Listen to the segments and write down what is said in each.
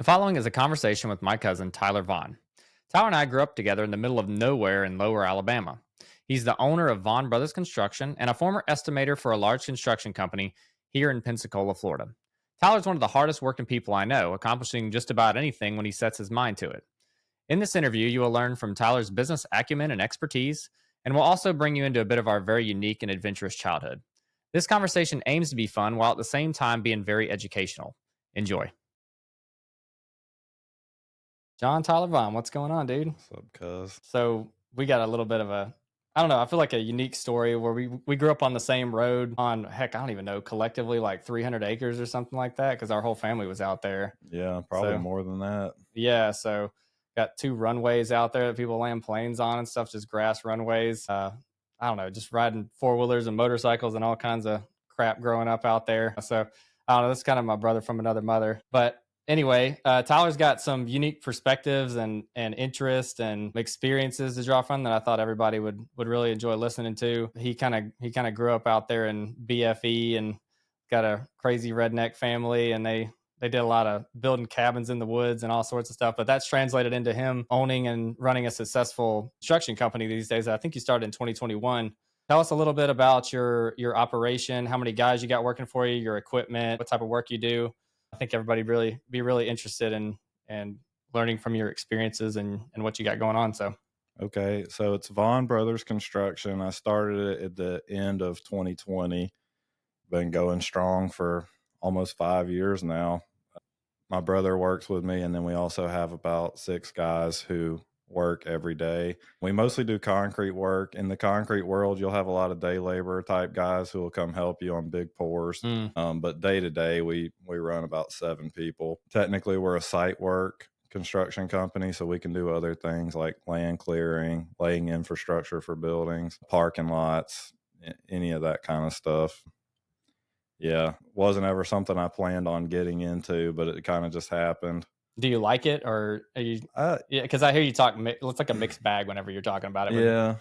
The following is a conversation with my cousin, Tyler Vaughn. Tyler and I grew up together in the middle of nowhere in lower Alabama. He's the owner of Vaughn Brothers Construction and a former estimator for a large construction company here in Pensacola, Florida. Tyler's one of the hardest working people I know, accomplishing just about anything when he sets his mind to it. In this interview, you will learn from Tyler's business acumen and expertise, and we'll also bring you into a bit of our very unique and adventurous childhood. This conversation aims to be fun while at the same time being very educational. Enjoy. John Tyler Vaughn, what's going on, dude? What's up, cuz? So we got a little bit of I don't know, I feel like a unique story where we grew up on the same road on, heck, I don't even know, collectively like 300 acres or something like that, because our whole family was out there. Yeah, probably So more than that. yeah, so got two runways out there that people land planes on and stuff, just grass runways. I don't know, just riding four wheelers and motorcycles and all kinds of crap growing up out there. So I don't know, that's kind of my brother from another mother. But anyway, Tyler's got some unique perspectives and interest and experiences to draw from that I thought everybody would really enjoy listening to. He kind of grew up out there in BFE and got a crazy redneck family, and they did a lot of building cabins in the woods and all sorts of stuff. But that's translated into him owning and running a successful construction company these days. I think you started in 2021. Tell us a little bit about your operation, how many guys you got working for you, your equipment, what type of work you do. I think everybody be really interested in learning from your experiences and what you got going on. So Okay, so it's Vaughn Brothers Construction. I started it at the end of 2020. Been going strong for almost 5 years now. My brother works with me, and then we also have about 6 guys who work every day. We mostly do concrete work. In the concrete world, you'll have a lot of day labor type guys who will come help you on big pours. mm, But day to day, we run about 7 people. Technically, we're a site work construction company, so we can do other things like land clearing, laying infrastructure for buildings, parking lots, any of that kind of stuff. Yeah, wasn't ever something I planned on getting into, but it kind of just happened. do you like it, or are you? Uh, Yeah, because I hear you talk. It's like a mixed bag whenever you're talking about it. But yeah,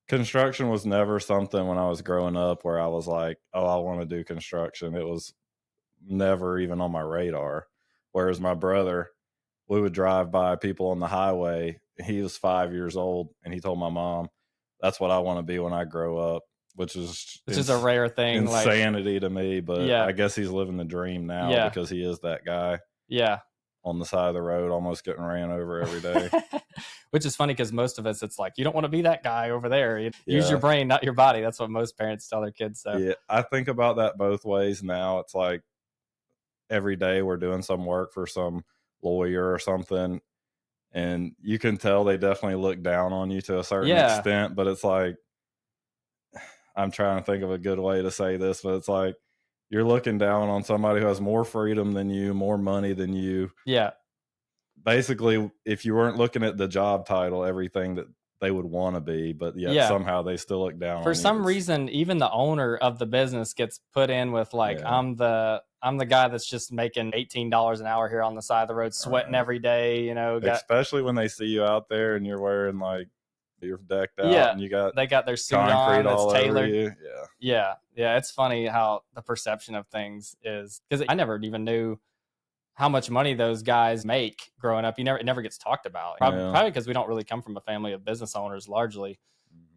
construction was never something when I was growing up where I was like, "Oh, I want to do construction." It was never even on my radar. Whereas my brother, we would drive by people on the highway. He was 5 years old, and he told my mom, "That's what I want to be when I grow up," which is it's just a rare thing. Like, insanity to me. But yeah, I guess he's living the dream now yeah, because he is that guy yeah. on the side of the road, almost getting ran over every day. Which is funny because most of us, it's like, you don't want to be that guy over there. Use your Yeah. brain, not your body. That's what most parents tell their kids. So Yeah. I think about that both ways now. It's like every day we're doing some work for some lawyer or something, and you can tell they definitely look down on you to a certain yeah, extent, but it's like, I'm trying to think of a good way to say this, but it's like you're looking down on somebody who has more freedom than you, more money than you. yeah, Basically, if you weren't looking at the job title, everything that they would want to be, but yet yeah. somehow they still look down For on you. some reason, even the owner of the business gets put in with like, Yeah, I'm the guy that's just making $18 an hour here on the side of the road, sweating right. every day. Got Especially when they see you out there and you're wearing like you're decked out yeah. and you got They got their suit on concrete that's all over tailored. you. Yeah. Yeah, yeah. It's funny how the perception of things is, because I never even knew how much money those guys make growing up. It never gets talked about. Yeah. Probably because we don't really come from a family of business owners largely.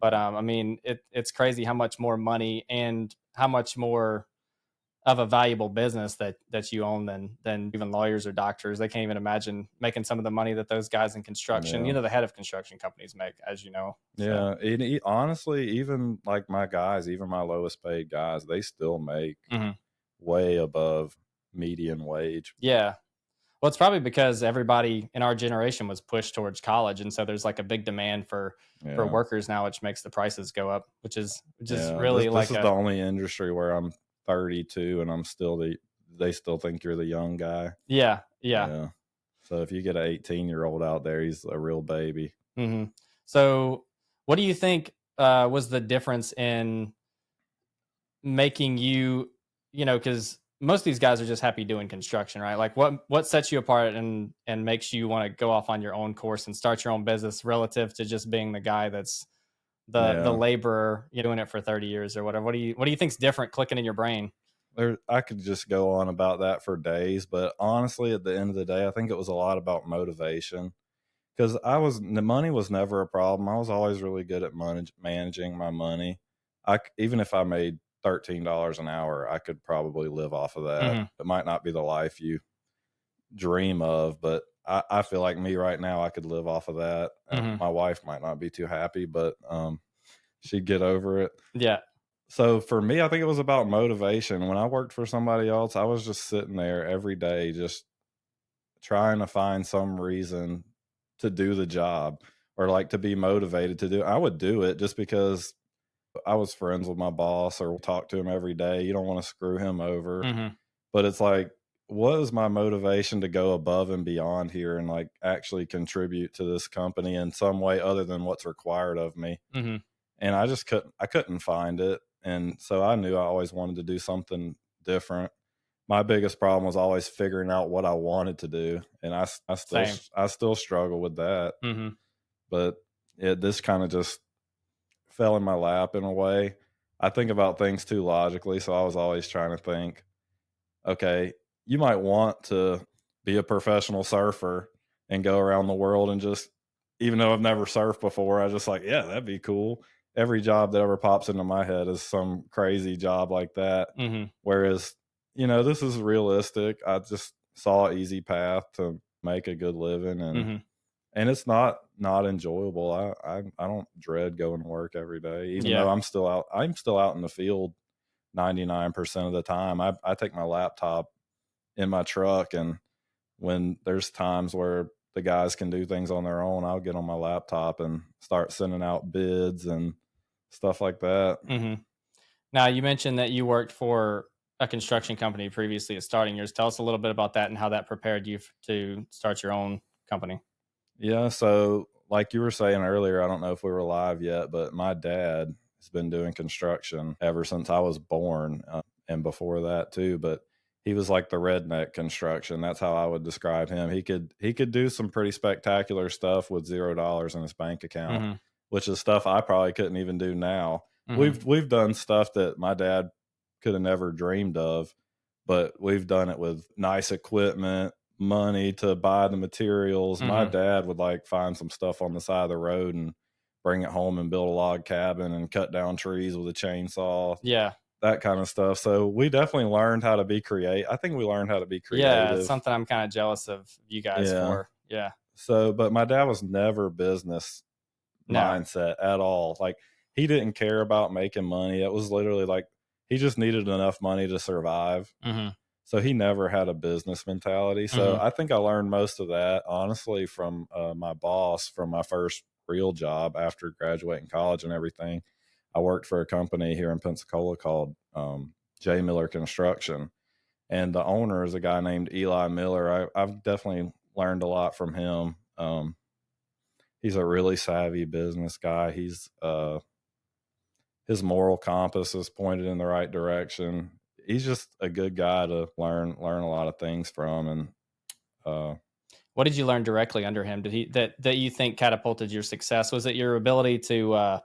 But Mhm. I mean, it's crazy how much more money and how much more of a valuable business that you own than even lawyers or doctors. They can't even imagine making some of the money that those guys in construction, Yeah. the head of construction companies make, as you know. So Yeah. Honestly, even like my guys, even my lowest paid guys, they still make mhm. way above median wage. Yeah. Well, it's probably because everybody in our generation was pushed towards college, and so there's like a big demand for Yeah. workers now, which makes the prices go up, which is Yeah. This really this like is the a only industry where I'm 32 and I'm still they still think you're the young guy. yeah, yeah. Yeah. So if you get an 18-year-old out there, he's a real baby. hmm So, what do you think was the difference in making you, because most of these guys are just happy doing construction, right? Like, what sets you apart and makes you want to go off on your own course and start your own business relative to just being the guy that's the Yeah. laborer, doing it for 30 years or whatever. What do you think's different clicking in your brain? I could just go on about that for days, but honestly, at the end of the day, I think it was a lot about motivation because the money was never a problem. I was always really good at managing my money. Even if I made $13 an hour, I could probably live off of that. Mhm. It might not be the life you dream of, but I feel like me right now, I could live off of that. Mhm. My wife might not be too happy, but she'd get over it. Yeah. So for me, I think it was about motivation. When I worked for somebody else, I was just sitting there every day, just trying to find some reason to do the job or like to be motivated to do. I would do it just because I was friends with my boss or talk to him every day. You don't want to screw him over. Mhm. But it's like, what is my motivation to go above and beyond here and like actually contribute to this company in some way other than what's required of me? Mhm. And I couldn't find it. And so I knew I always wanted to do something different. My biggest problem was always figuring out what I wanted to do. And Same. I still struggle with that, Mhm. but this kind of just fell in my lap in a way. I think about things too logically. So I was always trying to think, okay, you might want to be a professional surfer and go around the world and just, even though I've never surfed before, I just like, yeah, that'd be cool. Every job that ever pops into my head is some crazy job like that. Mhm. Whereas, this is realistic. I just saw an easy path to make a good living, and Mhm. it's not enjoyable. I don't dread going to work every day, even though Yeah. I'm still out in the field 99% of the time. I take my laptop in my truck, and when there's times where the guys can do things on their own, I'll get on my laptop and start sending out bids and stuff like that. Mhm. Now, you mentioned that you worked for a construction company previously at starting yours. Tell us a little bit about that and how that prepared you to start your own company. Yeah, so like you were saying earlier, I don't know if we were live yet, but my dad has been doing construction ever since I was born, and before that too. But he was like the redneck construction. That's how I would describe him. He could do some pretty spectacular stuff with $0 in his bank account, Mhm. which is stuff I probably couldn't even do now. Mhm. We've done stuff that my dad could have never dreamed of, but we've done it with nice equipment, money to buy the materials. My Mhm. dad would like find some stuff on the side of the road and bring it home and build a log cabin and cut down trees with a chainsaw, Yeah. that kind of stuff. So we definitely learned how to be creative. I think we learned how to be Yeah, it's creative. something I'm kinda jealous of you guys Yeah. for. Yeah. So, but my dad was never business No. mindset at all. Like he didn't care about making money. It was literally like he just needed enough money to survive. Mhm. So he never had a business mentality. So Mhm. I think I learned most of that honestly from my boss from my first real job after graduating college and everything. I worked for a company here in Pensacola called J. Miller Construction, and the owner is a guy named Eli Miller. I've definitely learned a lot from him. He's a really savvy business guy. His moral compass is pointed in the right direction. He's just a good guy to learn a lot of things from. And uh, What did you learn directly under him? Did he that you think catapulted your success? Was it your ability to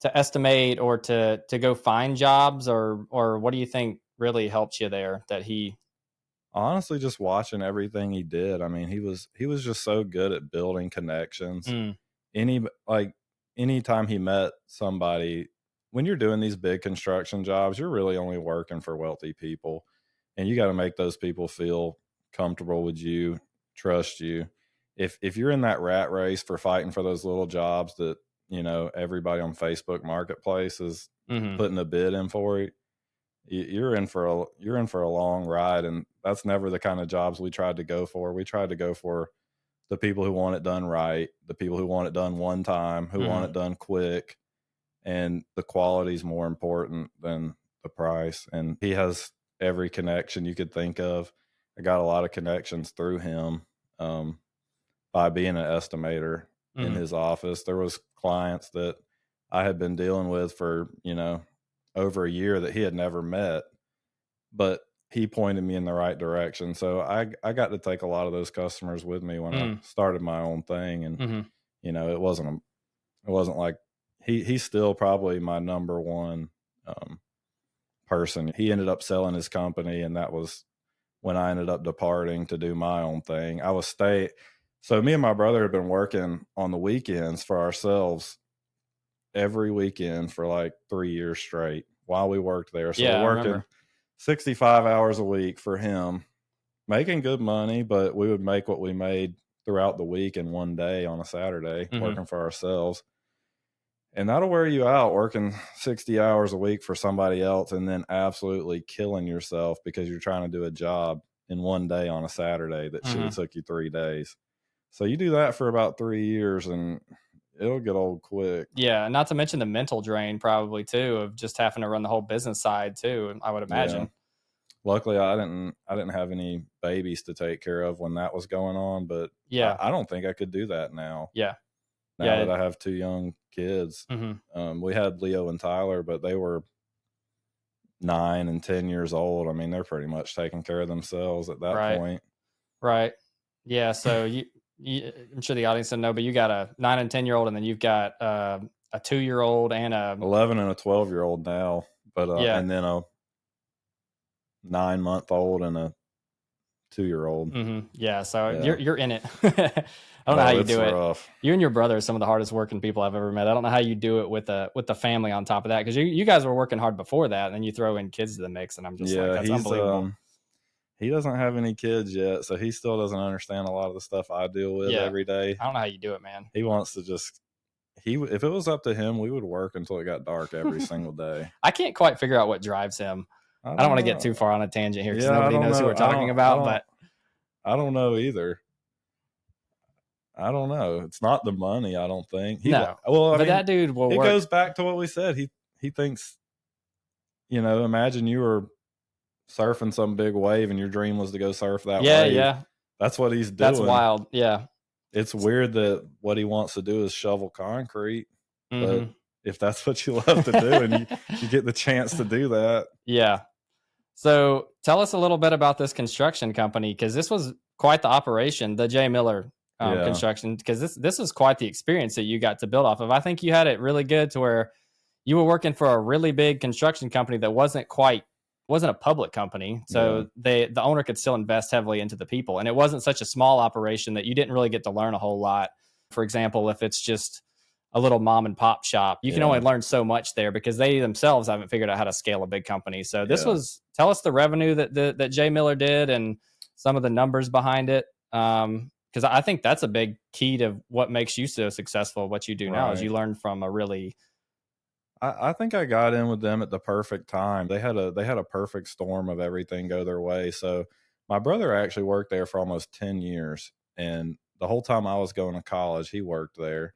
estimate or to go find jobs, or what do you think really helped you there that he honestly, just watching everything he did, I mean, he was just so good at building connections. Mm. Any like anytime he met somebody, when you're doing these big construction jobs, you're really only working for wealthy people, and you got to make those people feel comfortable with you, trust you. If you're in that rat race for fighting for those little jobs that everybody on Facebook Marketplace is Mhm. putting a bid in for, you're in for a long ride, and that's never the kind of jobs we tried to go for. We tried to go for the people who want it done right, the people who want it done one time, who want Mhm. it done quick, and the quality is more important than the price. And he has every connection you could think of. I got a lot of connections through him, um, by being an estimator in Mhm. his office. There was clients that I had been dealing with for over a year that he had never met, but he pointed me in the right direction. So I got to take a lot of those customers with me when I Mm. started my own thing. And Mhm. it wasn't like he's still probably my number one um, person. He ended up selling his company, and that was when I ended up departing to do my own thing. So me and my brother had been working on the weekends for ourselves every weekend for like 3 years straight while we worked there. So Yeah, we're I working remember. 65 hours a week for him, making good money, but we would make what we made throughout the week in one day on a Saturday Mm-hmm. working for ourselves. And that'll wear you out working 60 hours a week for somebody else and then absolutely killing yourself because you're trying to do a job in one day on a Saturday that should have Mm-hmm. took you 3 days. So you do that for about 3 years and it'll get old quick. Yeah, not to mention the mental drain probably too of just having to run the whole business side too, I would Yeah. imagine. Luckily I didn't have any babies to take care of when that was going on, but Yeah. I don't think I could do that now. Yeah. Now Yeah. that I have 2 young kids. Mm-hmm. We had Leo and Tyler, but they were 9 and 10 years old. I mean, they're pretty much taking care of themselves at that Right. point. Right. Yeah. So I'm sure the audience doesn't know, but you got a 9 and 10-year-old, and then you've got a 2-year-old and a 11 and a 12-year-old now, but yeah. and then a 9-month-old and a 2-year-old. Mm-hmm. Yeah. So Yeah. you're in it. I don't know how you It's do it. rough. You and your brother are some of the hardest working people I've ever met. I don't know how you do it with the family on top of that, because you guys were working hard before that, and then you throw in kids to the mix, and I'm just like, Yeah, that's unbelievable. he doesn't have any kids yet, so he still doesn't understand a lot of the stuff I deal with Yeah. every day. I don't know how you do it, man. He wants to just if it was up to him, we would work until it got dark every single day. I can't quite figure out what drives him. I don't want to get too far on a tangent here because Yeah, I nobody don't knows who know. we're talking about, but I don't know either. I don't know. It's not the money, I don't think. no. Well, I But mean, that dude will it work. goes back to what we said. He thinks, imagine you were surfing some big wave and your dream was to go surf that Yeah, wave. yeah. That's what he's doing. That's wild. Yeah. It's weird that what he wants to do is shovel concrete, but Mm-hmm. if that's what you love to do and you get the chance to do that. Yeah. So tell us a little bit about this construction company, because this was quite the operation, the J. Miller Yeah. construction, because this is quite the experience that you got to build off of. I think you had it really good to where you were working for a really big construction company that wasn't a public company. So the owner could still invest heavily into the people. And it wasn't such a small operation that you didn't really get to learn a whole lot. For example, if it's just a little mom and pop shop, you can only learn so much there because they themselves haven't figured out how to scale a big company. So tell us the revenue that Jay Miller did and some of the numbers behind it. Because I think that's a big key to what makes you so successful. What you do now is you learn from a really. I think I got in with them at the perfect time. They had a perfect storm of everything go their way. So my brother actually worked there for almost 10 years. And the whole time I was going to college, he worked there.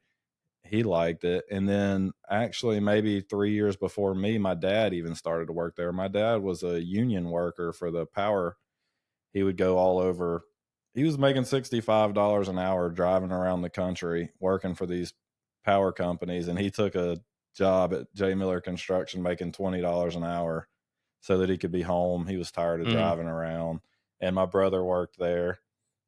He liked it. And then actually maybe 3 years before me, my dad even started to work there. My dad was a union worker for the power. He would go all over. He was making $65 an hour driving around the country working for these power companies. And he took a job at J. Miller Construction making $20 an hour so that he could be home. He was tired of driving around. And my brother worked there,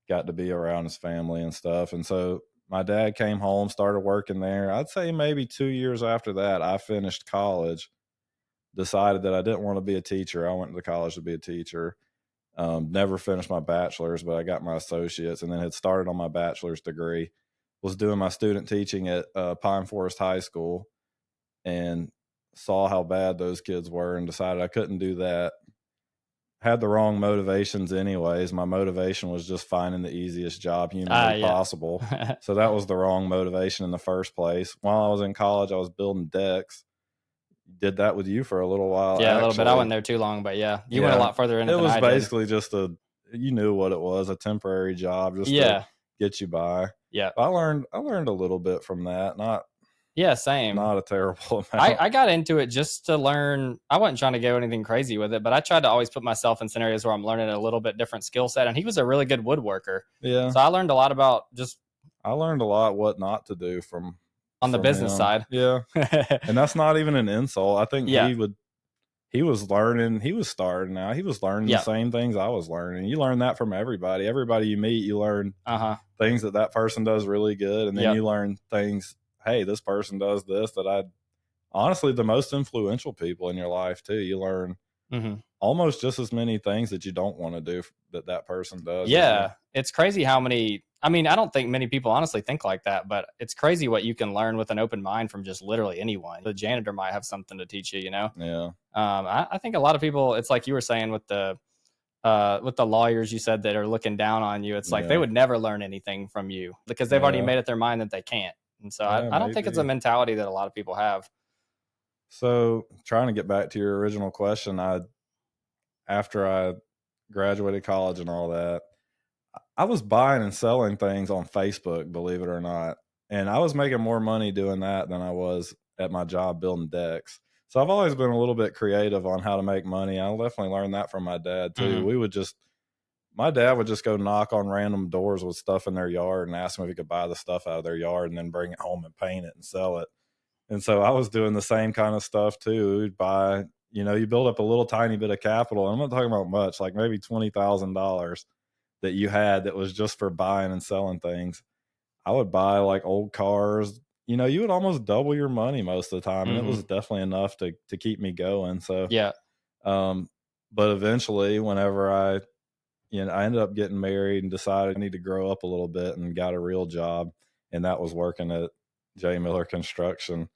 got to be around his family and stuff. And so my dad came home, started working there. I'd say maybe 2 years after that, I finished college, decided that I didn't want to be a teacher. I went to college to be a teacher. Never finished my bachelor's, but I got my associates and then had started on my bachelor's degree. Was doing my student teaching at Pine Forest High School and saw how bad those kids were and decided I couldn't do that. Had the wrong motivations anyways. My motivation was just finding the easiest job humanly possible. So that was the wrong motivation in the first place. While I was in college, I was building decks. Did that with you for a little while. Yeah, a little bit. I wasn't there too long, but you went a lot further in it. It was basically just you knew what it was, a temporary job just to get you by. Yeah. I learned a little bit from that. Same. Not a terrible amount. I got into it just to learn. I wasn't trying to go anything crazy with it, but I tried to always put myself in scenarios where I'm learning a little bit different skill set. And he was a really good woodworker. Yeah. So I learned a lot about I learned a lot what not to do from the business side. Yeah. And that's not even an insult. I think he was learning, he was starting out. He was learning the same things I was learning. You learn that from everybody. Everybody you meet, you learn things that person does really good. And then you learn things, hey, this person does this, honestly, the most influential people in your life too. You learn almost just as many things that you don't want to do that person does. Yeah, it's crazy how many. I mean, I don't think many people honestly think like that, but it's crazy what you can learn with an open mind from just literally anyone. The janitor might have something to teach you, you know? Yeah. I think a lot of people, it's like you were saying with the lawyers you said that are looking down on you. It's like they would never learn anything from you because they've already made up their mind that they can't. And so I don't think it's a mentality that a lot of people have. So trying to get back to your original question, after I graduated college and all that, I was buying and selling things on Facebook, believe it or not. And I was making more money doing that than I was at my job building decks. So I've always been a little bit creative on how to make money. I definitely learned that from my dad too. My dad would just go knock on random doors with stuff in their yard and ask them if he could buy the stuff out of their yard and then bring it home and paint it and sell it. And so I was doing the same kind of stuff too. We'd buy, you build up a little tiny bit of capital. I'm not talking about much, like maybe $20,000 that you had that was just for buying and selling things. I would buy like old cars. You would almost double your money most of the time, and it was definitely enough to keep me going. So yeah. But eventually, whenever I ended up getting married and decided I need to grow up a little bit and got a real job, and that was working at J. Miller Construction.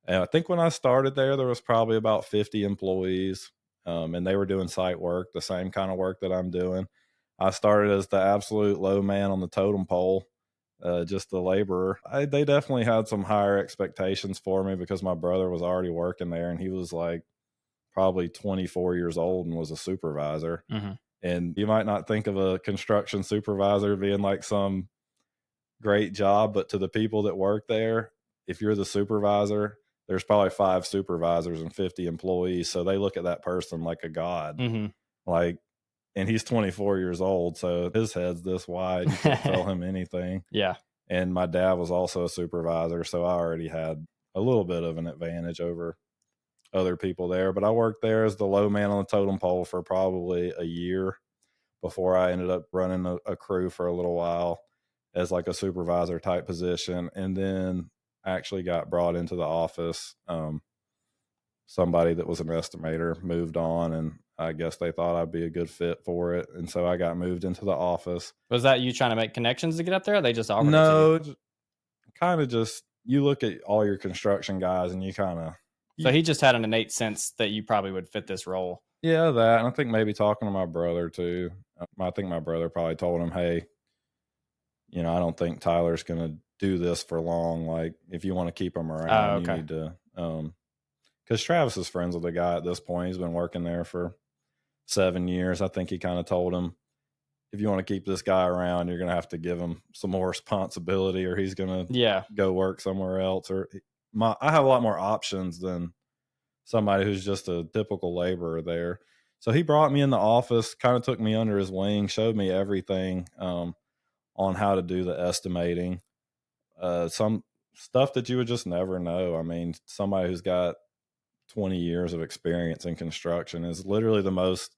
And I think when I started there was probably about 50 employees, and they were doing site work, the same kind of work that I'm doing. I started as the absolute low man on the totem pole, just the laborer. They definitely had some higher expectations for me because my brother was already working there, and he was like probably 24 years old and was a supervisor. And you might not think of a construction supervisor being like some great job, but to the people that work there, if you're the supervisor, there's probably 5 supervisors and 50 employees. So they look at that person like a god. Like, and he's 24 years old, so his head's this wide. You can't tell him anything. Yeah. And my dad was also a supervisor, so I already had a little bit of an advantage over other people there. But I worked there as the low man on the totem pole for probably a year before I ended up running a crew for a little while as like a supervisor type position. And then actually got brought into the office. Somebody that was an estimator moved on, and I guess they thought I'd be a good fit for it. And so I got moved into the office. Was that you trying to make connections to get up there? Or they just offered No, it to you? kind of just, you look at all your construction guys and you kind of. So he just had an innate sense that you probably would fit this role. Yeah, that. And I think maybe talking to my brother too. I think my brother probably told him, hey, I don't think Tyler's going to do this for long. Like, if you want to keep him around, you need to, because Travis is friends with the guy at this point. He's been working there for 7 years. I think he kind of told him, if you want to keep this guy around, you're going to have to give him some more responsibility, or he's going to go work somewhere else. Or I have a lot more options than somebody who's just a typical laborer there. So he brought me in the office, kind of took me under his wing, showed me everything on how to do the estimating. Some stuff that you would just never know. I mean, somebody who's got 20 years of experience in construction is literally the most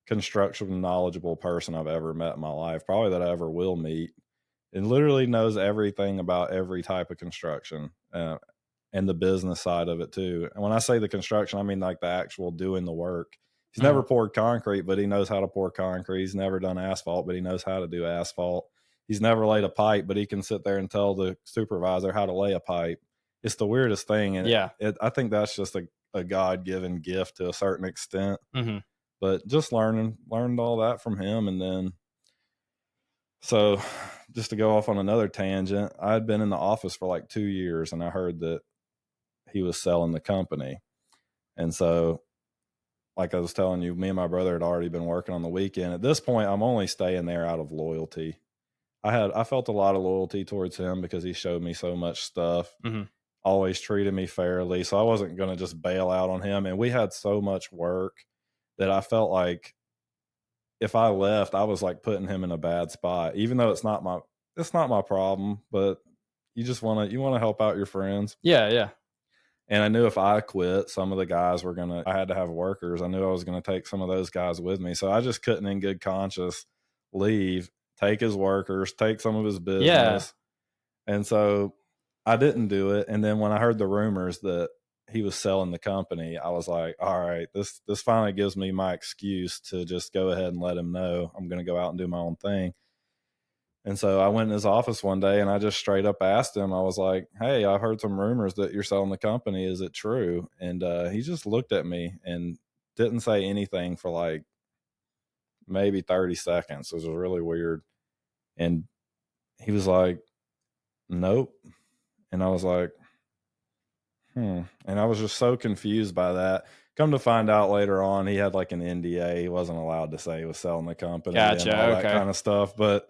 construction knowledgeable person I've ever met in my life, probably that I ever will meet, and literally knows everything about every type of construction and the business side of it too. And when I say the construction, I mean like the actual doing the work. He's never poured concrete, but he knows how to pour concrete. He's never done asphalt, but he knows how to do asphalt. He's never laid a pipe, but he can sit there and tell the supervisor how to lay a pipe. It's the weirdest thing. And I think that's just a God-given gift to a certain extent. But just learned all that from him. And then, so just to go off on another tangent, I had been in the office for like 2 years, and I heard that he was selling the company. And so, like I was telling you, me and my brother had already been working on the weekend. At this point, I'm only staying there out of loyalty. I felt a lot of loyalty towards him because he showed me so much stuff, always treated me fairly. So I wasn't going to just bail out on him. And we had so much work that I felt like if I left, I was like putting him in a bad spot, even though it's not my problem, but you want to help out your friends. Yeah. Yeah. And I knew if I quit, some of the guys I had to have workers. I knew I was going to take some of those guys with me. So I just couldn't in good conscience leave, take his workers, take some of his business. Yeah. And so I didn't do it. And then when I heard the rumors that he was selling the company, I was like, all right, this finally gives me my excuse to just go ahead and let him know I'm going to go out and do my own thing. And so I went in his office one day and I just straight up asked him, I was like, hey, I've heard some rumors that you're selling the company. Is it true? And he just looked at me and didn't say anything for like maybe 30 seconds. It was really weird. And he was like, nope. And I was like, and I was just so confused by that. Come to find out later on, he had like an NDA. He wasn't allowed to say he was selling the company and Gotcha. all that Okay. kind of stuff. But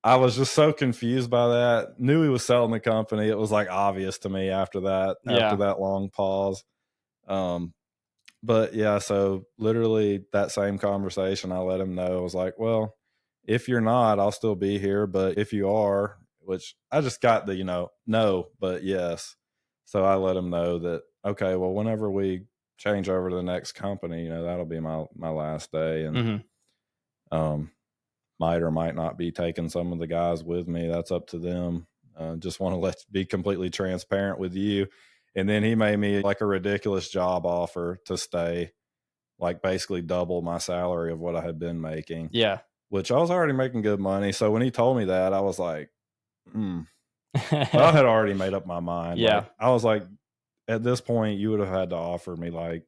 I was just so confused by that. Knew he was selling the company. It was like obvious to me after that, after Yeah. that long pause. But yeah, so literally that same conversation, I let him know. I was like, well, if you're not, I'll still be here. But if you are, which I just got the, no, but yes. So I let him know that, okay, well, whenever we change over to the next company, that'll be my last day. And um, might or might not be taking some of the guys with me. That's up to them. Just want to be completely transparent with you. And then he made me like a ridiculous job offer to stay, like basically double my salary of what I had been making. Yeah. Which I was already making good money. So when he told me that, I was like, But I had already made up my mind. Yeah. Like I was like, at this point, you would have had to offer me like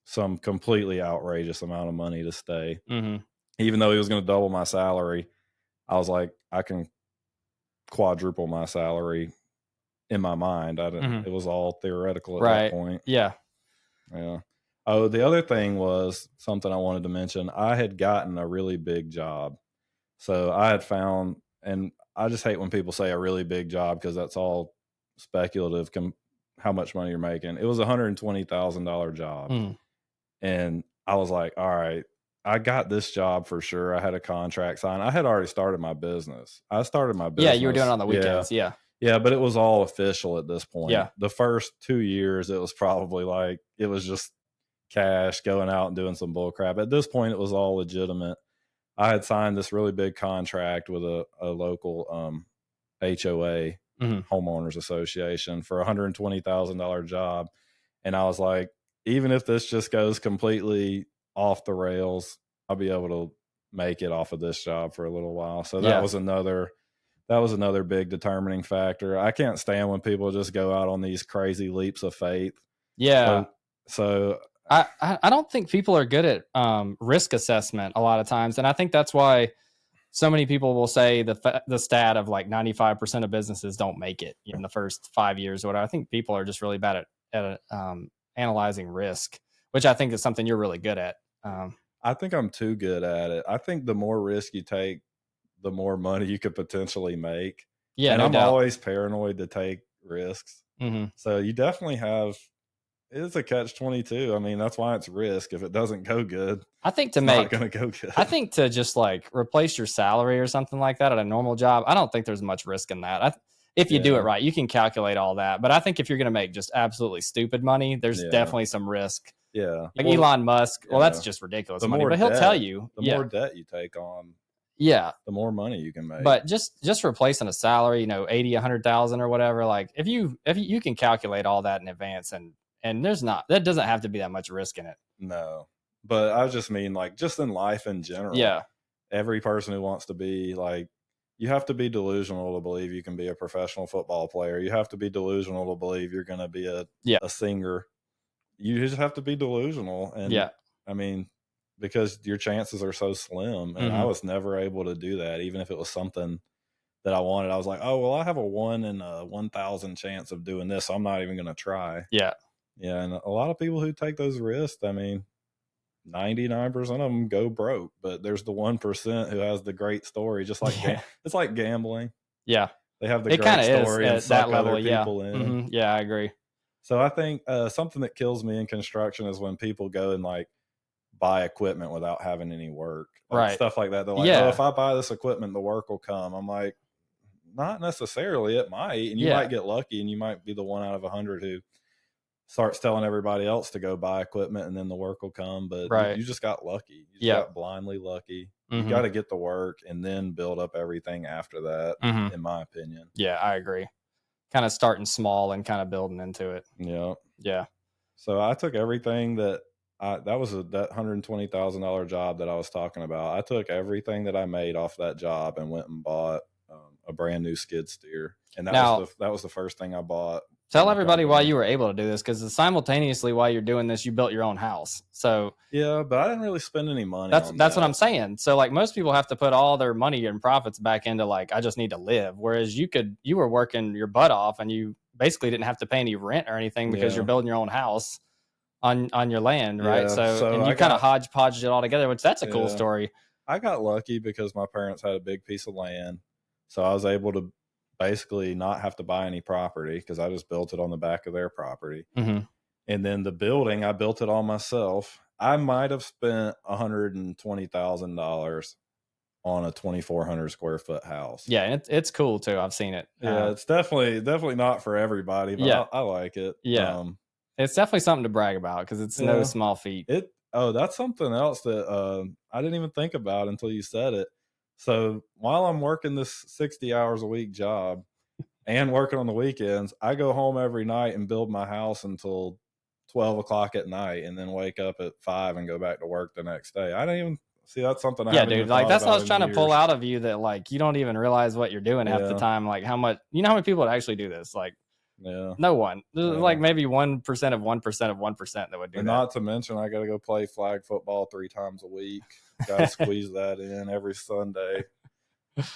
some completely outrageous amount of money to stay. Even though he was going to double my salary, I was like, I can quadruple my salary in my mind. I didn't. It was all theoretical at that point. Yeah. Yeah. Oh, the other thing was something I wanted to mention. I had gotten a really big job. So I had found, and I just hate when people say a really big job because that's all speculative, how much money you're making. It was $120,000 job. And I was like, all right, I got this job for sure. I had a contract signed. I had already started my business. I started my business. Yeah, you were doing it on the weekends. Yeah. Yeah, but it was all official at this point. Yeah. The first 2 years, it was probably like, it was just cash going out and doing some bull crap. At this point, it was all legitimate. I had signed this really big contract with a local HOA, homeowners association, for $120,000 job. And I was like, even if this just goes completely off the rails, I'll be able to make it off of this job for a little while. So that was another big determining factor. I can't stand when people just go out on these crazy leaps of faith. Yeah. So I don't think people are good at risk assessment a lot of times. And I think that's why so many people will say the stat of like 95% of businesses don't make it in the first 5 years or whatever. I think people are just really bad at analyzing risk, which I think is something you're really good at. I think I'm too good at it. I think the more risk you take, the more money you could potentially make. Yeah, and no I'm doubt. always paranoid to take risks. So you definitely have. It's a catch-22. I mean, that's why it's risk. If it doesn't go good, I think it's not going to go good. I think to just like replace your salary or something like that at a normal job, I don't think there's much risk in that. If you do it right, you can calculate all that. But I think if you're going to make just absolutely stupid money, there's definitely some risk. Yeah. Like Elon Musk, well, that's just ridiculous money, but he'll tell you. The more debt you take on, the more money you can make. But just replacing a salary, 80, 100,000 or whatever, like if you can calculate all that in advance and that doesn't have to be that much risk in it. No. But I just mean like just in life in general. Yeah. Every person who wants to be like, you have to be delusional to believe you can be a professional football player. You have to be delusional to believe you're going to be a singer. You just have to be delusional. And I mean, because your chances are so slim. And I was never able to do that. Even if it was something that I wanted, I was like, oh, well, I have a 1 in 1,000 chance of doing this. So I'm not even going to try. Yeah. Yeah. And a lot of people who take those risks, I mean, 99% of them go broke, but there's the 1% who has the great story. Just like it's like gambling. Yeah. They have the great story and suck other people in. Yeah, I agree. So I think something that kills me in construction is when people go and like buy equipment without having any work. Like stuff like that. They're like, oh, if I buy this equipment, the work will come. I'm like, not necessarily. It might. And you might get lucky and you might be the 1 out of 100 who starts telling everybody else to go buy equipment and then the work will come. But you just got lucky. You just got blindly lucky. You got to get the work and then build up everything after that, in my opinion. Yeah, I agree. Kind of starting small and kind of building into it. Yeah. Yeah. So I took everything that was that $120,000 job that I was talking about. I took everything that I made off that job and went and bought a brand new skid steer, and Now, that was the first thing I bought for tell my everybody why company. you were able to do this, because simultaneously while you're doing this, you built your own house. So Yeah, but I didn't really spend any money that's on what I'm that. saying. So like most people have to put all their money and profits back into like I just need to live, whereas you were working your butt off and you basically didn't have to pay any rent or anything because you're Yeah, building your own house on your land, right? yeah. So So and you kind of hodgepodged it all together, which that's a cool yeah, story. I got lucky because my parents had a big piece of land, so I was able to basically not have to buy any property because I just built it on the back of their property. Hmm. And then the building, I built it all myself. I might have spent $120,000 on a 2,400 square foot house. Yeah, and it's cool too. I've seen it. Yeah, it's definitely not for everybody, but Yeah, I like it. yeah, it's definitely something to brag about because it's no Yeah, small feat. that's something else that I didn't even think about until you said it. So while I'm working this 60 hours a week job and working on the weekends, I go home every night and build my house until 12 o'clock at night, and then wake up at 5 and go back to work the next day. I don't even see that's something I Yeah, haven't dude. even Like thought that's what I about was in trying to pull years. out of you that like you don't even realize what you're doing half the Yeah, time. Like how much you know how many people would actually do this? Like yeah, no one. There's yeah. like maybe 1% of 1% of 1% that would do And that. not to mention, I got to go play flag football 3 times a week. Got to squeeze that in every Sunday.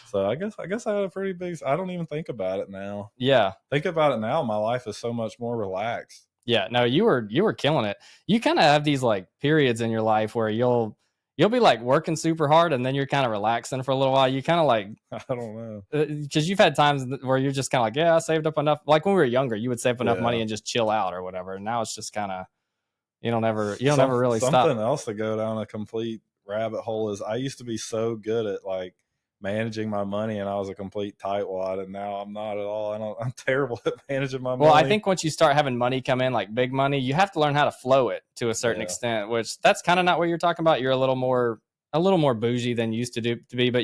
So I guess I had a pretty big. I don't even think about it now. Yeah. Think about it now. My life is so much more relaxed. Yeah, no, you were killing it. You kind of have these like periods in your life where you'll be like working super hard and then you're kind of relaxing for a little while. You kind of like I don't know. because you've had times where you're just kind of like, yeah, I saved up enough. Like when we were younger, you would save up enough money Yeah. and just chill out or whatever. And now it's just kind of you don't ever really stop. Something else to go down a complete rabbit hole is I used to be so good at like managing my money, and I was a complete tightwad, and now I'm not at all. I'm terrible at managing my Well, I money. think once you start having money come in, like big money, you have to learn how to flow it to a certain Yeah. extent, which that's kind of not what you're talking about. You're a little more bougie than you used to be, but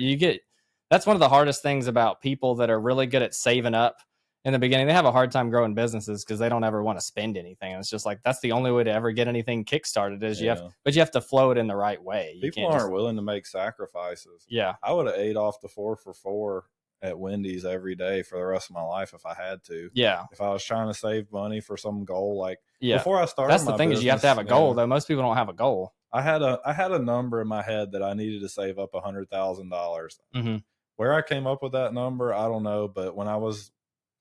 that's one of the hardest things about people that are really good at saving up in the beginning. They have a hard time growing businesses because they don't ever want to spend anything. And it's just like that's the only way to ever get anything kickstarted is Yeah. but you have to flow it in the right way. You People can't just aren't willing to make sacrifices. yeah. I would have ate off the 4 for $4 at Wendy's every day for the rest of my life if I had to. Yeah. If I was trying to save money for some goal, like Yeah. before I started That's the my thing is you have to business, have a goal though. Most people don't have a goal. I had a number in my head that I needed to save up $100,000. Hmm. Where I came up with that number, I don't know. But when I was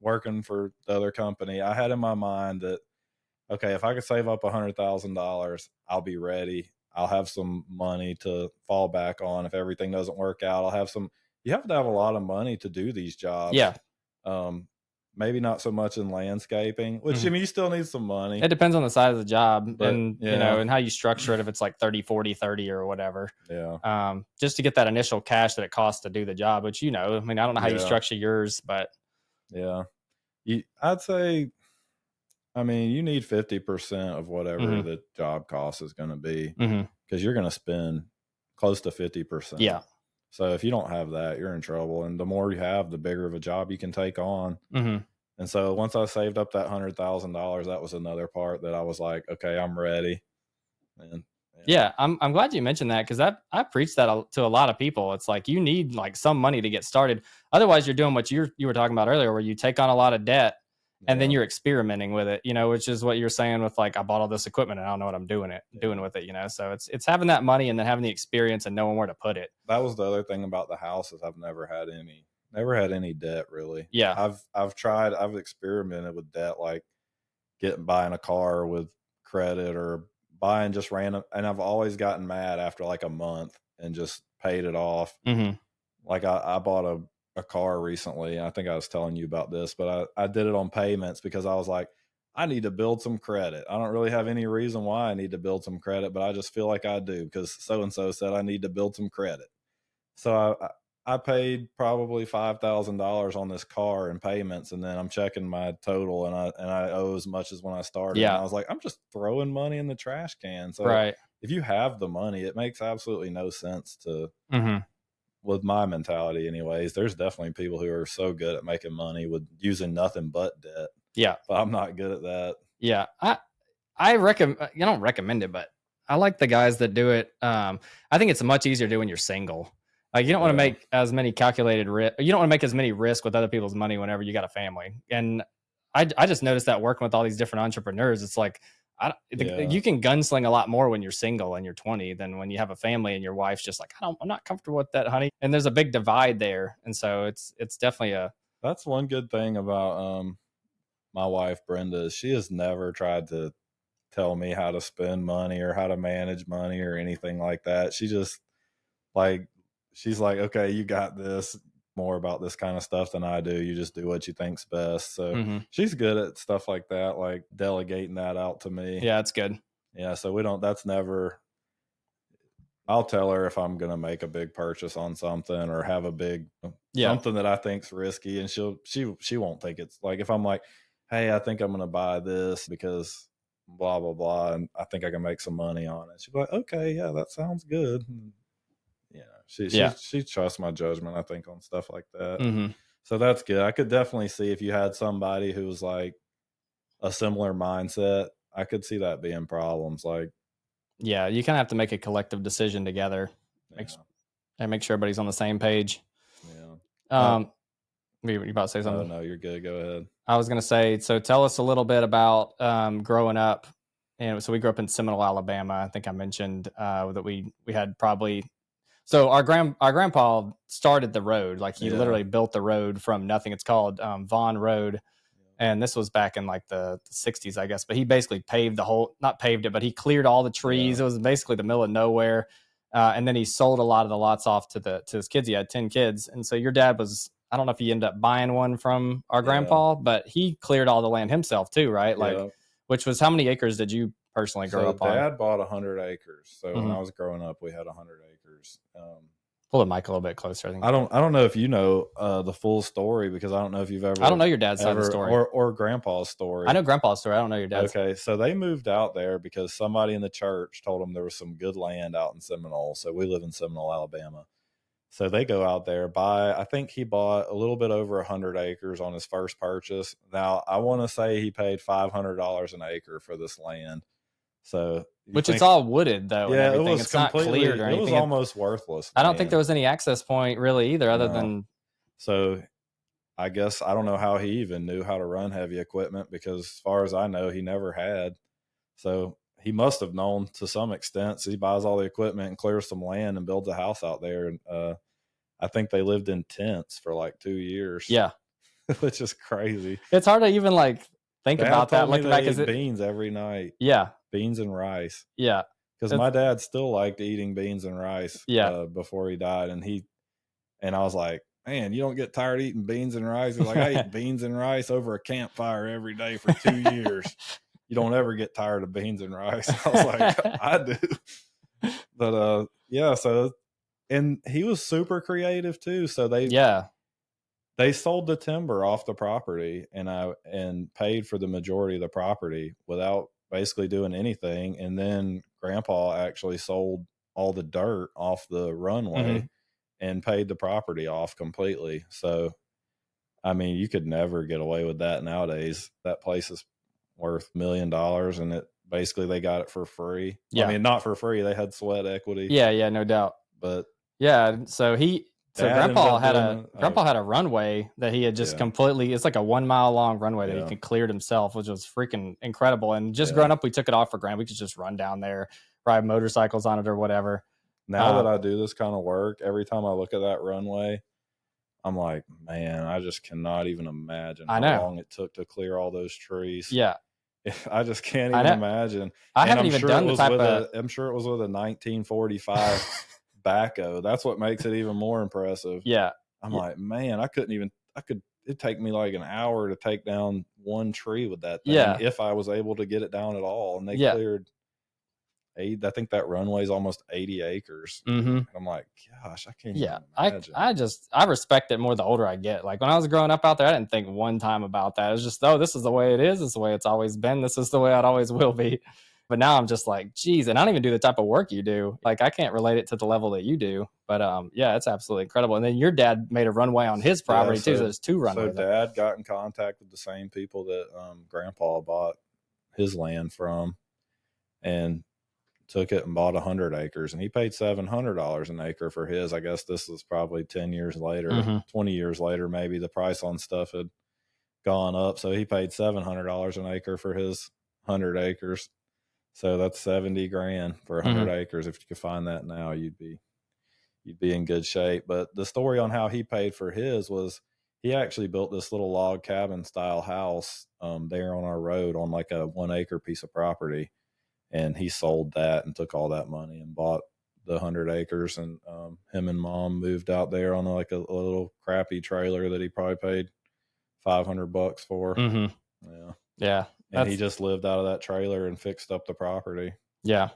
working for the other company, I had in my mind that okay, if I could save up $100,000, I'll be ready. I'll have some money to fall back on if everything doesn't work out. I'll have some. You have to have a lot of money to do these jobs. Yeah. Um, Maybe not so much in landscaping, which I Mhm. mean, you still need some money. It depends on the size of the job But yeah, and how you structure it, if it's like 30, 40, 30 or whatever. yeah, Just to get that initial cash that it costs to do the job, which, I mean, I don't know how you yeah, structure yours, but yeah. I'd say, I mean, you need 50% of whatever mhm, the job cost is going to be mhm, because you're going to spend close to 50%. yeah. So if you don't have that, you're in trouble. And the more you have, the bigger of a job you can take on. Mhm. And so once I saved up that $100,000, that was another part that I was like, okay, I'm ready. And yeah, Yeah, I'm glad you mentioned that because I preach that to a lot of people. It's like you need like some money to get started. Otherwise, you're doing what you were talking about earlier, where you take on a lot of debt and then yeah, you're experimenting with it. Which is what you're saying with like I bought all this equipment and I don't know what I'm doing yeah. with it. So it's having that money and then having the experience and knowing where to put it. That was the other thing about the house is I've never had any debt really. Yeah. I've experimented with debt, like buying a car with credit or buying just random, and I've always gotten mad after like a month and just paid it off. Hmm. Like I bought a car recently. I think I was telling you about this, but I did it on payments because I was like, I need to build some credit. I don't really have any reason why I need to build some credit, but I just feel like I do because so and so said I need to build some credit. So I paid probably $5,000 on this car in payments, and then I'm checking my total, and I owe as much as when I started. And Yeah. I was like, I'm just throwing money in the trash can. So Right. if you have the money, it makes absolutely no sense to, Hmm. with my mentality, anyways. There's definitely people who are so good at making money with using nothing but debt, Yeah. but I'm not good at that. Yeah. I don't recommend it, but I like the guys that do it. I think it's much easier to do when you're single. Like you don't want to Yeah. make as many calculated risk. You don't want to make as many risks with other people's money whenever you got a family. And I just noticed that working with all these different entrepreneurs, it's like Yeah. you can gunsling a lot more when you're single and you're 20 than when you have a family and your wife's just like, I'm not comfortable with that, honey. And there's a big divide there, and so it's definitely a That's one good thing about my wife Brenda. She has never tried to tell me how to spend money or how to manage money or anything like that. She just like she's like, okay, you got this, more about this kind of stuff than I do. You just do what you think's best. So mhm. she's good at stuff like that, like delegating that out to me. Yeah, it's good. Yeah, so we don't that's never I'll tell her if I'm gonna make a big purchase on something or have a big Yeah, something that I think's risky, and she won't think it's like if I'm like, hey, I think I'm gonna buy this because blah blah blah, and I think I can make some money on it. She'll be like, okay, yeah, that sounds good. And, you know, yeah. she trusts my judgment, I think, on stuff like that. Hmm. So that's good. I could definitely see if you had somebody who was like a similar mindset, I could see that being problems. Like, Yeah, you kind of have to make a collective decision together, make, yeah, and make sure everybody's on the same page. yeah. Um, you about to say No, something? no, you're good. Go ahead. I was going to say, so tell us a little bit about growing up. And so we grew up in Seminole, Alabama. I think I mentioned that we had probably so our grandpa started the road, like he Yeah. literally built the road from nothing. It's called Vaughn Road, and this was back in like the 60s, I guess. But he basically paved the whole, not paved it, but he cleared all the trees. Yeah. It was basically the middle of nowhere, and then he sold a lot of the lots off to his kids. He had 10 kids, and so your dad was. I don't know if he ended up buying one from our Yeah. grandpa, but he cleared all the land himself too, right? Like, Yeah. which was how many acres did you personally grow So up on? dad bought 100 acres. So when Mm-hmm. I was growing up, we had 100 acres. Pull the mic a little bit closer. I think I don't know if you know the full story, because I don't know if you've I don't ever know your dad's side of the story. or grandpa's story. I know grandpa's story. I don't know your dad's. Okay, so they moved out there because somebody in the church told them there was some good land out in Seminole. So we live in Seminole, Alabama. So they go out there, buy, I think he bought a little bit over 100 acres on his first purchase. Now, I want to say he paid $500 an acre for this land. So you Which it's think, all wooded though and yeah, it everything. was It's not cleared or it was anything. almost worthless I don't think land. there was any access point really either, other No. than So I guess I don't know how he even knew how to run heavy equipment, because as far as I know, he never had. So he must have known to some extent. So he buys all the equipment and clears some land and builds a house out there. And I think they lived in tents for like 2 years. yeah. Which is crazy. It's hard to even like think Dad about that told me looking back. they Is ate it? beans every night, Yeah. beans and rice. Yeah. Because It's, my dad still liked eating beans and rice yeah. before he died. And I was like, man, you don't get tired of eating beans and rice? He's like, I ate beans and rice over a campfire every day for 2 years. You don't ever get tired of beans and rice. I was like, I do. But yeah, so, and he was super creative too. So yeah. they sold the timber off the property, and paid for the majority of the property without basically doing anything. And then grandpa actually sold all the dirt off the runway, Mhm. and paid the property off completely. So, I mean, you could never get away with that nowadays. That place is worth $1 million, and it basically they got it for free. Yeah. I mean, not for free. They had sweat equity. Yeah. Yeah. No doubt. But Yeah. So dad ended up doing grandpa had a runway that he had just yeah, completely. It's like a 1 mile long runway that he yeah, could cleared himself, which was freaking incredible. And just yeah. growing up, we took it off for granted. We could just run down there, ride motorcycles on it or whatever. Now that I do this kind of work, every time I look at that runway, I'm like, man, I just cannot even imagine I how know. long it took to clear all those trees. Yeah. I just can't I even know. imagine. I And haven't I'm even sure done it the was type with of. I'm sure it was with a 1945 backhoe. That's what makes it even more impressive. Yeah. I'm Yeah. like, man, it'd take me like an hour to take down one tree with that thing, Yeah. if I was able to get it down at all. And they Yeah. cleared I think that runway is almost 80 acres. Mm-hmm. And I'm like, gosh, I can't Yeah. even imagine. I respect it more the older I get. Like when I was growing up out there, I didn't think one time about that. It was just, oh, this is the way it is. This is the way it's always been. This is the way it always will be. But now I'm just like, geez, and I don't even do the type of work you do. Like I can't relate it to the level that you do. But yeah, it's absolutely incredible. And then your dad made a runway on his property too. So there's two runways. So dad got in contact with the same people that grandpa bought his land from, and took it and bought 100 acres, and he paid $700 an acre for his. I guess this was probably 10 years later, 20 years later, maybe the price on stuff had gone up. So he paid $700 an acre for his 100 acres. So that's 70 grand for 100 acres. If you could find that now, you'd be in good shape. But the story on how he paid for his was he actually built this little log cabin style house there on our road on like a 1 acre piece of property. And he sold that and took all that money and bought the 100 acres. And him and mom moved out there on like a little crappy trailer that he probably paid $500 for. Yeah. Yeah. And he just lived out of that trailer and fixed up the property. Yeah.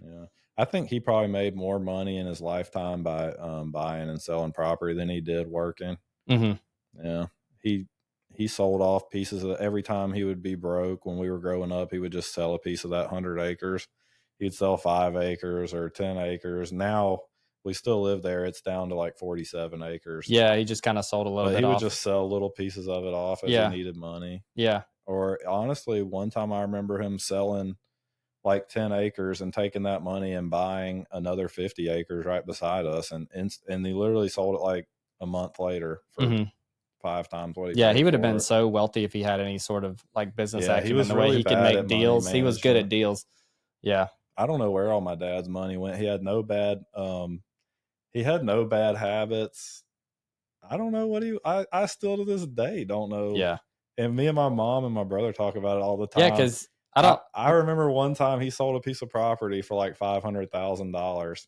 Yeah. I think he probably made more money in his lifetime by buying and selling property than he did working. Yeah. He sold off pieces of every time he would be broke. When we were growing up, he would just sell a piece of that 100 acres. He'd sell 5 acres or 10 acres. Now we still live there. It's down to like 47 acres. Yeah. He just kind of sold a little bit he off. would just sell little pieces of it off as he needed money. Yeah. Or honestly, one time I remember him selling like 10 acres and taking that money and buying another 50 acres right beside us. And he literally sold it like a month later for 5 times what he paid he would have for been it. so wealthy if he had any sort of like business acumen. He was the really way he could bad make at deals. money He was good at management. deals. Yeah. I don't know where all my dad's money went. He had no bad habits. I don't know what I still to this day don't know. Yeah. And me and my mom and my brother talk about it all the time. Yeah, because I remember one time he sold a piece of property for like $500,000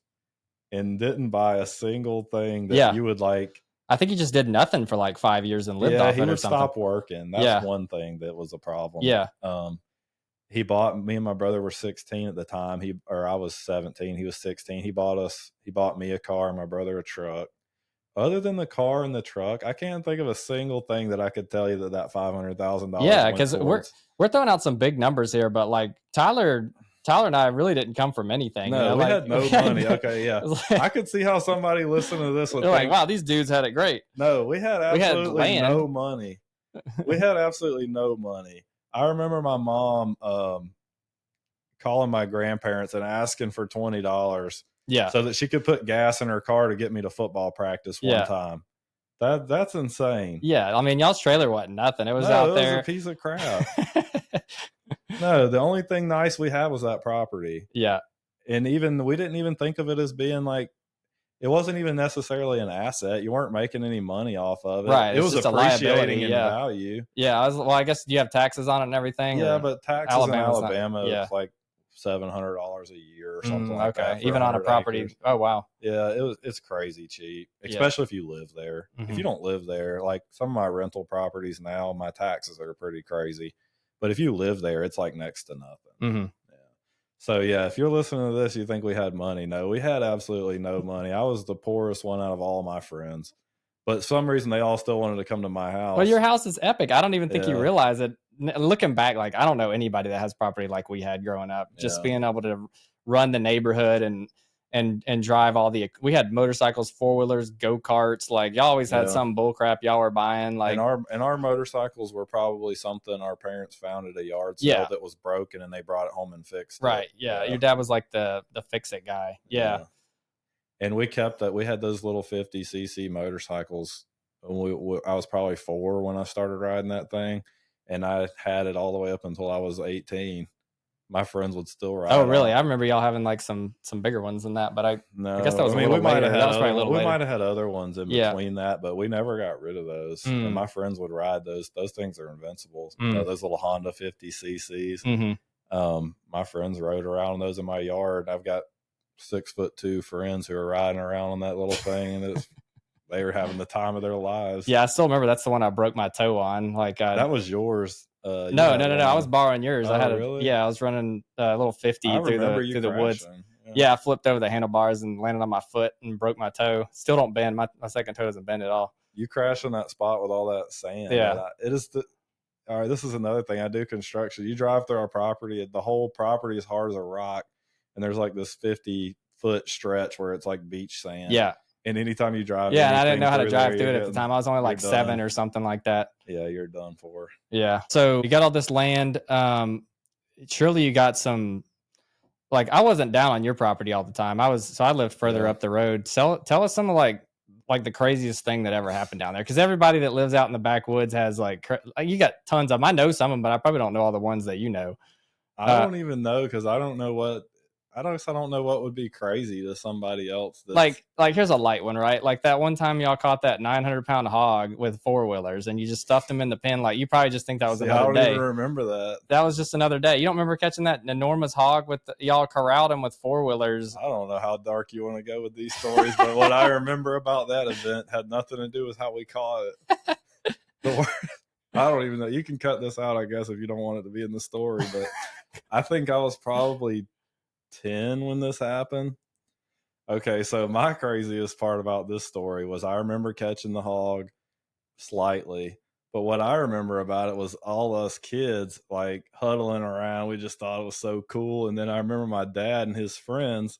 and didn't buy a single thing that you would like. I think he just did nothing for like 5 years and lived off it or something. He would stop working. That's one thing that was a problem. Yeah. He bought, me and my brother were 16 at the time. I was 17. He was 16. He bought me a car and my brother a truck. Other than the car and the truck, I can't think of a single thing that I could tell you that $500,000. Yeah, because we're throwing out some big numbers here, but like Tyler and I really didn't come from anything. No, we had no money. Okay, yeah. I could see how somebody listening to this would think, like, wow, these dudes had it great. No, we had absolutely no money. We had absolutely no money. I remember my mom calling my grandparents and asking for $20 so that she could put gas in her car to get me to football practice one time. That's insane. Yeah, I mean, y'all's trailer wasn't nothing. It was out there. It was a piece of crap. No, the only thing nice we had was that property. Yeah. And we didn't even think of it as being like, it wasn't even necessarily an asset. You weren't making any money off of it. Right. It was appreciating in value. Yeah. I guess you have taxes on it and everything. Yeah, but taxes in Alabama, it's like $700 a year or something like that. Even on a property. Acres. Oh, wow. Yeah, it's crazy cheap, especially if you live there. If you don't live there, like some of my rental properties now, my taxes are pretty crazy. But if you live there, it's like next to nothing. Yeah. So yeah, if you're listening to this, you think we had money. No, we had absolutely no money. I was the poorest one out of all my friends. But some reason they all still wanted to come to my house. Well, your house is epic. I don't even think you realize it. Looking back, like I don't know anybody that has property like we had growing up. Just being able to run the neighborhood and drive we had motorcycles, 4-wheelers, go-karts. Like y'all always had some bull crap y'all were buying. Like and our motorcycles were probably something our parents found at a yard sale that was broken and they brought it home and fixed it. Right. Yeah. Your dad was like the fix it guy. Yeah. And we kept that. We had those little 50cc motorcycles. I was probably 4 when I started riding that thing, and I had it all the way up until I was 18. My friends would still ride. Oh, really? I remember y'all having like some bigger ones than that, but I guess that was a little later. That was probably a little later. We might have had other ones in between that, but we never got rid of those. And my friends would ride those. Those things are invincible. Those little Honda 50cc's. My friends rode around on those in my yard. I've got 6'2" friends who are riding around on that little thing, and they were having the time of their lives. Yeah, I still remember that's the one I broke my toe on. Like that was yours. No. I was borrowing yours. Oh, I had really? I was running a little 50 through the woods. Yeah, I flipped over the handlebars and landed on my foot and broke my toe. Still don't bend. My second toe doesn't bend at all. You crash in that spot with all that sand. Yeah. All right, this is another thing. I do construction. You drive through our property. The whole property is hard as a rock. And there's like this 50-foot stretch where it's like beach sand. Yeah. And anytime you drive, and I didn't know how to drive through it at the time. I was only like 7 or something like that. Yeah, you're done for. Yeah. So you got all this land. surely you got some, like, I wasn't down on your property all the time. I lived further up the road. Tell us some of like the craziest thing that ever happened down there. Cause everybody that lives out in the backwoods has like you got tons of them. I know some of them, but I probably don't know all the ones that you know. I don't even know because I don't know what would be crazy to somebody else. Like here's a light one, right? Like that one time y'all caught that 900-pound hog with 4-wheelers and you just stuffed them in the pen. Like you probably just think that was another day. I don't even remember that. That was just another day. You don't remember catching that enormous hog with y'all corralled him with 4-wheelers? I don't know how dark you want to go with these stories, but what I remember about that event had nothing to do with how we caught it. I don't even know. You can cut this out, I guess, if you don't want it to be in the story. But I think I was probably 10 when this happened. Okay, so my craziest part about this story was I remember catching the hog slightly, but what I remember about it was all us kids like huddling around. We just thought it was so cool. And then I remember my dad and his friends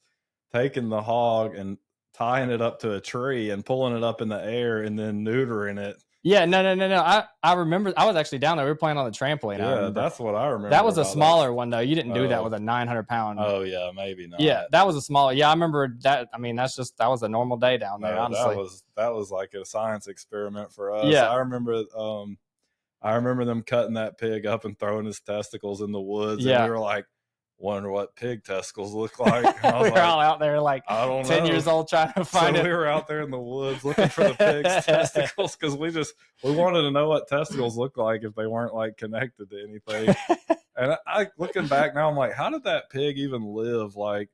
taking the hog and tying it up to a tree and pulling it up in the air and then neutering it. Yeah, no. I remember. I was actually down there. We were playing on the trampoline. Yeah, that's what I remember. That was a smaller one though. You didn't do that with a 900-pound. Oh yeah, maybe not. Yeah, that was a small. Yeah, I remember that. I mean, that was a normal day down there. Honestly, that was like a science experiment for us. Yeah, I remember them cutting that pig up and throwing his testicles in the woods. Yeah, and we were like, wonder what pig testicles look like. We were all out there like I don't 10 years old trying to find it. We were out there in the woods looking for the pig's testicles because we wanted to know what testicles look like if they weren't like connected to anything. And I looking back now, I'm like, how did that pig even live? Like,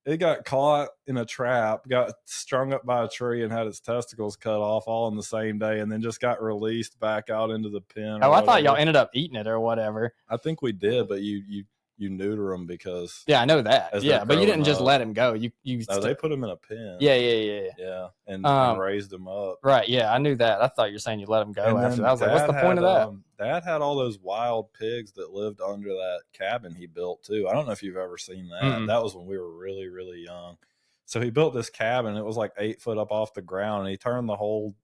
it got caught in a trap, got strung up by a tree, and had its testicles cut off all in the same day, and then just got released back out into the pen. Oh, I thought y'all ended up eating it or whatever. I think we did, but you neuter them because I know that. Yeah, but you didn't just let him go. They put him in a pen. Yeah, and raised him up. Right. Yeah, I knew that. I thought you were saying you let him go after that. I was like, what's the point of that? Dad had all those wild pigs that lived under that cabin he built too. I don't know if you've ever seen that. Mm-hmm. That was when we were really, really young. So he built this cabin. It was like 8 foot up off the ground, and he turned the whole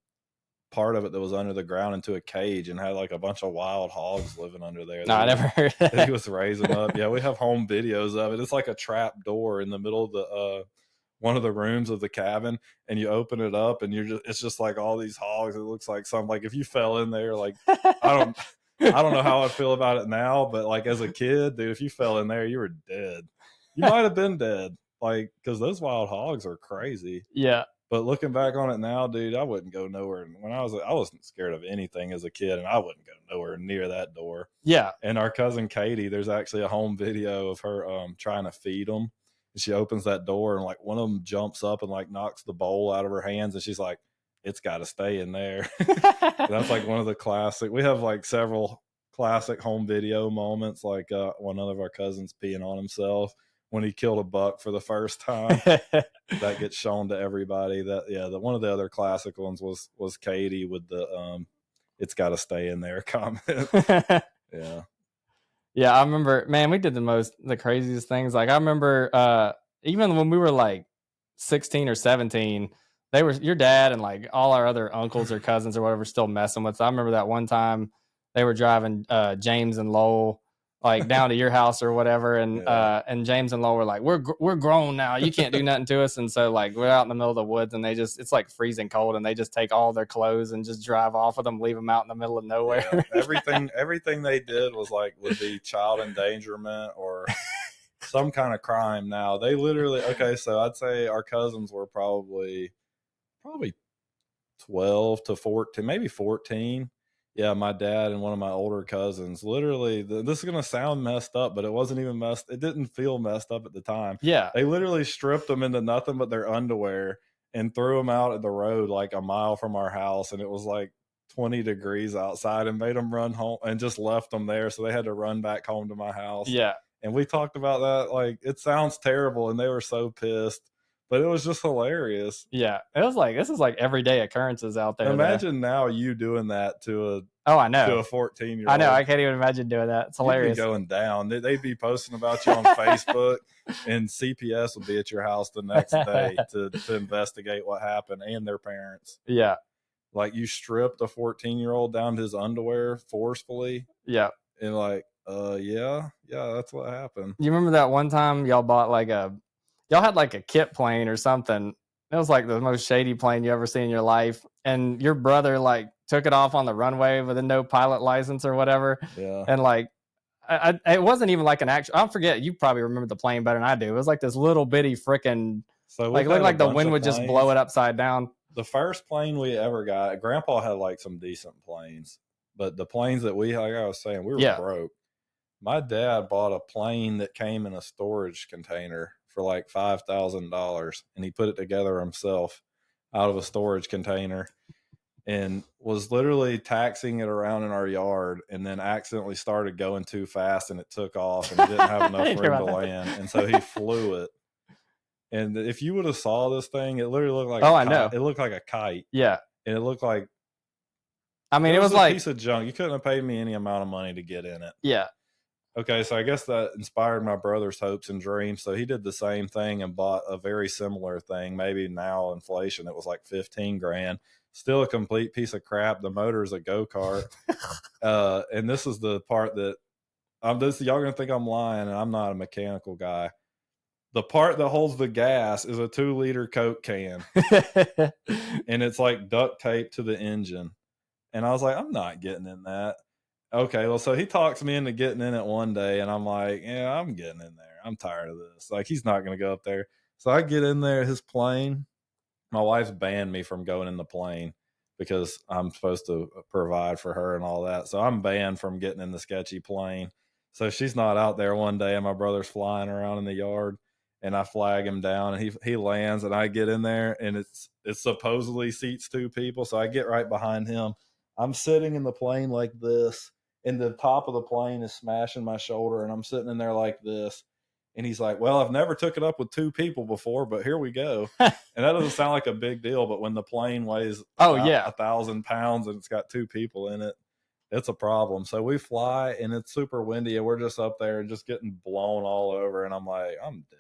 part of it that was under the ground into a cage and had like a bunch of wild hogs living under there. No, I never heard that. He was raising up. Yeah, we have home videos of it. It's like a trap door in the middle of the one of the rooms of the cabin, and you open it up and it's just like all these hogs. It looks like something like if you fell in there, like I don't know how I feel about it now, but like as a kid, dude, if you fell in there, you were dead. You might have been dead, like, because those wild hogs are crazy. Yeah. But looking back on it now, dude, I wouldn't go nowhere. When I wasn't scared of anything as a kid, and I wouldn't go nowhere near that door. Yeah. And our cousin Katie, there's actually a home video of her trying to feed them. And she opens that door, and like one of them jumps up and like knocks the bowl out of her hands, and she's like, "It's got to stay in there." That's like one of the classic. We have like several classic home video moments, like one of our cousins peeing on himself when he killed a buck for the first time. That gets shown to everybody. One of the other classic ones was Katie with the "It's got to stay in there" comment. Yeah, I remember, man, we did the craziest things. Like I remember even when we were like 16 or 17, your dad and like all our other uncles or cousins or whatever still messing with us. I remember that one time they were driving James and Lowell like down to your house or whatever, and James and Lowell were like, we're grown now, you can't do nothing to us. And so like we're out in the middle of the woods, and it's like freezing cold, and they just take all their clothes and just drive off with them, leave them out in the middle of nowhere. Yeah, everything they did was like would be child endangerment or some kind of crime. Now they literally, so I'd say our cousins were probably 12 to 14, maybe 14. Yeah, my dad and one of my older cousins, literally, this is going to sound messed up, but it wasn't even it didn't feel messed up at the time. Yeah. They literally stripped them into nothing but their underwear and threw them out at the road like a mile from our house. And it was like 20 degrees outside, and made them run home and just left them there. So they had to run back home to my house. Yeah. And we talked about that. Like, it sounds terrible, and they were so pissed. But it was just hilarious. Yeah. It was like, this is like everyday occurrences out there. Imagine now you doing that to a 14-year-old. I know. I can't even imagine doing that. It's hilarious. You'd be going down. They'd be posting about you on Facebook, and CPS would be at your house the next day to investigate what happened, and their parents. Yeah. Like, you stripped a 14-year-old down to his underwear forcefully. Yeah. And like, Yeah, that's what happened. You remember that one time y'all bought y'all had like a kit plane or something. It was like the most shady plane you ever seen in your life. And your brother like took it off on the runway with a no pilot license or whatever. Yeah. And like, it wasn't even like an actual, I forget, you probably remember the plane better than I do. It was like this little bitty freaking, So like, it looked like the wind would just blow it upside down. The first plane we ever got, Grandpa had like some decent planes, but the planes that like I was saying, we were broke. My dad bought a plane that came in a storage container for like $5,000, and he put it together himself out of a storage container, and was literally taxiing it around in our yard, and then accidentally started going too fast, and it took off, and it didn't have enough room to land, and so he flew it. And if you would have saw this thing, it literally looked like I know. It looked like a kite. Yeah. And it looked like, I mean, it was a like piece of junk. You couldn't have paid me any amount of money to get in it. Yeah. Okay, so I guess that inspired my brother's hopes and dreams. So he did the same thing and bought a very similar thing. Maybe now inflation, it was like 15 grand. Still a complete piece of crap. The motor is a go-kart. And this is the part that y'all gonna think I'm lying, and I'm not a mechanical guy. The part that holds the gas is a 2-liter Coke can. And it's like duct tape to the engine. And I was like, I'm not getting in that. Okay, well, so he talks me into getting in it one day, and I'm like, yeah, I'm getting in there. I'm tired of this. Like, he's not going to go up there. So I get in there, his plane. My wife's banned me from going in the plane because I'm supposed to provide for her and all that. So I'm banned from getting in the sketchy plane. So she's not out there one day, and my brother's flying around in the yard, and I flag him down, and he lands, and I get in there, and it supposedly seats 2 people. So I get right behind him. I'm sitting in the plane like this, and the top of the plane is smashing my shoulder, and I'm sitting in there like this. And he's like, well, I've never took it up with 2 people before, but here we go. And that doesn't sound like a big deal, but when the plane weighs 1,000 pounds and it's got 2 people in it, it's a problem. So we fly, and it's super windy, and we're just up there and just getting blown all over. And I'm like, I'm dead.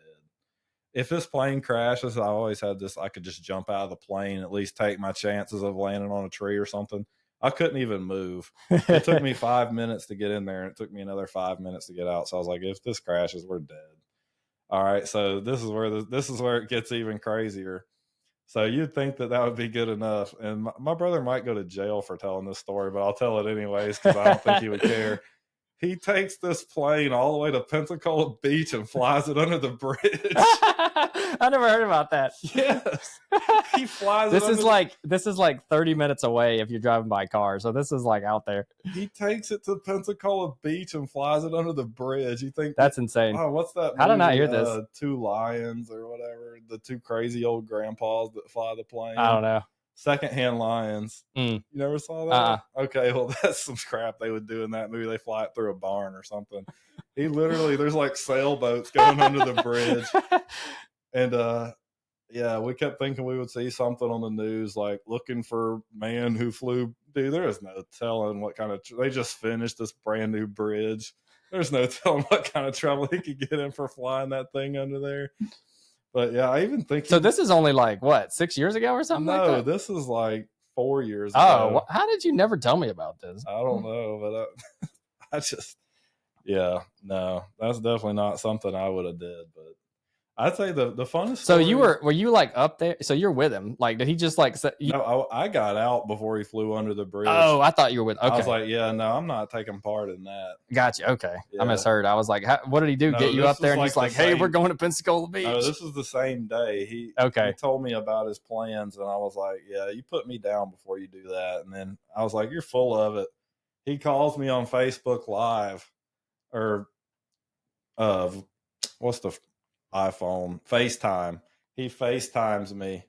If this plane crashes, I always had this, I could just jump out of the plane, at least take my chances of landing on a tree or something. I couldn't even move. It took me 5 minutes to get in there, and it took me another 5 minutes to get out. So I was like, if this crashes, we're dead. All right, so this is where it gets even crazier. So you'd think that would be good enough. And my brother might go to jail for telling this story, but I'll tell it anyways because I don't think he would care. He takes this plane all the way to Pensacola Beach and flies it under the bridge. I never heard about that. Yes. He flies this is like 30 minutes away if you're driving by car. So this is like out there. He takes it to Pensacola Beach and flies it under the bridge. You think that's insane. Oh, what's that movie? How did I hear this? 2 Lions or whatever. The 2 crazy old grandpas that fly the plane. I don't know. Secondhand Lions. You never saw that? Okay, well, that's some crap they would do in that movie. They fly it through a barn or something. He literally, there's like sailboats going under the bridge. And yeah, we kept thinking we would see something on the news like looking for man who flew. Dude, there is no telling what kind of, they just finished this brand new bridge. There's no telling what kind of trouble he could get in for flying that thing under there. But yeah, I even think. So this is only like what, 6 years ago or something? No, like that? This is like 4 years ago. Oh, how did you never tell me about this? I don't know, but I just, yeah, no, that's definitely not something I would have did. But I'd say the funnest. So were you like up there? So you're with him? Like, did he just like? No, I got out before he flew under the bridge. Oh, I thought you were with. Okay. I was like, yeah, no, I'm not taking part in that. Gotcha. Okay, yeah. I misheard. I was like, what did he do? Get you up there? And he's like, hey, we're going to Pensacola Beach. No, this is the same day. He told me about his plans, and I was like, yeah, you put me down before you do that. And then I was like, you're full of it. He calls me on Facebook Live, or what's the iPhone? FaceTime. He FaceTimes me.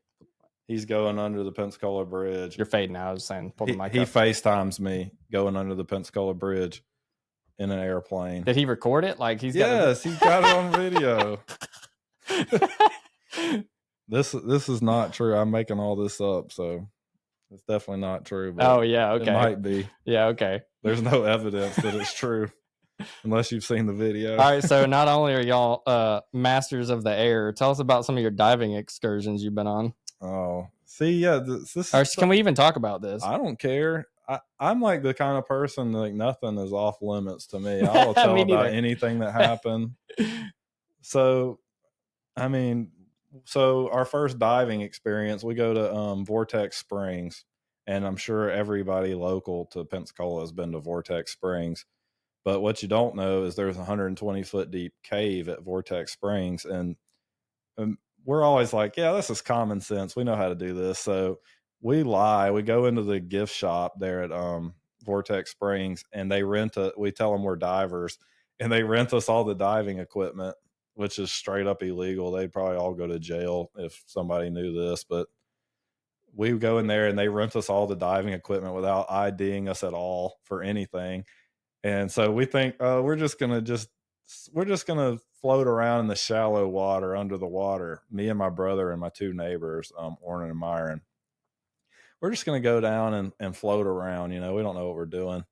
He's going under the Pensacola Bridge. You're fading out. I was saying, pull the mic he up. FaceTimes me going under the Pensacola Bridge in an airplane. Did he record it? Like he's yes, he got it on video. This is not true. I'm making all this up, so it's definitely not true. But oh yeah, okay. It might be. Yeah, okay. There's no evidence that it's true. Unless you've seen the video. All right, so not only are y'all masters of the air, tell us about some of your diving excursions you've been on. Oh, see, yeah. Can we even talk about this? I don't care. I'm like the kind of person like nothing is off limits to me. I will tell Me about neither. anything that happened. So, I mean, so our first diving experience, we go to Vortex Springs, and I'm sure everybody local to Pensacola has been to Vortex Springs. But what you don't know is there's a 120-foot deep cave at Vortex Springs, and we're always like, yeah, this is common sense. We know how to do this. So we lie. We go into the gift shop there at Vortex Springs, and we tell them we're divers, and they rent us all the diving equipment, which is straight up illegal. They'd probably all go to jail if somebody knew this, but we go in there and they rent us all the diving equipment without IDing us at all for anything. And so we think, oh, we're just gonna float around in the shallow water under the water. Me and my brother and my two neighbors, Orrin and Myron. We're just gonna go down and float around. We don't know what we're doing.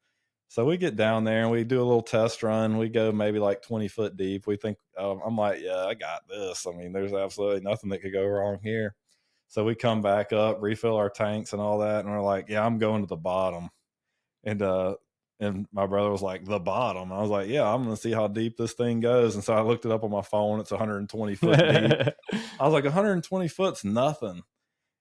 So we get down there and we do a little test run. We go maybe like 20 foot deep. We think, I'm like, yeah, I got this. I mean, there's absolutely nothing that could go wrong here. So we come back up, refill our tanks and all that, and we're like, yeah, I'm going to the bottom. And my brother was like, the bottom. I was like, yeah, I'm going to see how deep this thing goes. And so I looked it up on my phone. It's 120 foot deep. I was like, 120 foot's nothing.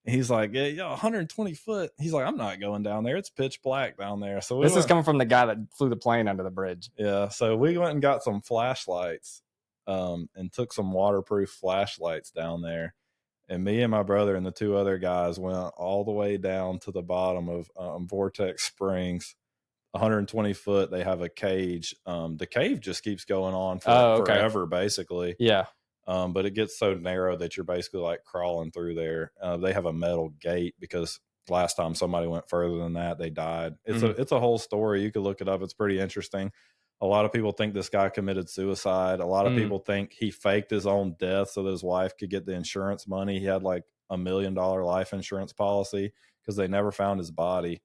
And he's like, yeah, 120 foot. He's like, I'm not going down there. It's pitch black down there. So this is coming from the guy that flew the plane under the bridge. Yeah. So we went and got some flashlights and took some waterproof flashlights down there. And me and my brother and the two other guys went all the way down to the bottom of Vortex Springs. 120 foot. They have a cage. The cave just keeps going on forever, basically. Yeah. But it gets so narrow that you're basically like crawling through there. They have a metal gate because last time somebody went further than that, they died. It's a whole story. You could look it up. It's pretty interesting. A lot of people think this guy committed suicide. A lot of people think he faked his own death so that his wife could get the insurance money. He had like $1 million life insurance policy because they never found his body.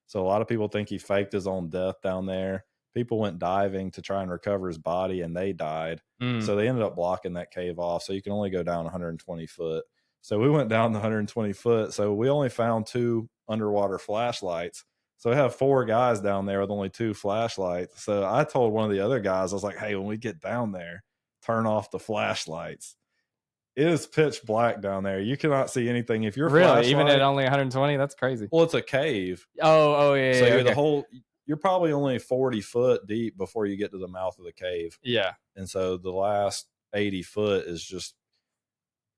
So a lot of people think he faked his own death down there. People went diving to try and recover his body and they died. So they ended up blocking that cave off. So you can only go down 120 foot. So we went down the 120 foot. So we only found 2 underwater flashlights. So we have 4 guys down there with only 2 flashlights. So I told one of the other guys, I was like, hey, when we get down there, turn off the flashlights. It is pitch black down there. You cannot see anything. If you're really even at only 120, that's crazy. Well, it's a cave. Oh yeah. So okay. You're probably only 40 foot deep before you get to the mouth of the cave. Yeah. And so the last 80 foot is just,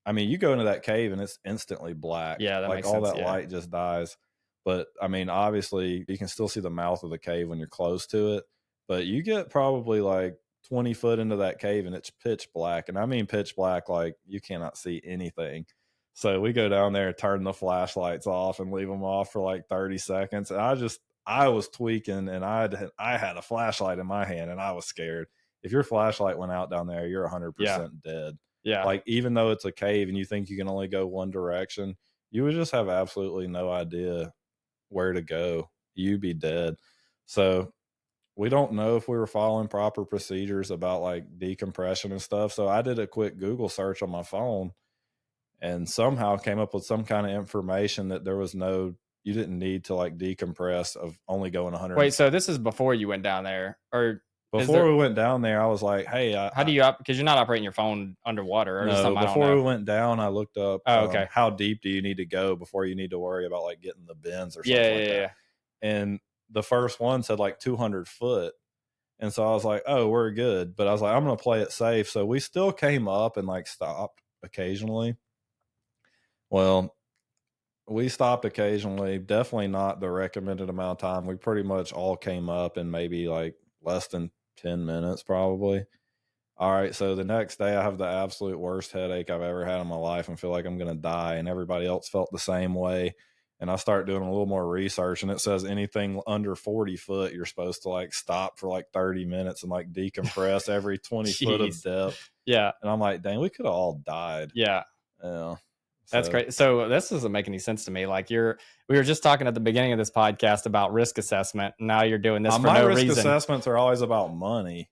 I mean, you go into that cave and it's instantly black. Yeah, that like makes all sense, that light just dies. But I mean, obviously you can still see the mouth of the cave when you're close to it. But you get probably like 20 foot into that cave and it's pitch black. And I mean pitch black, like you cannot see anything. So we go down there, turn the flashlights off and leave them off for like 30 seconds. And I was tweaking and I had a flashlight in my hand and I was scared. If your flashlight went out down there, you're 100% dead. Yeah. Like even though it's a cave and you think you can only go one direction, you would just have absolutely no idea where to go. You'd be dead. So we don't know if we were following proper procedures about like decompression and stuff. So I did a quick Google search on my phone and somehow came up with some kind of information that you didn't need to like decompress of only going 100. Wait, so this is before you went down there, or before we went down there? I was like, hey, how do you because you're not operating your phone underwater? Or no, before we went down, I looked up. Okay. How deep do you need to go before you need to worry about like getting the bends or something like that? Yeah. And the first one said like 200 foot. And so I was like, oh, we're good. But I was like, I'm going to play it safe. So we still came up and like stopped occasionally. Well, we stopped occasionally, definitely not the recommended amount of time. We pretty much all came up in maybe like less than 10 minutes, probably. All right. So the next day I have the absolute worst headache I've ever had in my life and feel like I'm going to die. And everybody else felt the same way. And I start doing a little more research and it says anything under 40 foot, you're supposed to like stop for like 30 minutes and like decompress every 20 foot of depth. Yeah. And I'm like, dang, we could have all died. Yeah. Yeah. That's great. So this doesn't make any sense to me. Like we were just talking at the beginning of this podcast about risk assessment. And now you're doing this for no reason. My risk assessments are always about money.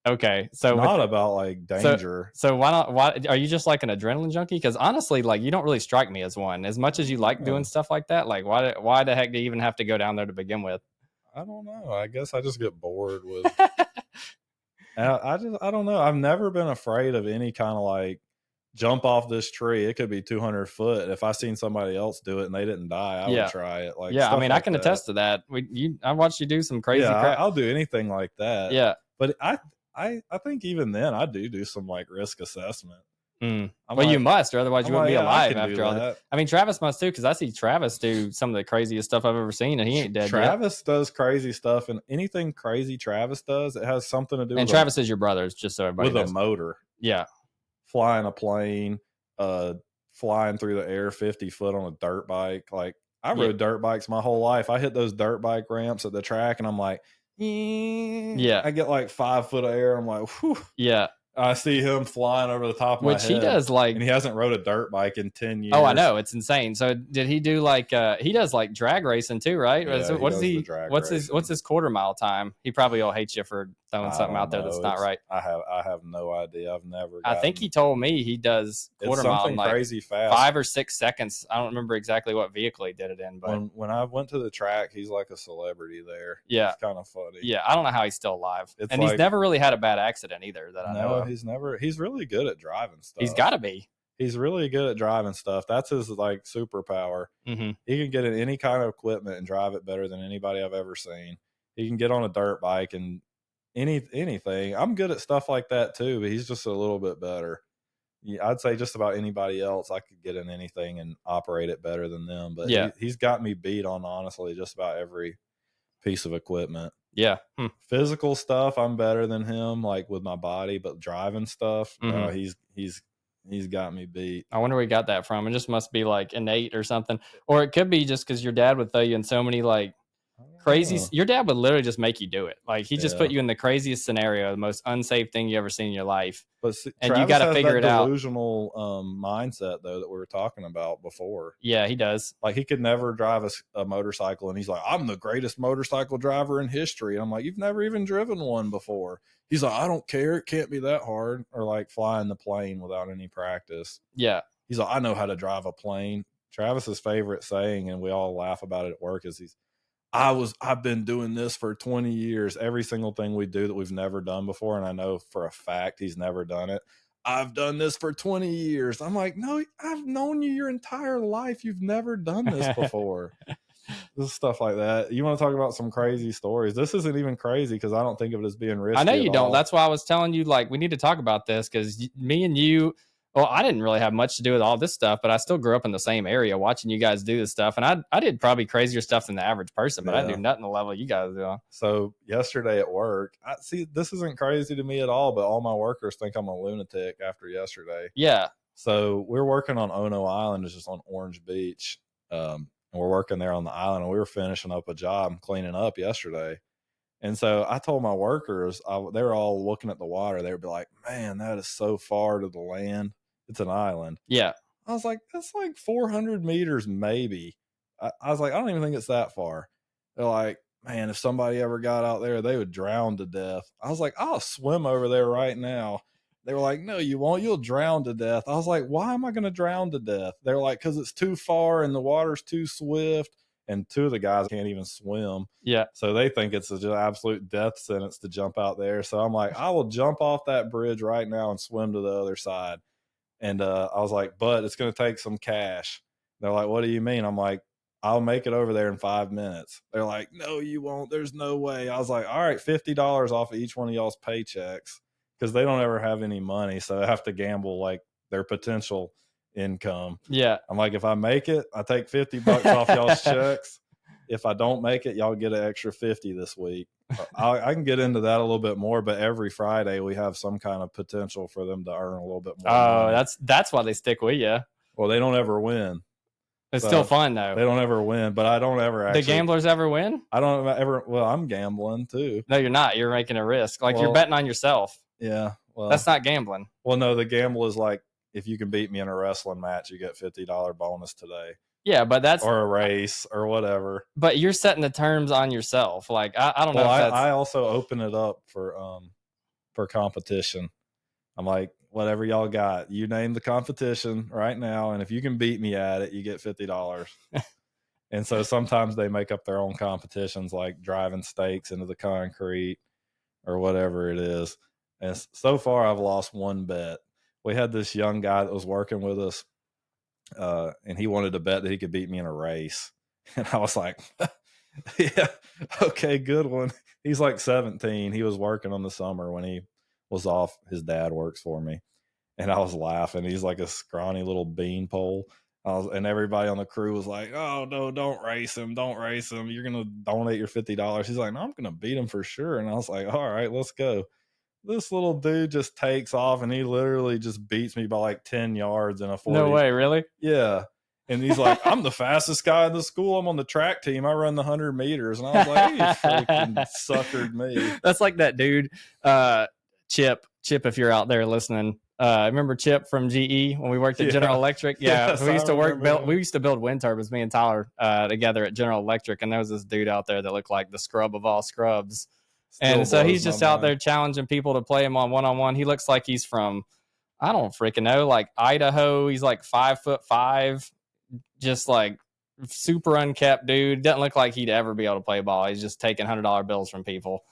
Okay, so Not about like danger. So why not? Why are you just like an adrenaline junkie? Because honestly, like you don't really strike me as one. As much as you like doing stuff like that, like why the heck do you even have to go down there to begin with? I don't know. I guess I just get bored with. I don't know. I've never been afraid of any kind of like jump off this tree. It could be 200 foot. If I seen somebody else do it and they didn't die, I would Yeah, try it. Like yeah. I stuff mean, I like can that. attest to that. I watched you do some Yeah, crazy crap. I'll do anything like that. Yeah. But I think even then I do some like risk assessment. Mm. I'm Well, you like, must, or otherwise you wouldn't be yeah, I alive can do after all that. that. I mean, Travis must too, because I see Travis do some of the craziest stuff I've ever seen, and he ain't dead yet. Travis does crazy stuff, and anything crazy Travis does, it has something to do And with Travis is your brother, just so everybody with knows. a motor. Yeah. Flying a plane, flying through the air 50 foot on a dirt bike. Like I rode dirt bikes my whole life. I hit those dirt bike ramps at the track and I'm like, yeah. I get like 5 foot of air. I'm like, whew. Yeah. I see him flying over the top of my head. Which he does like, and he hasn't rode a dirt bike in 10 years. Oh, I know, it's insane. So did he do like he does like drag racing too, right? Yeah, What's his quarter mile time? He probably will hate you for throwing something out there that's not right. I have no idea. I've never. I think he told me he does quarter mile in like crazy fast, 5 or 6 seconds. I don't remember exactly what vehicle he did it in, but when I went to the track, he's like a celebrity there. Yeah, it's kind of funny. Yeah, I don't know how he's still alive, and like, he's never really had a bad accident either. That I know of. He's never. He's really good at driving stuff. He's got to be. He's really good at driving stuff. That's his like superpower. Mm-hmm. He can get in any kind of equipment and drive it better than anybody I've ever seen. He can get on a dirt bike and anything. I'm good at stuff like that too, but he's just a little bit better. Yeah, I'd say just about anybody else, I could get in anything and operate it better than them. But yeah, he's got me beat on honestly just about every piece of equipment. Yeah. Physical stuff, I'm better than him, like with my body, but driving stuff, he's got me beat. I wonder where he got that from. It just must be like innate or something. Or it could be just because your dad would throw you in so many like crazy. Your dad would literally just make you do it. Like he just put you in the craziest scenario, the most unsafe thing you ever seen in your life. But and Travis you got to figure it out. Delusional mindset though that we were talking about before. Yeah, he does. Like he could never drive a motorcycle, and he's like, "I'm the greatest motorcycle driver in history." And I'm like, "You've never even driven one before." He's like, "I don't care. It can't be that hard." Or like flying the plane without any practice. Yeah. He's like, "I know how to drive a plane." Travis's favorite saying, and we all laugh about it at work, is I've been doing this for 20 years. Every single thing we do that we've never done before, and I know for a fact he's never done it. I've done this for 20 years. I'm like, no, I've known you your entire life. You've never done this before. This stuff like that. You want to talk about some crazy stories? This isn't even crazy because I don't think of it as being risky. I know you don't. That's why I was telling you, like, we need to talk about this because me and you, well, I didn't really have much to do with all this stuff, but I still grew up in the same area watching you guys do this stuff. And I did probably crazier stuff than the average person, but I do nothing the level you guys do. So yesterday at work, I see this isn't crazy to me at all, but all my workers think I'm a lunatic after yesterday. Yeah. So we're working on Ono Island, it's just on Orange Beach. And we're working there on the island, and we were finishing up a job cleaning up yesterday. And so I told my workers, they were all looking at the water. They would be like, "Man, that is so far to the land. It's an island." Yeah. I was like, "That's like 400 meters, maybe." I was like, "I don't even think it's that far." They're like, "Man, if somebody ever got out there, they would drown to death." I was like, "I'll swim over there right now." They were like, "No, you won't. You'll drown to death." I was like, "Why am I going to drown to death?" They're like, "Because it's too far and the water's too swift." And two of the guys can't even swim. Yeah. So they think it's an absolute death sentence to jump out there. So I'm like, I will jump off that bridge right now and swim to the other side. And I was like, "But it's going to take some cash." They're like, "What do you mean?" I'm like, "I'll make it over there in 5 minutes." They're like, "No, you won't. There's no way." I was like, "All right, $50 off of each one of y'all's paychecks." Because they don't ever have any money. So they have to gamble like their potential income. Yeah. I'm like, if I make it, I take $50 off y'all's checks. If I don't make it, y'all get an extra 50 this week. I can get into that a little bit more, but every Friday we have some kind of potential for them to earn a little bit more. Oh, money. That's why they stick with you. Well, they don't ever win. It's still fun though. They don't ever win, but I don't ever actually. The gamblers ever win? I don't ever. Well, I'm gambling too. No, you're not. You're making a risk. Like you're betting on yourself. Yeah. Well, that's not gambling. Well, no, the gamble is like, if you can beat me in a wrestling match, you get $50 bonus today. Yeah, but that's or a race or whatever. But you're setting the terms on yourself. Like I don't know. I also open it up for per competition. I'm like, whatever y'all got, you name the competition right now, and if you can beat me at it, you get $50. And so sometimes they make up their own competitions, like driving stakes into the concrete or whatever it is. And so far, I've lost one bet. We had this young guy that was working with us, and he wanted to bet that he could beat me in a race. And I was like, yeah, okay, good one. He's like 17. He was working on the summer when he was off. His dad works for me. And I was laughing. He's like a scrawny little beanpole. And everybody on the crew was like, oh, no, don't race him. Don't race him. You're going to donate your $50. He's like, no, I'm going to beat him for sure. And I was like, all right, let's go. This little dude just takes off, and he literally just beats me by like 10 yards in a 40. No way, really? Yeah. And he's like, I'm the fastest guy in the school. I'm on the track team. I run the 100 meters. And I was like, he freaking suckered me. That's like that dude, Chip, if you're out there listening. Remember Chip from GE when we worked at General Electric? Yeah, yes, we used to build wind turbines, me and Tyler, together at General Electric. And there was this dude out there that looked like the scrub of all scrubs. And so he's just out there challenging people to play him on one-on-one. He looks like he's from, I don't freaking know, like Idaho. He's like 5'5", just like super unkept dude. Doesn't look like he'd ever be able to play ball. He's just taking $100 bills from people.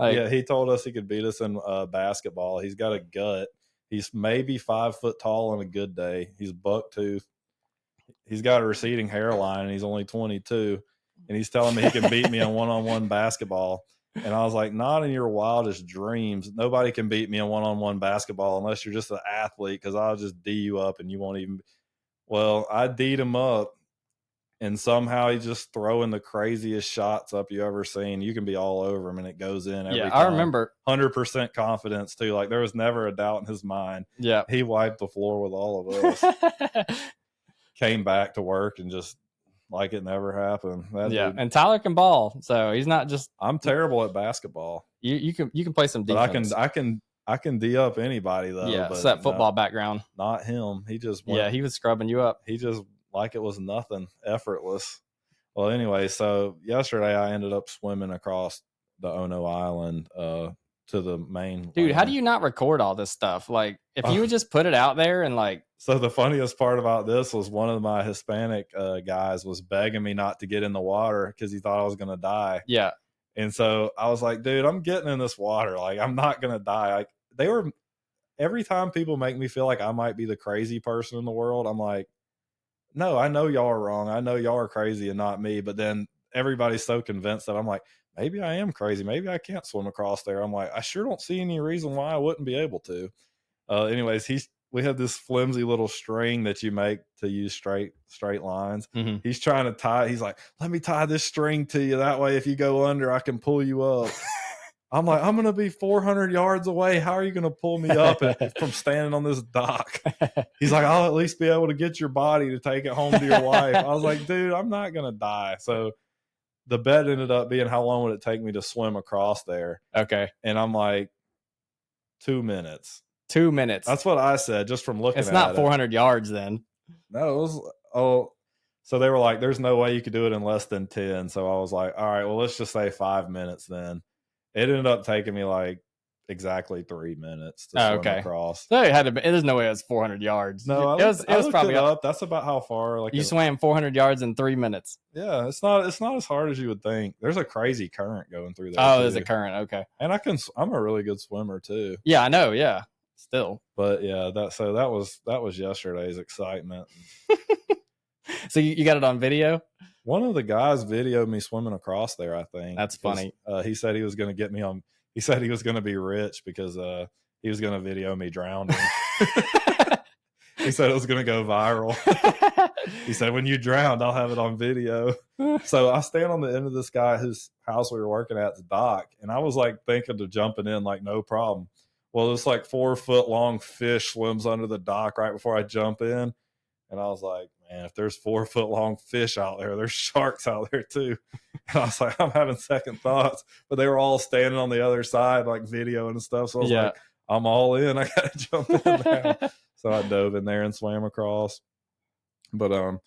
Like, yeah, he told us he could beat us in basketball. He's got a gut. He's maybe 5 foot tall on a good day. He's buck-toothed. He's got a receding hairline, and he's only 22. And he's telling me he can beat me in one-on-one basketball. And I was like, not in your wildest dreams. Nobody can beat me in one-on-one basketball unless you're just an athlete, because I'll just D you up and you won't even. Well, I D'd him up, and somehow he's just throwing the craziest shots up you ever seen. You can be all over him, and it goes in every time. I remember. 100% confidence, too. Like, there was never a doubt in his mind. Yeah. He wiped the floor with all of us. Came back to work and just like it never happened. Dude, and Tyler can ball, so he's not just. I'm terrible at basketball. You can play some defense. But I can D up anybody though. Yeah, but it's that football background. Not him. He just he was scrubbing you up. He just like it was nothing, effortless. Well, anyway, so yesterday I ended up swimming across the Ono Island to the main. Dude, how do you not record all this stuff? Like, if you would just put it out there and like. So the funniest part about this was one of my Hispanic guys was begging me not to get in the water because he thought I was going to die. Yeah. And so I was like, dude, I'm getting in this water. Like, I'm not going to die. Like, every time people make me feel like I might be the crazy person in the world, I'm like, no, I know y'all are wrong. I know y'all are crazy and not me. But then everybody's so convinced that I'm like, maybe I am crazy. Maybe I can't swim across there. I'm like, I sure don't see any reason why I wouldn't be able to. Anyways, we have this flimsy little string that you make to use straight lines. Mm-hmm. He's trying to tie. He's like, let me tie this string to you. That way, if you go under, I can pull you up. I'm like, I'm going to be 400 yards away. How are you going to pull me up from standing on this dock? He's like, I'll at least be able to get your body to take it home to your wife. I was like, dude, I'm not going to die. So the bet ended up being, how long would it take me to swim across there? Okay. And I'm like, 2 minutes. 2 minutes. That's what I said just from looking at it. It's not 400 yards then. No, it was, so they were like, there's no way you could do it in less than 10. So I was like, all right, well, let's just say 5 minutes then. It ended up taking me like exactly 3 minutes to swim across. So it had to be, there's no way it was 400 yards. No, it was probably up. That's about how far. Like, you swam 400 yards in 3 minutes. Yeah, it's not as hard as you would think. There's a crazy current going through there. Oh, there's a current. Okay. And I'm a really good swimmer too. Yeah, I know. Yeah, still. But yeah, that was yesterday's excitement. So you got it on video? One of the guys videoed me swimming across there, I think. That's funny. He said he was going to get me on. He said he was going to be rich because he was going to video me drowning. He said it was going to go viral. He said, when you drowned, I'll have it on video. So I stand on the end of this guy whose house we were working at, the dock, and I was like thinking of jumping in, like, no problem. Well, this like 4 foot long fish swims under the dock right before I jump in. And I was like, man, if there's 4 foot long fish out there, there's sharks out there too. And I was like, I'm having second thoughts. But they were all standing on the other side, like videoing and stuff. So I was like, I'm all in. I got to jump in now. So I dove in there and swam across. But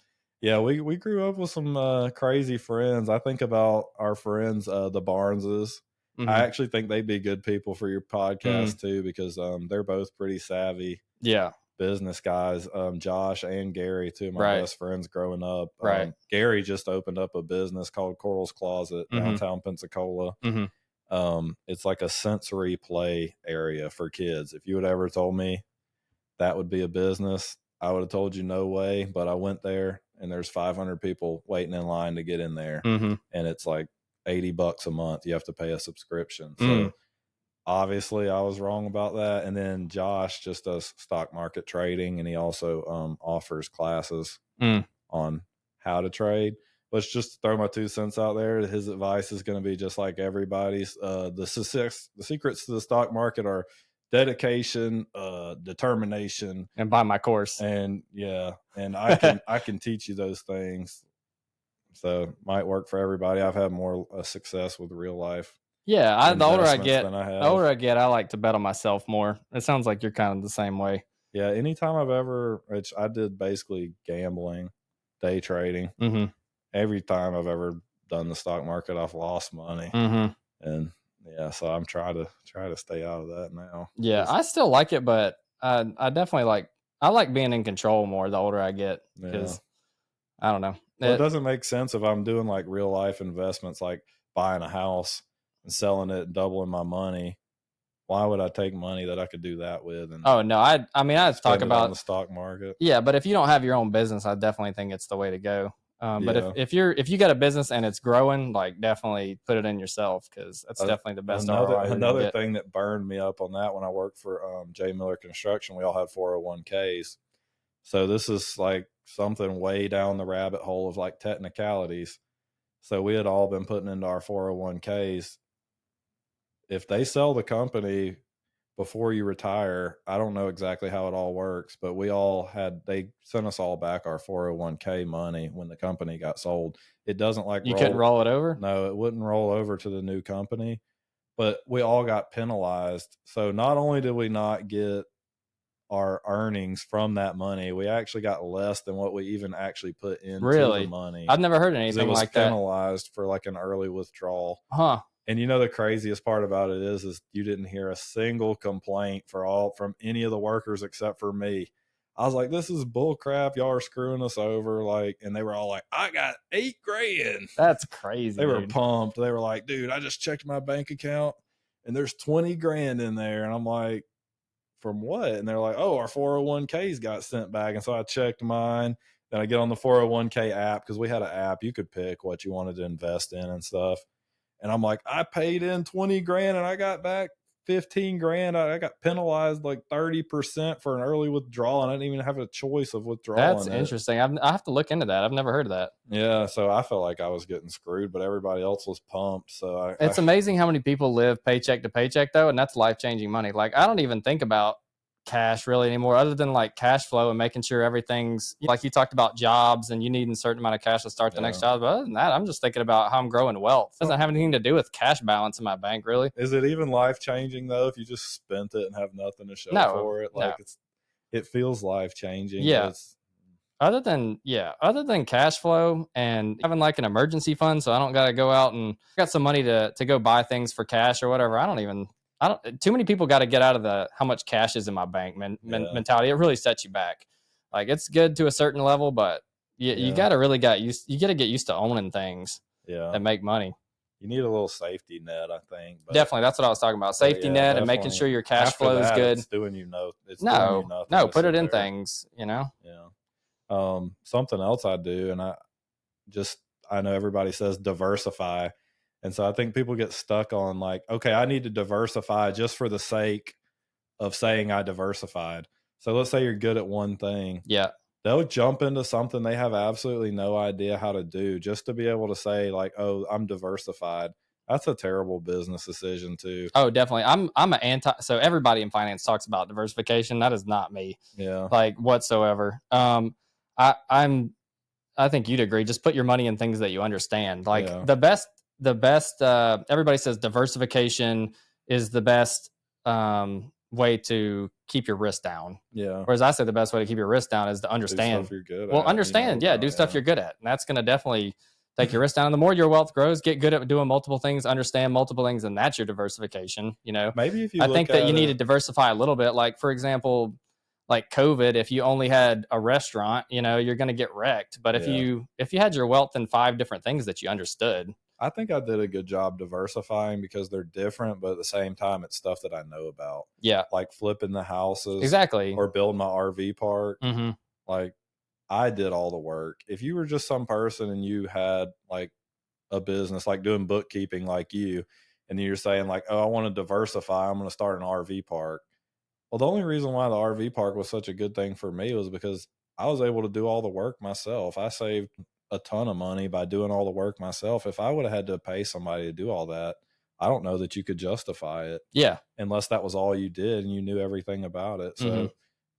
yeah, we grew up with some crazy friends. I think about our friends, the Barneses. I actually think they'd be good people for your podcast too, because they're both pretty savvy Yeah. business guys. Josh and Gary, two of my Right. best friends growing up. Right. Gary just opened up a business called Coral's Closet downtown Pensacola. It's like a sensory play area for kids. If you had ever told me that would be a business, I would have told you no way. But I went there, and there's 500 people waiting in line to get in there, and it's like $80 a month. You have to pay a subscription. So obviously I was wrong about that. And then Josh just does stock market trading, and he also offers classes on how to trade. Let's just throw my 2 cents out there. His advice is going to be just like everybody's. The secrets to the stock market are dedication, determination, and buy my course. And and I can teach you those things. So it might work for everybody. I've had more success with real life. Yeah, the older I get, I like to bet on myself more. It sounds like you're kind of the same way. Yeah, anytime I did basically gambling, day trading. Every time I've ever done the stock market, I've lost money. And yeah, so I'm trying to stay out of that now. Yeah, I still like it, but I definitely I like being in control more the older I get, because I don't know. Well, it doesn't make sense if I'm doing like real life investments, like buying a house and selling it and doubling my money. Why would I take money that I could do that with? And oh no, I mean, I was talking about the stock market. Yeah, but if you don't have your own business, I definitely think it's the way to go. But if you got a business and it's growing, like, definitely put it in yourself, because that's definitely the best ROI. Another thing that burned me up on that, when I worked for J. Miller Construction, we all had 401ks. So this is like something way down the rabbit hole of like technicalities. So we had all been putting into our 401ks. If they sell the company before you retire, I don't know exactly how it all works, but they sent us all back our 401k money when the company got sold. It doesn't like you couldn't roll it over? No, it wouldn't roll over to the new company, but we all got penalized. So not only did we not get our earnings from that money, we actually got less than what we even actually put into the money. I've never heard anything like that. It was penalized for like an early withdrawal. And the craziest part about it is you didn't hear a single complaint from any of the workers except for me. I was like, this is bull crap. Y'all are screwing us over. Like, and they were all like, I got $8,000. That's crazy. They were pumped. They were like, dude, I just checked my bank account and there's $20,000 in there. And I'm like, from what? And they're like, oh, our 401ks got sent back. And so I checked mine. Then I get on the 401k app, because we had an app. You could pick what you wanted to invest in and stuff. And I'm like, I paid in $20,000 and I got back $15,000. I got penalized like 30% for an early withdrawal, and I didn't even have a choice of withdrawal. That's interesting. I have to look into that. I've never heard of that. Yeah, so I felt like I was getting screwed, but everybody else was pumped. So it's amazing how many people live paycheck to paycheck, though, and that's life-changing money. Like, I don't even think about cash really anymore, other than like cash flow and making sure everything's, like you talked about jobs and you need a certain amount of cash to start the next job. But other than that, I'm just thinking about how I'm growing wealth. It doesn't have anything to do with cash balance in my bank, really. Is it even life-changing though if you just spent it and have nothing to show for it? Like, it feels life-changing. Yeah. Other than cash flow and having like an emergency fund, so I don't got to go out and got some money to go buy things for cash or whatever. Too many people got to get out of the how much cash is in my bank mentality. It really sets you back. Like, it's good to a certain level, but you got to get used to owning things that make money. You need a little safety net, I think. But definitely, that's what I was talking about. Safety net and making sure your cash flow is good. It's doing you put it in things, Yeah. Something else I do, and I know everybody says diversify. And so I think people get stuck on like, okay, I need to diversify just for the sake of saying I diversified. So let's say you're good at one thing. Yeah. They'll jump into something they have absolutely no idea how to do just to be able to say like, oh, I'm diversified. That's a terrible business decision too. Oh, definitely. I'm an anti. So everybody in finance talks about diversification. That is not me. Yeah. Like, whatsoever. I think you'd agree. Just put your money in things that you understand. Like the best, everybody says diversification is the best way to keep your risk down. Yeah. Whereas I say the best way to keep your risk down is to understand. Do stuff you're good at. Understand. Do stuff you're good at. And that's going to definitely take your risk down. And the more your wealth grows, get good at doing multiple things, understand multiple things, and that's your diversification. Maybe if you I look think that at you need to it, diversify a little bit. Like, for example, like COVID, if you only had a restaurant, you're going to get wrecked. But if yeah, you had your wealth in 5 different things that you understood. I think I did a good job diversifying because they're different, but at the same time, it's stuff that I know about, Yeah, like flipping the houses exactly. or building my RV park. Hmm. Like I did all the work. If you were just some person and you had like a business, like doing bookkeeping, like you, and you're saying like, oh, I want to diversify, I'm going to start an RV park. Well, the only reason why the RV park was such a good thing for me was because I was able to do all the work myself. I saved a ton of money by doing all the work myself. If I would have had to pay somebody to do all that, I don't know that you could justify it Yeah. unless that was all you did and you knew everything about it. Hmm. So,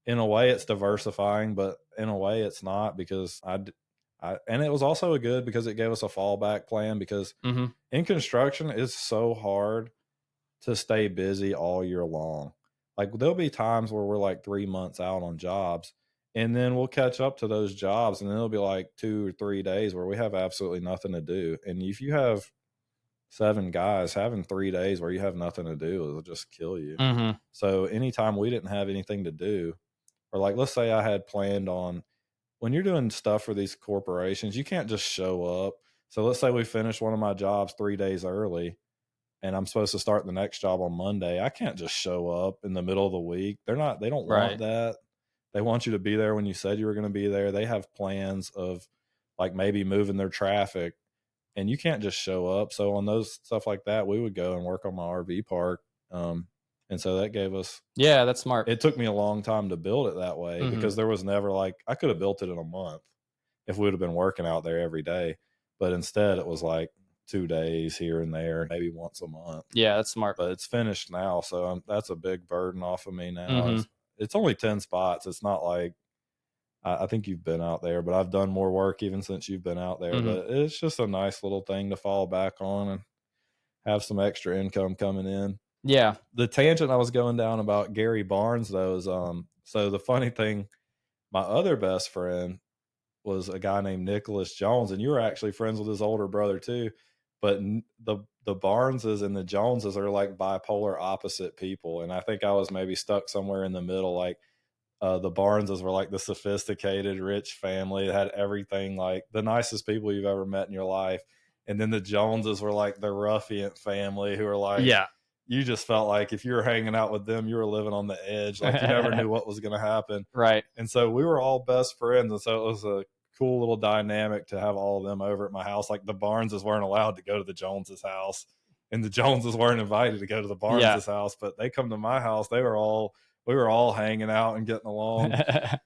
in a way, it's diversifying, but in a way, it's not because and it was also a good because it gave us a fallback plan because Hmm. in construction, it's so hard to stay busy all year long. Like there'll be times where we're like 3 months out on jobs and then we'll catch up to those jobs and then it'll be like 2 or 3 days where we have absolutely nothing to do. And if you have 7 guys, having 3 days where you have nothing to do will just kill you. Hmm. So anytime we didn't have anything to do, or like let's say I had planned on when you're doing stuff for these corporations, you can't just show up. So let's say we finished one of my jobs 3 days early and I'm supposed to start the next job on Monday. I can't just show up in the middle of the week. They don't want Right. that. They want you to be there when you said you were going to be there. They have plans of like maybe moving their traffic and you can't just show up. So on those stuff like that, we would go and work on my RV park. And so that gave us, Yeah, that's smart. it took me a long time to build it that way Hmm. because there was never like, I could have built it in a month if we would have been working out there every day. But instead it was like 2 days here and there, maybe once a month. Yeah, that's smart. But it's finished now, so that's a big burden off of me now. Hmm. It's only 10 spots. It's not like I think you've been out there, but I've done more work even since you've been out there. Hmm. But it's just a nice little thing to fall back on and have some extra income coming in. Yeah. The tangent I was going down about Gary Barnes though is so the funny thing, my other best friend was a guy named Nicholas Jones, and you were actually friends with his older brother too. But the Barneses and the Joneses are like bipolar opposite people, and I think I was maybe stuck somewhere in the middle. Like the Barneses were like the sophisticated, rich family that had everything, like the nicest people you've ever met in your life, and then the Joneses were like the ruffian family who were like. Yeah. You just felt like if you were hanging out with them, you were living on the edge. Like you never knew what was going to happen. Right. And so we were all best friends. And so it was a cool little dynamic to have all of them over at my house. Like the Barneses weren't allowed to go to the Joneses' house, and the Joneses weren't invited to go to the Yeah. Barneses' house, but they come to my house. We were all hanging out and getting along.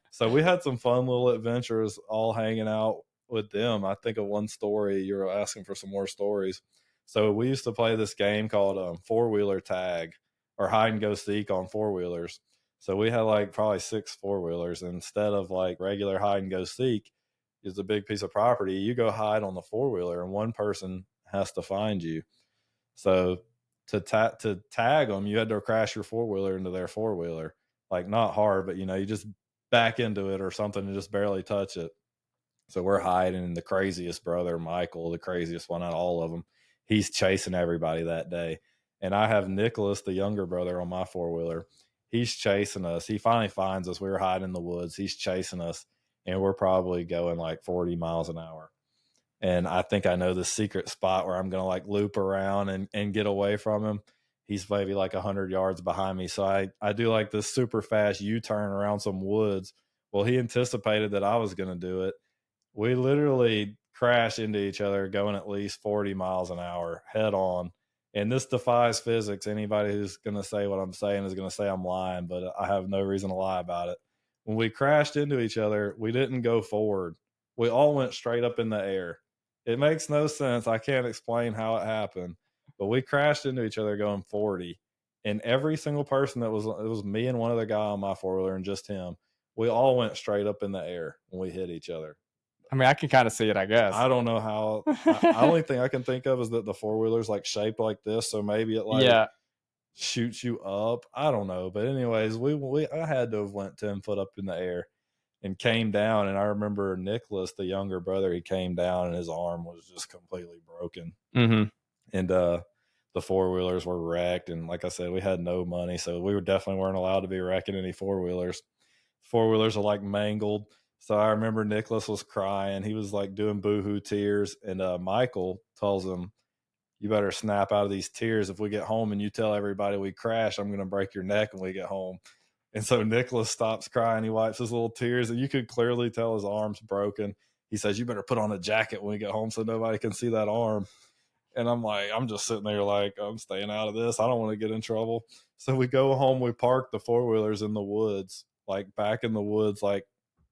So we had some fun little adventures all hanging out with them. I think of one story. You were asking for some more stories. So we used to play this game called four-wheeler tag or hide and go seek on four-wheelers. So we had like probably 6 4-wheelers. Instead of like regular hide and go seek, is a big piece of property. You go hide on the four-wheeler, and one person has to find you. So to tag them, you had to crash your four-wheeler into their four-wheeler. Like not hard, but you just back into it or something and just barely touch it. So we're hiding, and the craziest brother, Michael, the craziest one out of all of them, he's chasing everybody that day. And I have Nicholas, the younger brother, on my four-wheeler. He's chasing us. He finally finds us. We were hiding in the woods. He's chasing us, and we're probably going like 40 miles an hour. And I think I know the secret spot where I'm going to like loop around and get away from him. He's maybe like 100 yards behind me. So I do like this super fast U-turn around some woods. Well, he anticipated that I was going to do it. We literally crash into each other going at least 40 miles an hour head on. And this defies physics. Anybody who's going to say what I'm saying is going to say I'm lying, but I have no reason to lie about it. When we crashed into each other, we didn't go forward. We all went straight up in the air. It makes no sense. I can't explain how it happened, but we crashed into each other going 40. And every single person it was me and one other guy on my four-wheeler and just him. We all went straight up in the air when we hit each other. I mean, I can kind of see it, I guess. I don't know how. I only thing I can think of is that the four-wheeler's like shaped like this, so maybe it like Yeah. shoots you up. I don't know, but anyways, I had to have went 10 foot up in the air, and came down. And I remember Nicholas, the younger brother, he came down and his arm was just completely broken. Mm-hmm. And the four-wheelers were wrecked. And like I said, we had no money, so we definitely weren't allowed to be wrecking any four-wheelers. Four-wheelers are like mangled. So I remember Nicholas was crying. He was like doing boohoo tears. And Michael tells him, you better snap out of these tears. If we get home and you tell everybody we crashed, I'm going to break your neck when we get home. And so Nicholas stops crying. He wipes his little tears, and you could clearly tell his arm's broken. He says, you better put on a jacket when we get home so nobody can see that arm. And I'm just sitting there like, I'm staying out of this. I don't want to get in trouble. So we go home. We park the four-wheelers in the woods, like back in the woods, like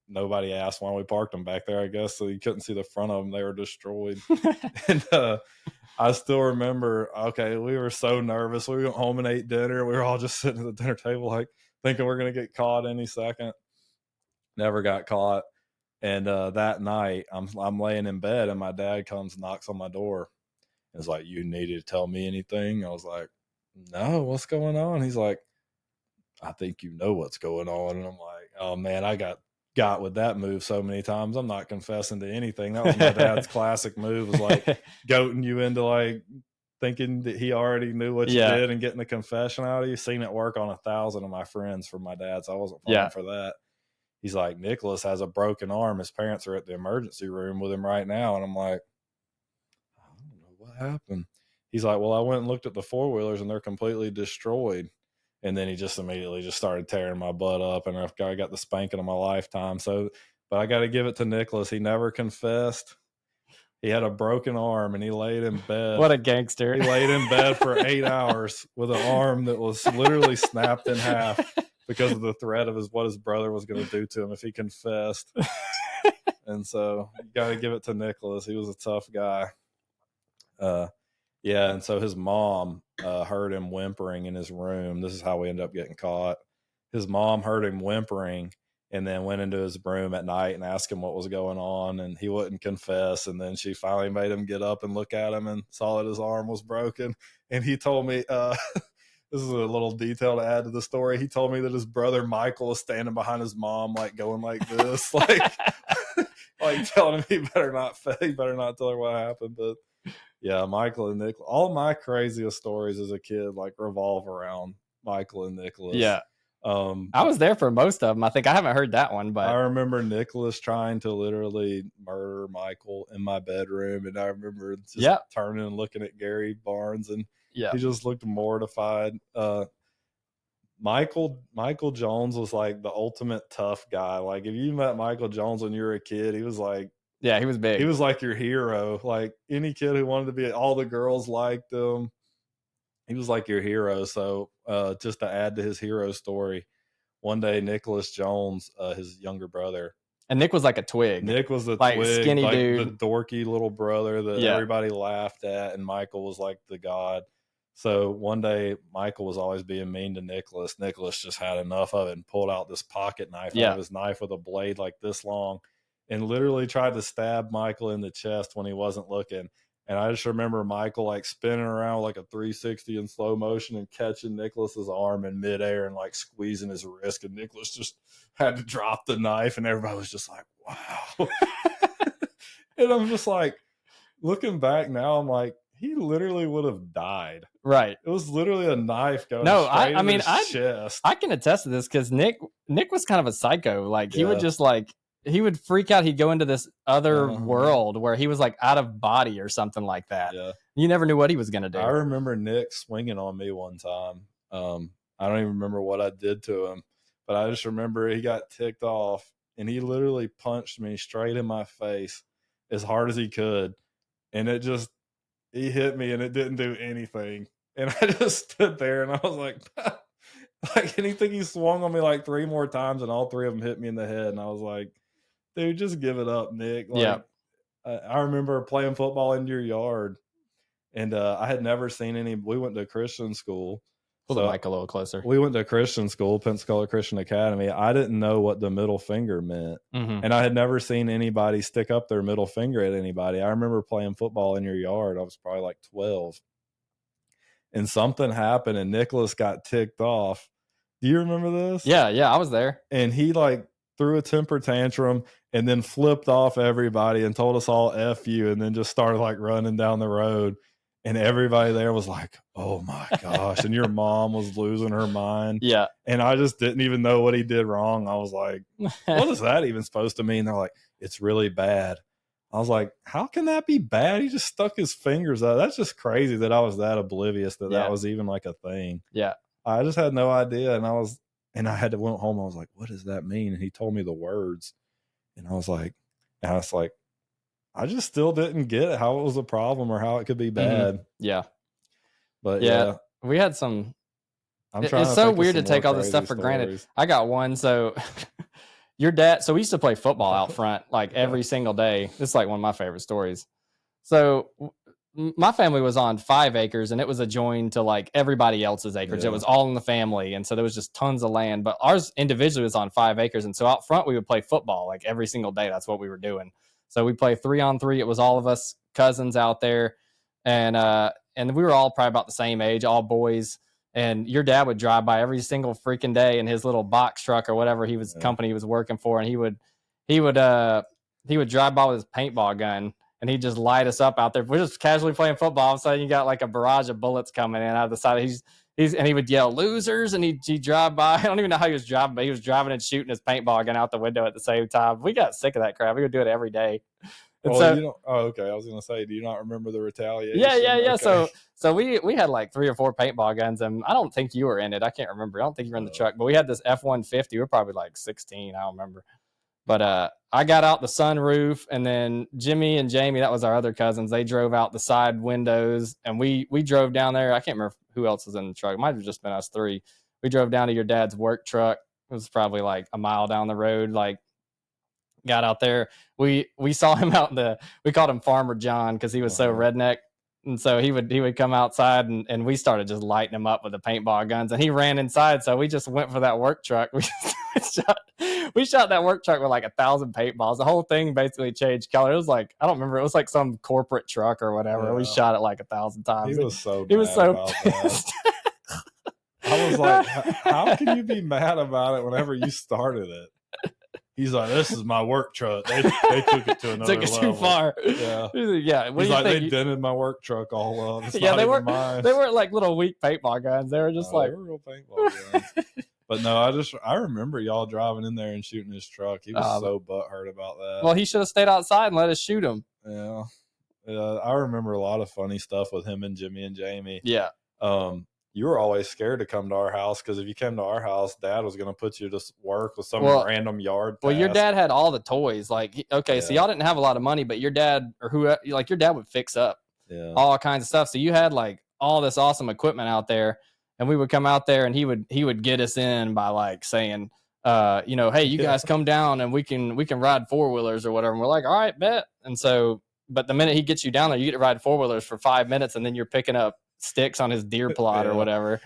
nobody asked why we parked them back there, I guess. So you couldn't see the front of them. They were destroyed. And I still remember, okay, we were so nervous. We went home and ate dinner. We were all just sitting at the dinner table, like thinking we're going to get caught any second. Never got caught. And that night, I'm laying in bed, and my dad comes and knocks on my door. It's like, you needed to tell me anything? I was like, no, what's going on? He's like, I think you know what's going on. And I'm like, oh man, I got with that move so many times. I'm not confessing to anything. That was my dad's classic move, was like goating you into like thinking that he already knew what you did and getting the confession out of you. Seen it work on 1,000 of my friends for my dad, so I wasn't falling for that. He's like, Nicholas has a broken arm. His parents are at the emergency room with him right now. And I'm like, I don't know what happened. He's like, well, I went and looked at the four-wheelers and they're completely destroyed. And then he just immediately just started tearing my butt up, and I got the spanking of my lifetime. So, but I got to give it to Nicholas. He never confessed. He had a broken arm, and he laid in bed. What a gangster. He laid in bed for 8 hours with an arm that was literally snapped in half because of the threat of what his brother was going to do to him if he confessed. And so you got to give it to Nicholas. He was a tough guy. Yeah, and so his mom heard him whimpering in his room. This is how we ended up getting caught. His mom heard him whimpering and then went into his room at night and asked him what was going on, and he wouldn't confess. And then she finally made him get up and look at him and saw that his arm was broken. And he told me, this is a little detail to add to the story. He told me that his brother Michael was standing behind his mom, like going like this, like telling him he better not tell her what happened. But yeah, Michael and Nicholas. All my craziest stories as a kid like revolve around Michael and Nicholas. Yeah. I was there for most of them. I think I haven't heard that one, but I remember Nicholas trying to literally murder Michael in my bedroom, and I remember just turning and looking at Gary Barnes, and he just looked mortified. Michael Jones was like the ultimate tough guy. Like if you met Michael Jones when you were a kid, he was like, yeah, he was big. He was like your hero. Like any kid who wanted to be, all the girls liked him. He was like your hero. So just to add to his hero story, one day Nicholas Jones, his younger brother, and Nick was like a twig. Nick was the like twig, skinny like dude, the dorky little brother that everybody laughed at, and Michael was like the god. So one day Michael was always being mean to Nicholas. Nicholas just had enough of it and pulled out this pocket knife out of his knife with a blade like this long, and literally tried to stab Michael in the chest when he wasn't looking. And I just remember Michael like spinning around like a 360 in slow motion and catching Nicholas's arm in midair and like squeezing his wrist. And Nicholas just had to drop the knife, and everybody was just like, wow. And I'm just like, looking back now, I'm like, he literally would have died. Right. It was literally a knife going straight in his chest. I can attest to this because Nick was kind of a psycho. Like he would just like, he would freak out. He'd go into this other world where he was like out of body or something like that. Yeah. You never knew what he was going to do. I remember Nick swinging on me one time. I don't even remember what I did to him, but I just remember he got ticked off and he literally punched me straight in my face as hard as he could. And he hit me and it didn't do anything. And I just stood there and I was like, and he think he swung on me like 3 more times and all 3 of them hit me in the head. And I was like, dude, just give it up, Nick. Like, I remember playing football in your yard, and I had never seen any. We went to a Christian school. Pull the mic a little closer. We went to a Christian school, Pensacola Christian Academy. I didn't know what the middle finger meant, and I had never seen anybody stick up their middle finger at anybody. I remember playing football in your yard. I was probably like 12, and something happened, and Nicholas got ticked off. Do you remember this? Yeah, I was there. And he like threw a temper tantrum, and then flipped off everybody and told us all F you, and then just started like running down the road. And everybody there was like, oh my gosh. And your mom was losing her mind. Yeah. And I just didn't even know what he did wrong. I was like, what is that even supposed to mean? They're like, it's really bad. I was like, how can that be bad? He just stuck his fingers out. That's just crazy that I was that oblivious that that was even like a thing. Yeah. I just had no idea. And I had to went home. I was like, what does that mean? And he told me the words. And I was like, I just still didn't get how it was a problem or how it could be bad. Mm-hmm. Yeah. But we had some. It's so weird to take all this stuff for granted. I got one. So your dad, so we used to play football out front like every single day. This is like one of my favorite stories. So my family was on 5 acres and it was adjoined to like everybody else's acreage. It was all in the family. And so there was just tons of land, but ours individually was on 5 acres. And so out front, we would play football like every single day. That's what we were doing. So we play 3-on-3. It was all of us cousins out there. And we were all probably about the same age, all boys. And your dad would drive by every single freaking day in his little box truck or whatever company he was working for. And he would drive by with his paintball gun and he'd just light us up out there. We're just casually playing football. All of a sudden you got like a barrage of bullets coming in out of the side. And he would yell losers and he'd drive by. I don't even know how he was driving, but he was driving and shooting his paintball gun out the window at the same time. We got sick of that crap. We would do it every day. And okay. I was gonna say, do you not remember the retaliation? Yeah. Okay. So we had like 3 or 4 paintball guns, and I don't think you were in it. I can't remember. I don't think you were in the truck, but we had this F-150. We were probably like 16. I don't remember. But I got out the sunroof, and then Jimmy and Jamie, that was our other cousins, they drove out the side windows, and we drove down there. I can't remember who else was in the truck. It might have just been us 3. We drove down to your dad's work truck. It was probably like a mile down the road, like got out there. We saw him out we called him Farmer John because he was so redneck. And so he would come outside and we started just lighting him up with the paintball guns and he ran inside. So we just went for that work truck. We shot that work truck with like 1,000 paintballs. The whole thing basically changed color. It was like, I don't remember. It was like some corporate truck or whatever. Yeah. We shot it like 1,000 times. He was so pissed. I was like, how can you be mad about it whenever you started it? He's like, this is my work truck. They took it to another level. Took it too far. Yeah. Yeah. He's like, they dented my work truck all up. Yeah, they weren't like little weak paintball guns. They were just they were real paintball guns. But no, I remember y'all driving in there and shooting his truck. He was so butthurt about that. Well, he should have stayed outside and let us shoot him. Yeah. I remember a lot of funny stuff with him and Jimmy and Jamie. Yeah. You were always scared to come to our house because if you came to our house, Dad was going to put you to work with some random yard task. Well, your dad had all the toys. Like, so y'all didn't have a lot of money, but your dad your dad would fix up all kinds of stuff. So you had like all this awesome equipment out there, and we would come out there, and he would get us in by like saying, hey, you guys come down and we can ride 4-wheelers or whatever. And we're like, all right, bet. And so, but the minute he gets you down there, you get to ride 4-wheelers for 5 minutes, and then you're picking up sticks on his deer plot or whatever.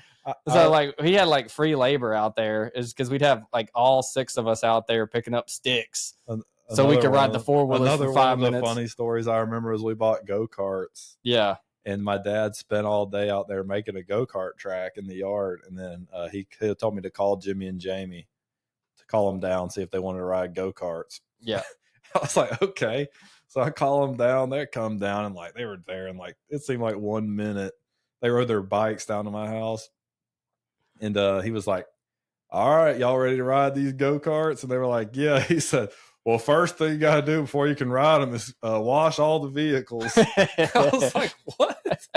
So like he had like free labor out there is because we'd have like all 6 of us out there picking up sticks so we could ride the 4-wheelers for 5 minutes. One of the funny stories I remember is we bought go-karts. Yeah. And my dad spent all day out there making a go-kart track in the yard. And then he told me to call Jimmy and Jamie to call them down, see if they wanted to ride go-karts. Yeah. I was like, okay. So I call them down. They come down and like they were there and like it seemed like 1 minute. They rode their bikes down to my house. And he was like, all right, y'all ready to ride these go-karts? And they were like, yeah. He said, well, first thing you got to do before you can ride them is wash all the vehicles. I was like, what?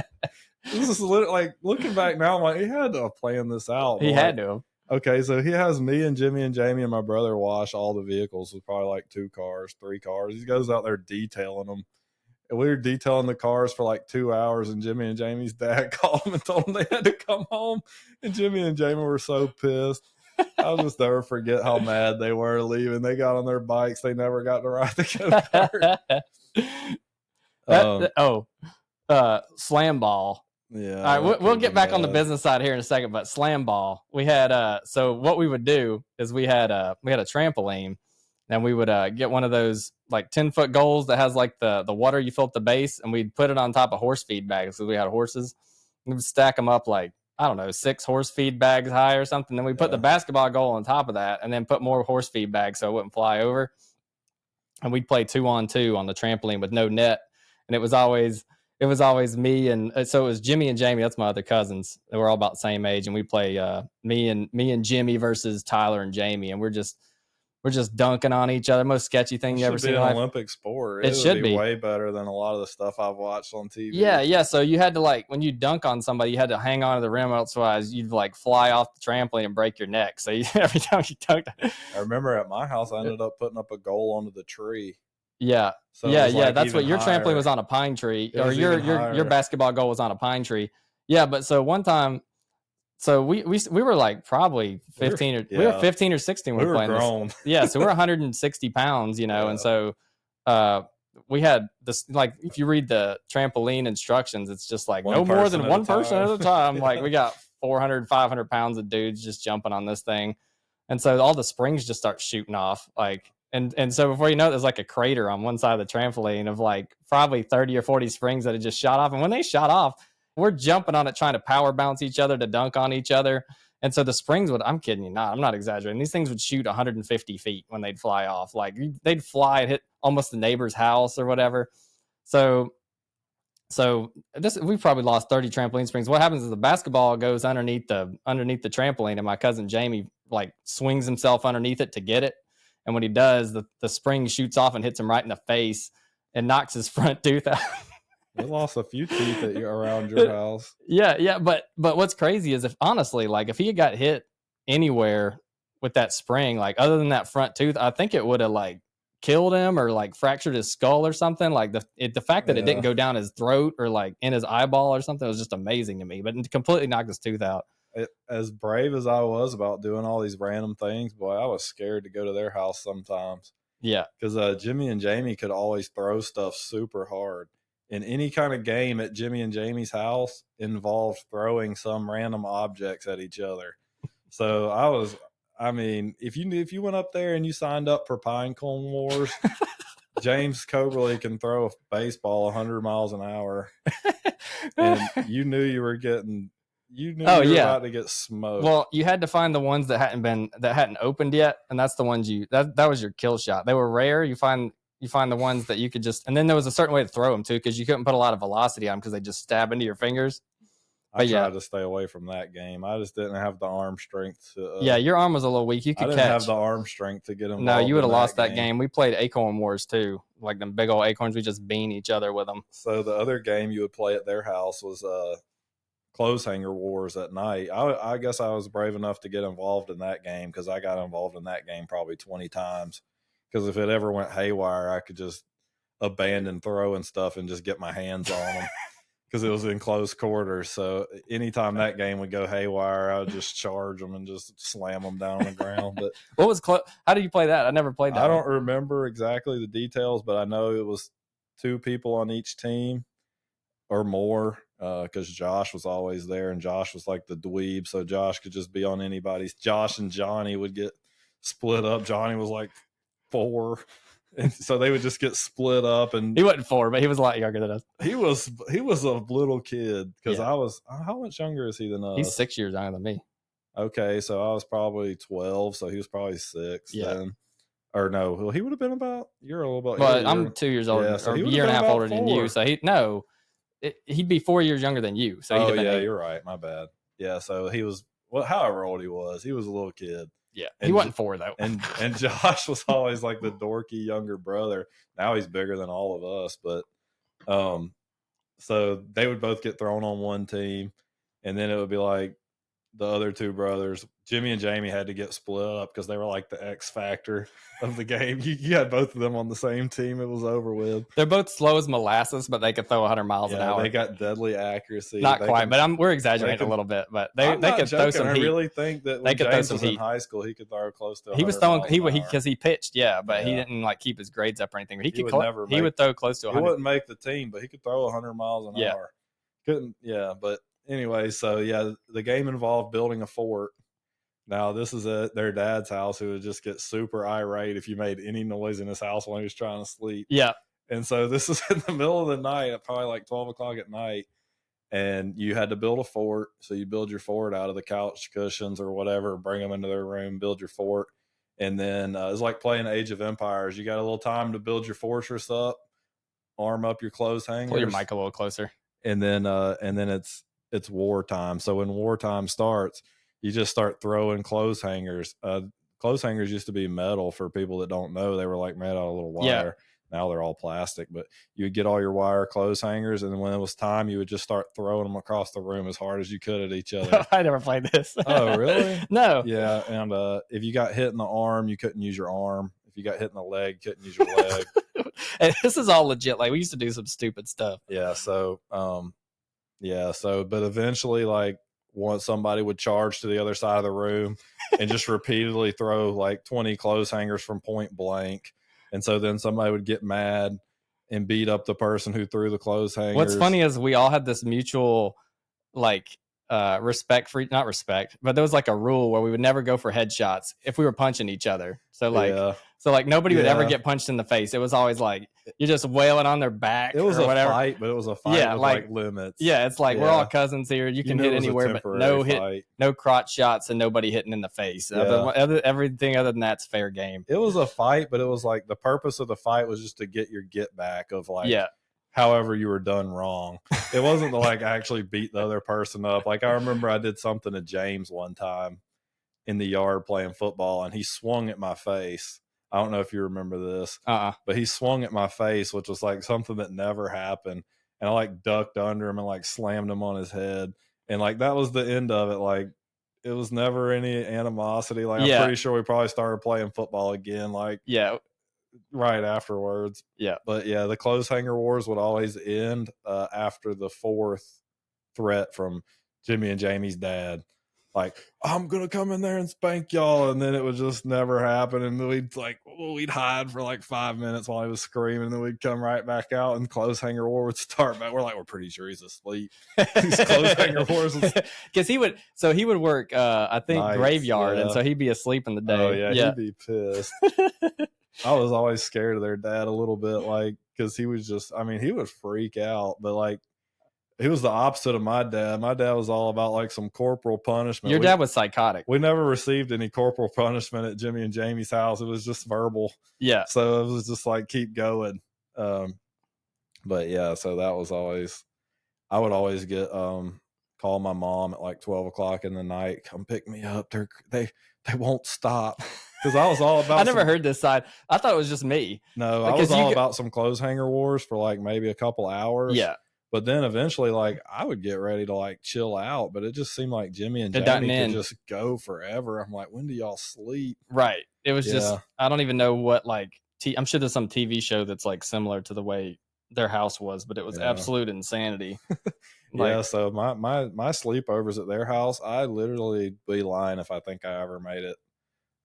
This is literally like looking back now, I'm like, he had to plan this out. He had to. Okay, so he has me and Jimmy and Jamie and my brother wash all the vehicles with probably like 2 cars, 3 cars. He goes out there detailing them. And we were detailing the cars for like 2 hours, and Jimmy and Jamie's dad called them and told them they had to come home. And Jimmy and Jamie were so pissed. I'll just never forget how mad they were leaving. They got on their bikes. They never got to ride the go-kart. Slam ball. Yeah. All right, we'll get back on the business side here in a second, but slam ball. We had so what we would do is we had a trampoline. And we would get one of those like 10-foot goals that has like the water you fill at the base, and we'd put it on top of horse feed bags because we had horses. We would stack them up like I don't know, 6 horse feed bags high or something. Then we put the basketball goal on top of that, and then put more horse feed bags so it wouldn't fly over. And we'd play 2-on-2 on the trampoline with no net. And it was always me, and so it was Jimmy and Jamie. That's my other cousins. They were all about the same age, and we play me and Jimmy versus Tyler and Jamie, and we're just dunking on each other. Most sketchy thing you ever seen in life. Olympic sport. It should be way better than a lot of the stuff I've watched on TV. Yeah. So you had to, like, when you dunk on somebody, you had to hang on to the rim, otherwise you'd like fly off the trampoline and break your neck. So every time you dunked, I remember at my house, I ended up putting up a goal onto the tree. Yeah. So yeah. That's what your trampoline was, on a pine tree, or your basketball goal was on a pine tree. Yeah. But so one time, so we were like probably 15 we were 15 or 16 when we were playing grown. This. Yeah. So we're 160 pounds, and so we had this, like, if you read the trampoline instructions, it's just like no more than one person at a time. Like we got 400, 500 pounds of dudes just jumping on this thing. And so all the springs just start shooting off, like, and so before you know it, there's like a crater on one side of the trampoline of like probably 30 or 40 springs that had just shot off. And when they shot off, we're jumping on it, trying to power bounce each other to dunk on each other. And so the springs would, I'm kidding you not, I'm not exaggerating, these things would shoot 150 feet when they'd fly off. Like they'd fly and hit almost the neighbor's house or whatever. So we probably lost 30 trampoline springs. What happens is the basketball goes underneath the trampoline, and my cousin Jamie like swings himself underneath it to get it. And when he does, the spring shoots off and hits him right in the face and knocks his front tooth out. We lost a few teeth around your house. Yeah. But what's crazy is, if he had got hit anywhere with that spring, like other than that front tooth, I think it would have like killed him or like fractured his skull or something. Like the fact that it didn't go down his throat or like in his eyeball or something was just amazing to me. But it completely knocked his tooth out. As brave as I was about doing all these random things, boy, I was scared to go to their house sometimes. Yeah. Because Jimmy and Jamie could always throw stuff super hard. And any kind of game at Jimmy and Jamie's house involved throwing some random objects at each other. So if you went up there and you signed up for Pine Cone Wars, James Coberly can throw a baseball 100 miles an hour. And you knew you were about to get smoked. Well, you had to find the ones that hadn't opened yet, and that's the ones that was your kill shot. They were rare. You find the ones that you could just, and then there was a certain way to throw them too, because you couldn't put a lot of velocity on them because they just stab into your fingers. I tried to stay away from that game. I just didn't have the arm strength to. Your arm was a little weak. You could catch. I didn't have the arm strength to get involved. No, you would have lost that game. We played Acorn Wars too, like them big old acorns. We just bean each other with them. So the other game you would play at their house was clothes hanger wars at night. I guess I was brave enough to get involved in that game, because I got involved in that game probably 20 times. Because if it ever went haywire, I could just abandon throwing stuff and just get my hands on them, because it was in close quarters. So anytime that game would go haywire, I would just charge them and just slam them down on the ground. But what was how did you play that? I never played that. I don't remember exactly the details, but I know it was 2 people on each team or more. Because Josh was always there, and Josh was like the dweeb, so Josh could just be on anybody's. Josh and Johnny would get split up. Johnny was like 4, and so they would just get split up. And he wasn't 4, but he was a lot younger than us. He was a little kid, because I was. How much younger is he than us? He's 6 years younger than me. Okay, so I was probably 12, so he was probably 6 then. Or no, well, he would have been about. You're a little bit. Well, I'm 2 years older, so or a year and a half older than you. So he'd be 4 years younger than you. So you're right. My bad. Yeah, so he was, however old he was a little kid. Yeah, he wasn't 4 though. And Josh was always like the dorky younger brother. Now he's bigger than all of us, but so they would both get thrown on one team, and then it would be like the other 2 brothers, Jimmy and Jamie, had to get split up because they were like the X factor of the game. You had both of them on the same team. It was over with. They're both slow as molasses, but they could throw 100 miles an hour. They got deadly accuracy. Not quite, but we're exaggerating a little bit. But they could throw some heat. I really think that when James was in high school, he could throw close to 100 He was throwing miles because he pitched, but he didn't like keep his grades up or anything. But he would throw close to 100. He wouldn't make the team, but he could throw 100 miles an hour. Couldn't, but anyway, so the game involved building a fort. Now, this is at their dad's house, who would just get super irate if you made any noise in his house while he was trying to sleep. Yeah. And so this is in the middle of the night, at probably like 12 o'clock at night. and you had to build a fort. So you build your fort out of the couch cushions or whatever, bring them into their room, build your fort. And then it's like playing Age of Empires. You got a little time to build your fortress up, arm up your clothes hangers. Pull your mic a little closer. And then it's wartime. So when wartime starts, you just start throwing clothes hangers. Clothes hangers used to be metal. For people that don't know, they were like made out of little wire. Yeah. Now they're all plastic, but you would get all your wire clothes hangers, and then when it was time, you would just start throwing them across the room as hard as you could at each other. I never played this. Oh, really? No. Yeah, and if you got hit in the arm, you couldn't use your arm. If you got hit in the leg, you couldn't use your leg. And this is all legit. Like, we used to do some stupid stuff. Yeah, so but eventually, like, once somebody would charge to the other side of the room and just repeatedly throw like 20 clothes hangers from point blank. And so then somebody would get mad and beat up the person who threw the clothes hangers. What's funny is we all had this mutual, like, respect for, not respect, but there was like a rule where we would never go for headshots if we were punching each other. So like, nobody would ever get punched in the face. It was always like you're just wailing on their back. It was or a whatever. fight, but it was a fight with like limits. Yeah, it's like we're all cousins here. You can hit anywhere, but no crotch shots and nobody hitting in the face. Everything other than that's fair game. It was a fight, but it was like the purpose of the fight was just to get your get back of like however you were done wrong. It wasn't to like actually beat the other person up. Like I remember I did something to James one time in the yard playing football, and he swung at my face. I don't know if you remember this, but he swung at my face, which was like something that never happened. And I like ducked under him and like slammed him on his head. And like, that was the end of it. Like, it was never any animosity. Like, I'm pretty sure we probably started playing football again. Like, right afterwards. Yeah. But yeah, the clothes hanger wars would always end after the fourth threat from Jimmy and Jamie's dad. Like, I'm going to come in there and spank y'all. And then it would just never happen. And then we'd hide for like 5 minutes while he was screaming. And then we'd come right back out and clothes hanger war would start back. We're pretty sure he's asleep. These clothes hanger wars. Because he would work, I think, nights, graveyard. And so he'd be asleep in the day. Oh, yeah. He'd be pissed. I was always scared of their dad a little bit. Like, because he was just, he would freak out. But like, he was the opposite of my dad. My dad was all about like some corporal punishment. Your dad was psychotic. We never received any corporal punishment at Jimmy and Jamie's house. It was just verbal. Yeah. So it was just like, keep going. But yeah, so that was always, I would always get, call my mom at like 12 o'clock in the night, come pick me up. They won't stop. Because I was all about I never heard this side. I thought it was just me. No, I was all about some clothes hanger wars for like maybe a couple hours. Yeah. But then eventually, like, I would get ready to like chill out, but it just seemed like Jimmy and Jamie could just go forever. I'm like, when do y'all sleep? Right. It was just, I don't even know what, like, I'm sure there's some TV show that's like similar to the way their house was, but it was absolute insanity. So my sleepovers at their house, I literally be lying if I think I ever made it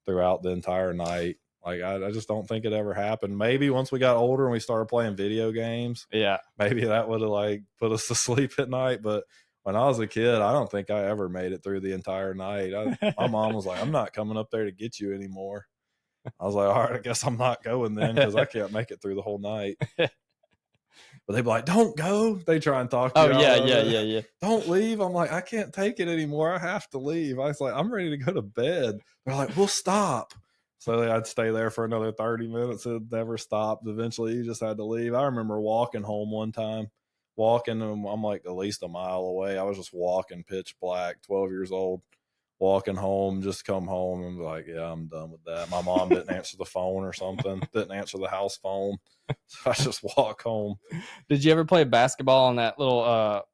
throughout the entire night. Like, I just don't think it ever happened. Maybe once we got older and we started playing video games, maybe that would have like put us to sleep at night. But when I was a kid, I don't think I ever made it through the entire night. My mom was like, I'm not coming up there to get you anymore. I was like, all right, I guess I'm not going then, because I can't make it through the whole night. But they'd be like, don't go. They try and talk to you. Yeah. Don't leave. I'm like, I can't take it anymore. I have to leave. I was like, I'm ready to go to bed. They're like, we'll stop. So I'd stay there for another 30 minutes. It never stopped. Eventually, you just had to leave. I remember walking home one time. And I'm like at least a mile away. I was just walking pitch black, 12 years old, walking home, just come home and be like, yeah, I'm done with that. My mom didn't answer the phone or something, didn't answer the house phone. So I just walk home. Did you ever play basketball on that little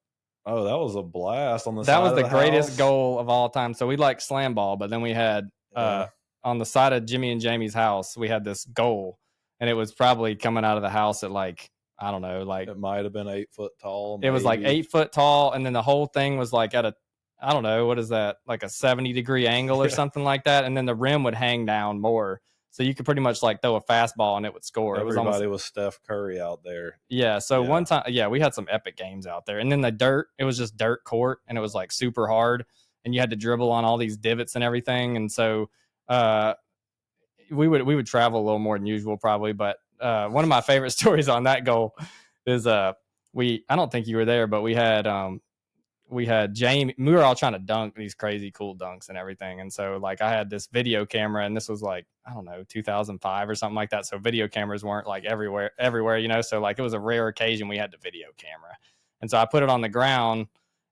Oh, that was a blast on the side. That was the greatest house. Goal of all time. So we like slam ball, but then we had on the side of Jimmy and Jamie's house, we had this goal, and it was probably coming out of the house at like, I don't know, like it might have been 8 foot tall. It was like 8 foot tall, and then the whole thing was like at a, I don't know, what is that, like a 70-degree angle or something like that, and then the rim would hang down more, so you could pretty much like throw a fastball and it would score. Everybody was Steph Curry out there. Yeah, so one time, we had some epic games out there, and then the dirt, it was just dirt court, and it was like super hard, and you had to dribble on all these divots and everything, and so we would travel a little more than usual probably, but one of my favorite stories on that goal is I don't think you were there, but we had we had Jamie. We were all trying to dunk these crazy cool dunks and everything. And so like I had this video camera, and this was like, I don't know, 2005 or something like that. So video cameras weren't like everywhere, you know. So like it was a rare occasion we had the video camera. And so I put it on the ground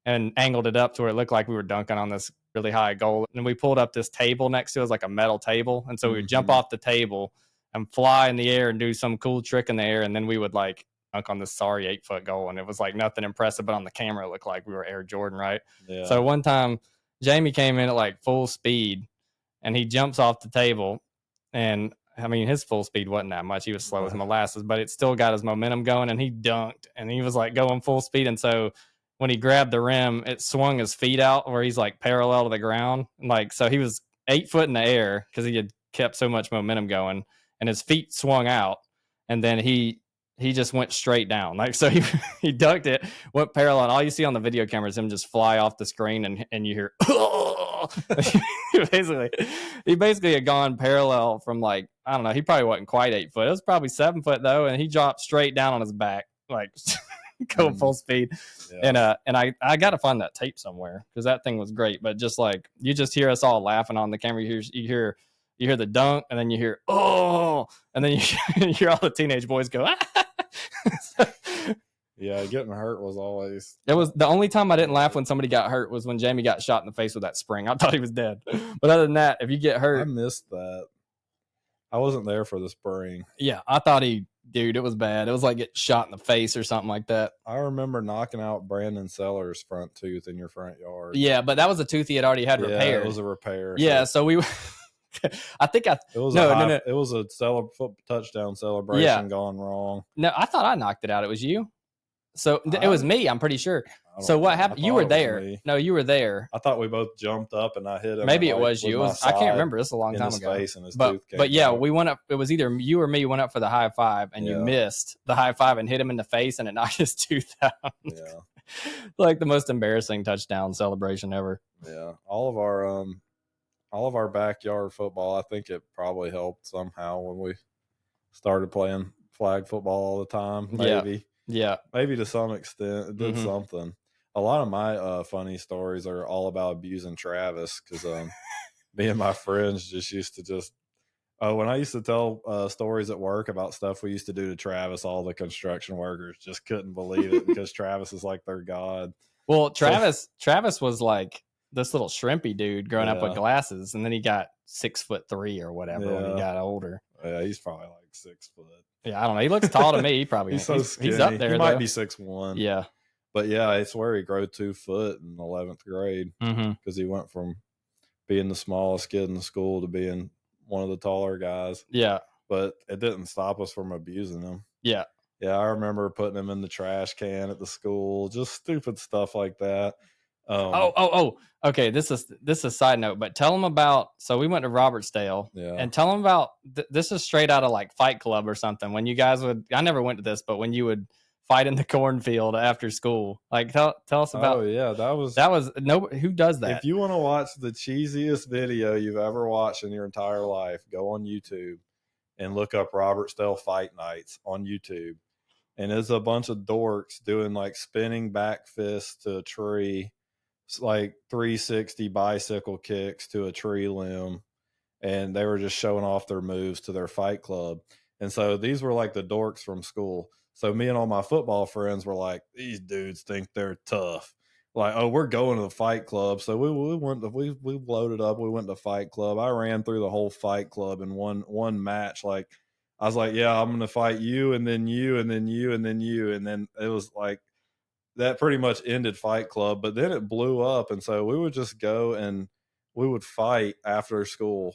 and angled it up to where it looked like we were dunking on this really high goal. And we pulled up this table next to us, like a metal table. And so we would jump off the table and fly in the air and do some cool trick in the air. And then we would like dunk on this sorry 8-foot goal. And it was like nothing impressive, but on the camera, it looked like we were Air Jordan, right? Yeah. So one time, Jamie came in at like full speed and he jumps off the table. And I mean, his full speed wasn't that much. He was slow as molasses, but it still got his momentum going, and he dunked and he was like going full speed. And so when he grabbed the rim, it swung his feet out where he's like parallel to the ground. Like, so he was 8 foot in the air because he had kept so much momentum going, and his feet swung out. And then he just went straight down. Like, so he dunked it, went parallel, and all you see on the video camera is him just fly off the screen, and you hear, oh! he basically had gone parallel from like, I don't know, he probably wasn't quite 8 foot. It was probably 7 foot though, and he dropped straight down on his back, like going full speed. Yeah. And I got to find that tape somewhere because that thing was great. But just like, you just hear us all laughing on the camera. You hear the dunk, and then you hear, oh, and then you hear all the teenage boys go, ah. Yeah, getting hurt was always. It was the only time I didn't laugh when somebody got hurt was when Jamie got shot in the face with that spring. I thought he was dead. But other than that, if you get hurt. I missed that. I wasn't there for the spring. Yeah, I thought dude, it was bad. It was like get shot in the face or something like that. I remember knocking out Brandon Sellers' front tooth in your front yard. Yeah, but that was a tooth he had already had repaired. It was a repair. Yeah, so we I think it was it was a touchdown celebration gone wrong. No, I thought I knocked it out. It was you. So it was me, I'm pretty sure. So what happened? You were there. No, you were there. I thought we both jumped up and I hit him. Maybe it was you. I can't remember. This is a long time ago. But yeah, we went up. It was either you or me went up for the high five, and you missed the high five and hit him in the face, and it knocked his tooth out. Yeah, like the most embarrassing touchdown celebration ever. Yeah, all of our backyard football. I think it probably helped somehow when we started playing flag football all the time. Maybe. Yeah, maybe to some extent it did something. A lot of my funny stories are all about abusing Travis because me and my friends just used to when I used to tell stories at work about stuff we used to do to Travis, all the construction workers just couldn't believe it because Travis is like their god. Well, Travis was like this little shrimpy dude growing up with glasses, and then he got 6'3" or whatever when he got older. Yeah, he's probably like 6 foot. Yeah, I don't know. He looks tall to me. He probably he's so skinny. He's up there. He might be 6'1". Yeah, but yeah, I swear he grew 2 foot in 11th grade because he went from being the smallest kid in the school to being one of the taller guys. Yeah, but it didn't stop us from abusing him. Yeah, yeah, I remember putting him in the trash can at the school, just stupid stuff like that. Okay. This is a side note, but tell them about. So we went to Robertsdale, and tell them about. This is straight out of like Fight Club or something. When you guys would, I never went to this, but when you would fight in the cornfield after school, like tell us about. Oh yeah, that was who does that? If you want to watch the cheesiest video you've ever watched in your entire life, go on YouTube and look up Robertsdale Fight Nights on YouTube, and it's a bunch of dorks doing like spinning back fists to a tree. Like 360 bicycle kicks to a tree limb, and they were just showing off their moves to their fight club. And so these were like the dorks from school. So me and all my football friends were like, these dudes think they're tough. Like, oh, we're going to the fight club. So we loaded up. We went to fight club. I ran through the whole fight club in one match. Like, I was like, yeah, I'm going to fight you, and then you, and then you, and then you. And then it was like, that pretty much ended Fight Club, but then it blew up. And so we would just go and we would fight after school.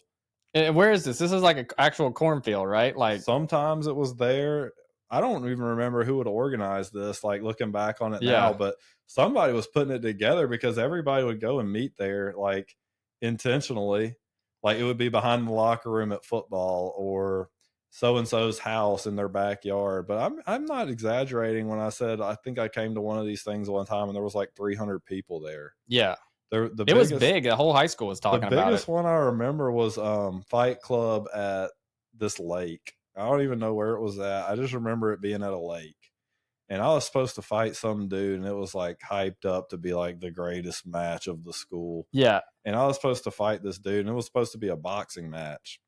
And where is this? This is like an actual cornfield, right? Like sometimes it was there. I don't even remember who would organize this, like looking back on it now, but somebody was putting it together because everybody would go and meet there like intentionally. Like it would be behind the locker room at football or so-and-so's house in their backyard. But I'm not exaggerating when I said I think I came to one of these things one time and there was like 300 people there. Yeah. It was big. The whole high school was talking about it. The biggest one I remember was Fight Club at this lake. I don't even know where it was at. I just remember it being at a lake. and I was supposed to fight some dude, and it was like hyped up to be like the greatest match of the school. Yeah. And I was supposed to fight this dude, and it was supposed to be a boxing match.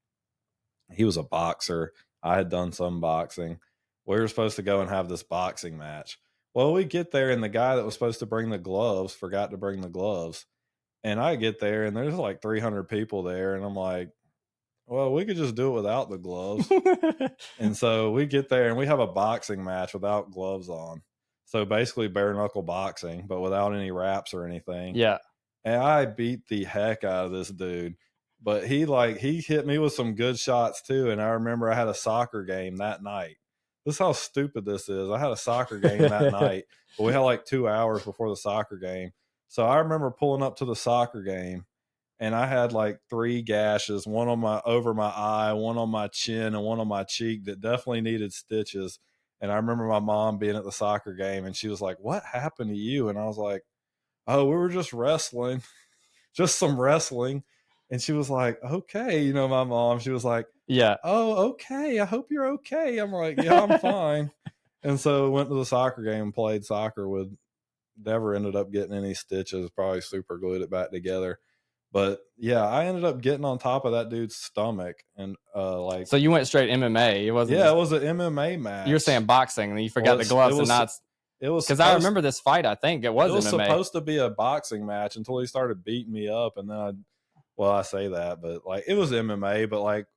He was a boxer. I had done some boxing. We were supposed to go and have this boxing match. Well, we get there, and the guy that was supposed to bring the gloves forgot to bring the gloves. And I get there, and there's like 300 people there, and I'm like, well, we could just do it without the gloves. And so we get there, and we have a boxing match without gloves on. So basically bare knuckle boxing, but without any wraps or anything. Yeah. And I beat the heck out of this dude. But he hit me with some good shots too. And I remember I had a soccer game that night. This is how stupid this is. I had a soccer game that night, but we had like 2 hours before the soccer game. So I remember pulling up to the soccer game, and I had like 3 gashes, one on over my eye, one on my chin, and one on my cheek that definitely needed stitches. And I remember my mom being at the soccer game, and she was like, "What happened to you?" And I was like, "Oh, we were just wrestling, just some wrestling." And she was like, "Okay." My mom, she was like, Yeah. "Oh, okay. I hope you're okay." I'm like, "Yeah, I'm fine." And so went to the soccer game and played soccer with, never ended up getting any stitches, probably super glued it back together. But yeah, I ended up getting on top of that dude's stomach, and So you went straight MMA. It wasn't. Yeah, it was an MMA match. You were saying boxing, and you forgot the gloves, and not. It was because I remember this fight. I think it was MMA. Supposed to be a boxing match until he started beating me up, and then I say that, but like it was MMA, but like,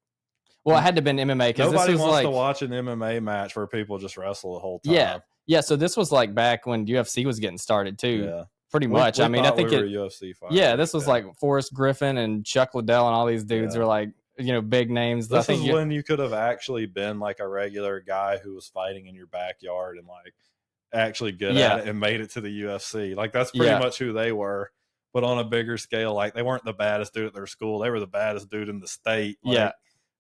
well, it had to have been MMA because nobody this was wants like to watch an MMA match where people just wrestle the whole time. Yeah. So this was like back when UFC was getting started too. Yeah. Pretty much. I mean, I think we were a UFC fight. Yeah, this was like Forrest Griffin and Chuck Liddell and all these dudes were like, big names. This is when you could have actually been like a regular guy who was fighting in your backyard and like actually good at it and made it to the UFC. Like that's pretty much who they were, but on a bigger scale. Like they weren't the baddest dude at their school; they were the baddest dude in the state. Like,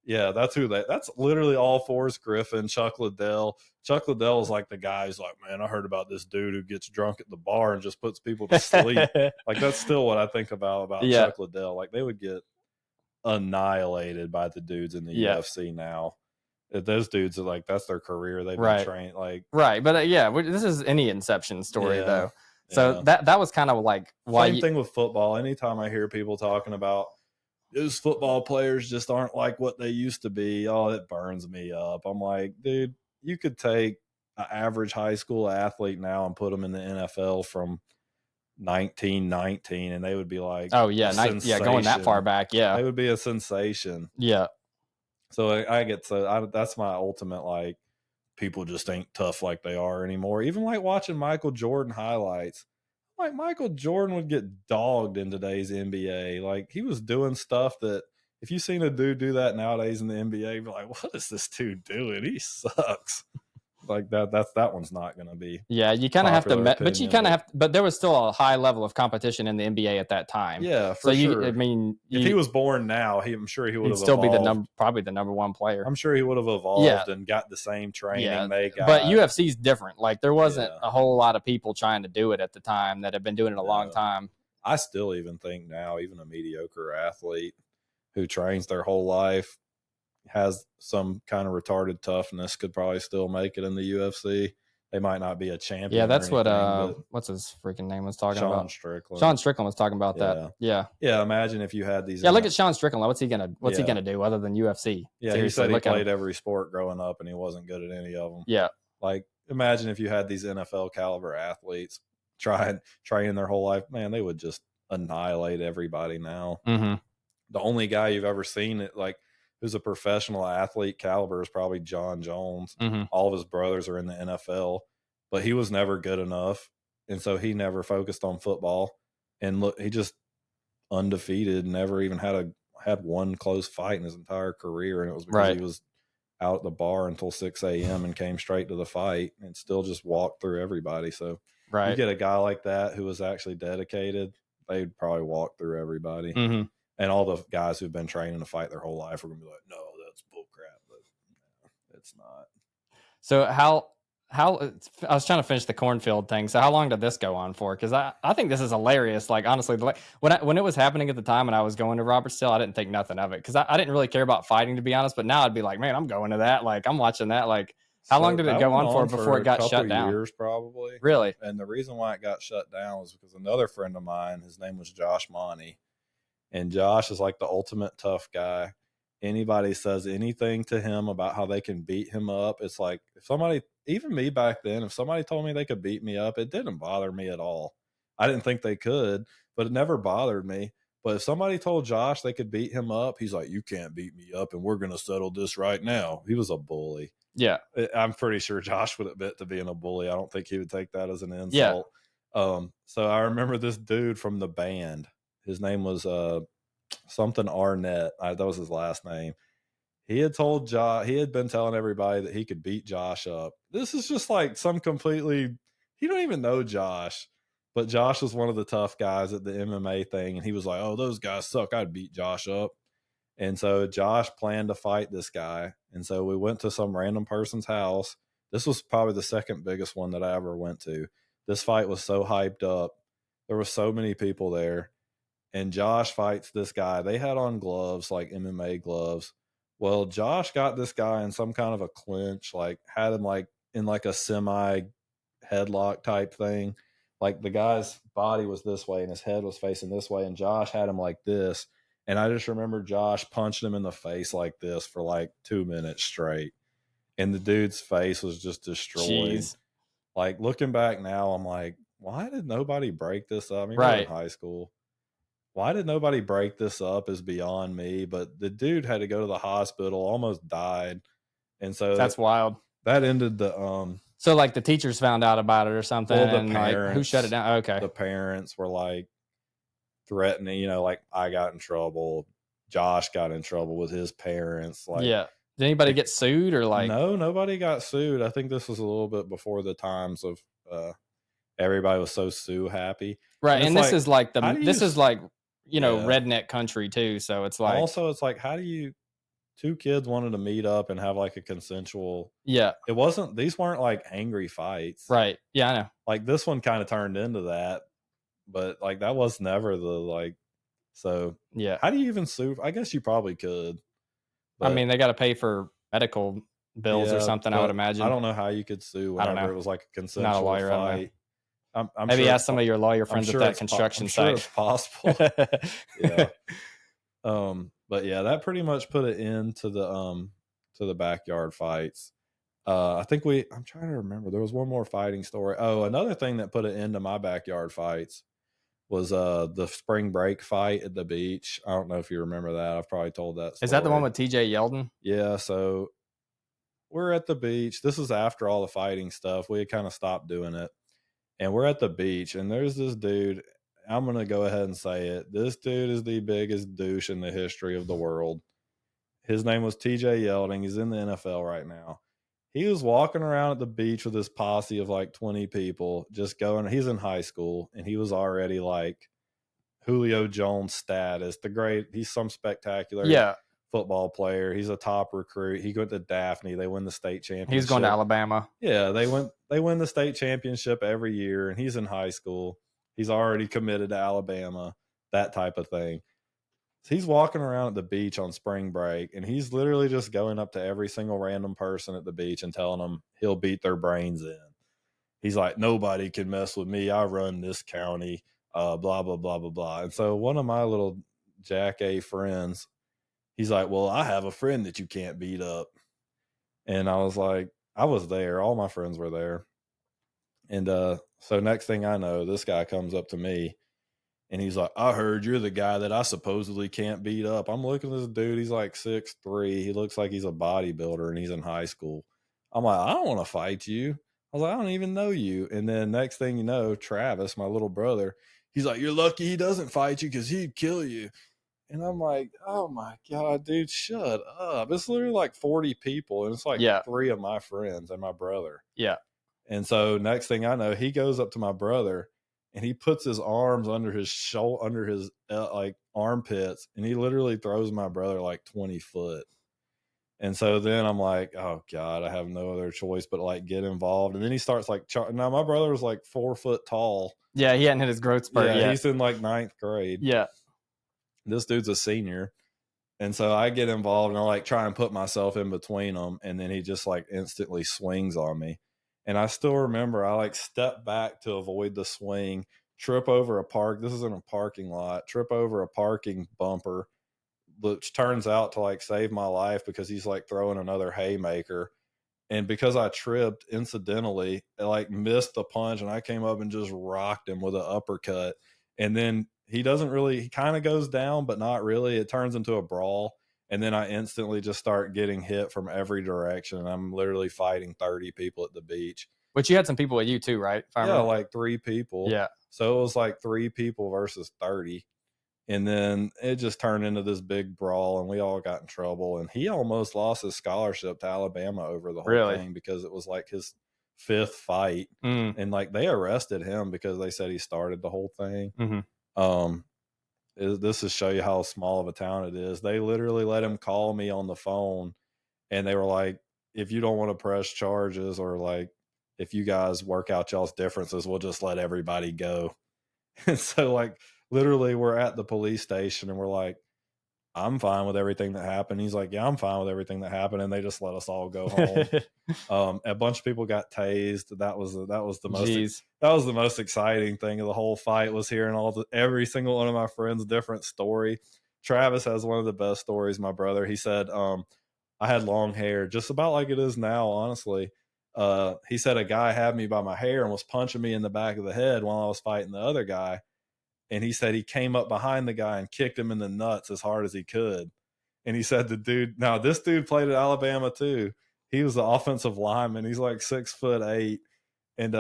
yeah, that's who that's literally all Forrest Griffin, Chuck Liddell. Chuck Liddell is like the guy who's like, man, I heard about this dude who gets drunk at the bar and just puts people to sleep. Like that's still what I think about Chuck Liddell. Like they would get annihilated by the dudes in the UFC now. Those dudes are like, that's their career. They've been trained like right. But this is any Inception story though. So that was kind of like why. Same thing with football. Anytime I hear people talking about those football players just aren't like what they used to be, oh, it burns me up. I'm like, dude, you could take an average high school athlete now and put them in the NFL from 1919, and they would be like, oh yeah, going that far back, they would be a sensation. Yeah. So that's my ultimate, like, people just ain't tough like they are anymore. Even like watching Michael Jordan highlights. Like Michael Jordan would get dogged in today's NBA. Like he was doing stuff that if you seen a dude do that nowadays in the NBA, you'd be like, what is this dude doing? He sucks. Like that one's not going to be. Yeah, you kind of have to, but you kind of have, but there was still a high level of competition in the NBA at that time. Yeah, for sure. I mean, if he was born now, I'm sure he would have still evolved. Be probably the number one player. I'm sure he would have evolved and got the same training they got. But UFC's different. Like there wasn't a whole lot of people trying to do it at the time that had been doing it a long time. I still even think now, even a mediocre athlete who trains their whole life, has some kind of retarded toughness, could probably still make it in the UFC. They might not be a champion. Yeah, that's what what's his freaking name was talking about. Sean Strickland was talking about that. Yeah. Imagine if you had these. Yeah, look at Sean Strickland. What's he gonna do other than UFC? Yeah, seriously, he said he played every sport growing up and he wasn't good at any of them. Yeah. Like imagine if you had these NFL caliber athletes training their whole life. Man, they would just annihilate everybody now. Mm-hmm. The only guy you've ever seen it like who's a professional athlete caliber is probably John Jones. Mm-hmm. All of his brothers are in the NFL, but he was never good enough. And so he never focused on football. And look, he just undefeated, never even had one close fight in his entire career. And it was because he was out at the bar until 6 a.m. and came straight to the fight and still just walked through everybody. So you get a guy like that who was actually dedicated, they'd probably walk through everybody. Mm-hmm. And all the guys who've been training to fight their whole life are going to be like, no, that's bullcrap. But no, it's not. So how I was trying to finish the cornfield thing. So how long did this go on for? Because I think this is hilarious. Like, honestly, when it was happening at the time and I was going to Robertsdale, I didn't think nothing of it because I didn't really care about fighting, to be honest. But now I'd be like, man, I'm going to that. Like, I'm watching that. Like, How long So did it that go went on for before for it a got couple shut down? years probably. Really? And the reason why it got shut down was because another friend of mine, his name was Josh Monty, and Josh is like the ultimate tough guy. Anybody says anything to him about how they can beat him up, it's like if somebody, even me back then, if somebody told me they could beat me up, it didn't bother me at all. I didn't think they could, but it never bothered me. But if somebody told Josh they could beat him up, he's like, "You can't beat me up, and we're going to settle this right now." He was a bully. Yeah. I'm pretty sure Josh would admit to being a bully. I don't think he would take that as an Yeah. insult. So I remember this dude from the band. His name was something Arnett. That was his last name. He had told Josh, he had been telling everybody that he could beat Josh up. This is just like some completely, he don't even know Josh, but Josh was one of the tough guys at the MMA thing. And he was like, "Oh, those guys suck. I'd beat Josh up." And so Josh planned to fight this guy. And so we went to some random person's house. This was probably the second biggest one that I ever went to. This fight was so hyped up. There were so many people there. And Josh fights this guy. They had on gloves, like MMA gloves. Well, Josh got this guy in some kind of a clinch, like had him like in like a semi headlock type thing. Like the guy's body was this way and his head was facing this way, and Josh had him like this. And I just remember Josh punched him in the face like this for like 2 minutes straight. And the dude's face was just destroyed. Jeez. Like looking back now, I'm like, why did nobody break this up? I mean, we were in Right. high school. Why did nobody break this up is beyond me. But the dude had to go to the hospital, almost died. And so That's wild. that ended the So like the teachers found out about it or something, well, the and like who shut it parents, down? Okay. the parents were like threatening, like I got in trouble. Josh got in trouble with his parents. Like, Yeah. Did anybody get sued or like? no, nobody got sued. I think this was a little bit before the times of everybody was so sue happy. Right. And this is like this is like, yeah. redneck country too. So it's like, also it's like, how do you, two kids wanted to meet up and have like a consensual, yeah. These weren't like angry fights. Right. Yeah, I know. Like this one kind of turned into that, but like that was never the like, so Yeah. how do you even sue? I guess you probably could. I mean, they got to pay for medical bills or something, I would imagine. I don't know how you could sue whenever it was like a consensual not a lawyer, fight. I'm Maybe sure ask some of your lawyer friends at that construction site. I'm sure it's possible. Yeah. But yeah, that pretty much put it into the backyard fights. I'm trying to remember. There was one more fighting story. Oh, another thing that put it into my backyard fights was the spring break fight at the beach. I don't know if you remember that. I've probably told that story. Is that the one with TJ Yeldon? Yeah, so we're at the beach. This is after all the fighting stuff. We had kind of stopped doing it. And we're at the beach, and there's this dude. I'm going to go ahead and say it. This dude is the biggest douche in the history of the world. His name was TJ Yeldon. He's in the NFL right now. He was walking around at the beach with his posse of like 20 people, just going. He's in high school, and he was already like Julio Jones status. He's some spectacular football player. He's a top recruit. He went to Daphne. They win the state championship. He's going to Alabama. Yeah, they win the state championship every year, and he's in high school. He's already committed to Alabama, that type of thing. So he's walking around at the beach on spring break, and he's literally just going up to every single random person at the beach and telling them he'll beat their brains in. He's like, "Nobody can mess with me. I run this county, blah, blah, blah, blah, blah." And so one of my little Jack A friends, he's like, "Well, I have a friend that you can't beat up." And I was like, I was there. All my friends were there. And so next thing I know, this guy comes up to me and he's like, "I heard you're the guy that I supposedly can't beat up." I'm looking at this dude. He's like 6'3". He looks like he's a bodybuilder and he's in high school. I'm like, "I don't want to fight you." I was like, "I don't even know you." And then next thing you know, Travis, my little brother, he's like, "You're lucky he doesn't fight you because he'd kill you." And I'm like, "Oh my God, dude, shut up." It's literally like 40 people. And it's like 3 of my friends and my brother. Yeah. And so next thing I know, he goes up to my brother and he puts his arms under his shoulder, under his like armpits. And he literally throws my brother like 20 foot. And so then I'm like, "Oh God, I have no other choice but like get involved." And then he starts like, now my brother was like 4 foot tall. Yeah. He hadn't hit his growth spurt yet. He's in like 9th grade. Yeah. This dude's a senior. And so I get involved and I like try and put myself in between them. And then he just like instantly swings on me. And I still remember I like step back to avoid the swing, trip over a park. This is in a parking lot, trip over a parking bumper, which turns out to like save my life because he's like throwing another haymaker. And because I tripped incidentally, I like missed the punch and I came up and just rocked him with an uppercut. And then he kind of goes down, but not really. It turns into a brawl. And then I instantly just start getting hit from every direction. And I'm literally fighting 30 people at the beach. But you had some people with you too, right? If I Yeah, remember. like 3 people. Yeah. So it was like 3 people versus 30. And then it just turned into this big brawl and we all got in trouble. And he almost lost his scholarship to Alabama over the whole Really? thing because it was like his 5th fight. Mm. And like they arrested him because they said he started the whole thing. Mm-hmm. This to show you how small of a town it is. They literally let him call me on the phone and they were like, if you don't want to press charges or like if you guys work out y'all's differences, we'll just let everybody go. And so like literally we're at the police station and we're like, I'm fine with everything that happened. He's like, yeah, I'm fine with everything that happened. And they just let us all go home. A bunch of people got tased. That was the most exciting thing of the whole fight was hearing every single one of my friends' different story. Travis has one of the best stories, my brother. He said, I had long hair, just about like it is now, honestly. He said a guy had me by my hair and was punching me in the back of the head while I was fighting the other guy. And he said he came up behind the guy and kicked him in the nuts as hard as he could. And he said this dude played at Alabama too. He was the offensive lineman. He's like 6'8". And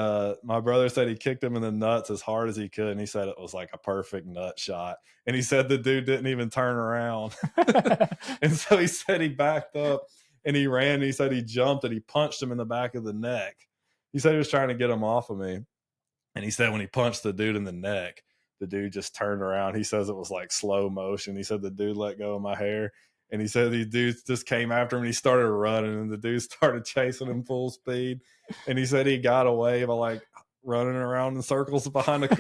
my brother said he kicked him in the nuts as hard as he could. And he said it was like a perfect nut shot. And he said the dude didn't even turn around. And so he said he backed up and he ran. And he said he jumped and he punched him in the back of the neck. He said he was trying to get him off of me. And he said when he punched the dude in the neck, the dude just turned around. He says it was like slow motion. He said the dude let go of my hair. And he said these dudes just came after him and he started running and the dude started chasing him full speed. And he said he got away by like running around in circles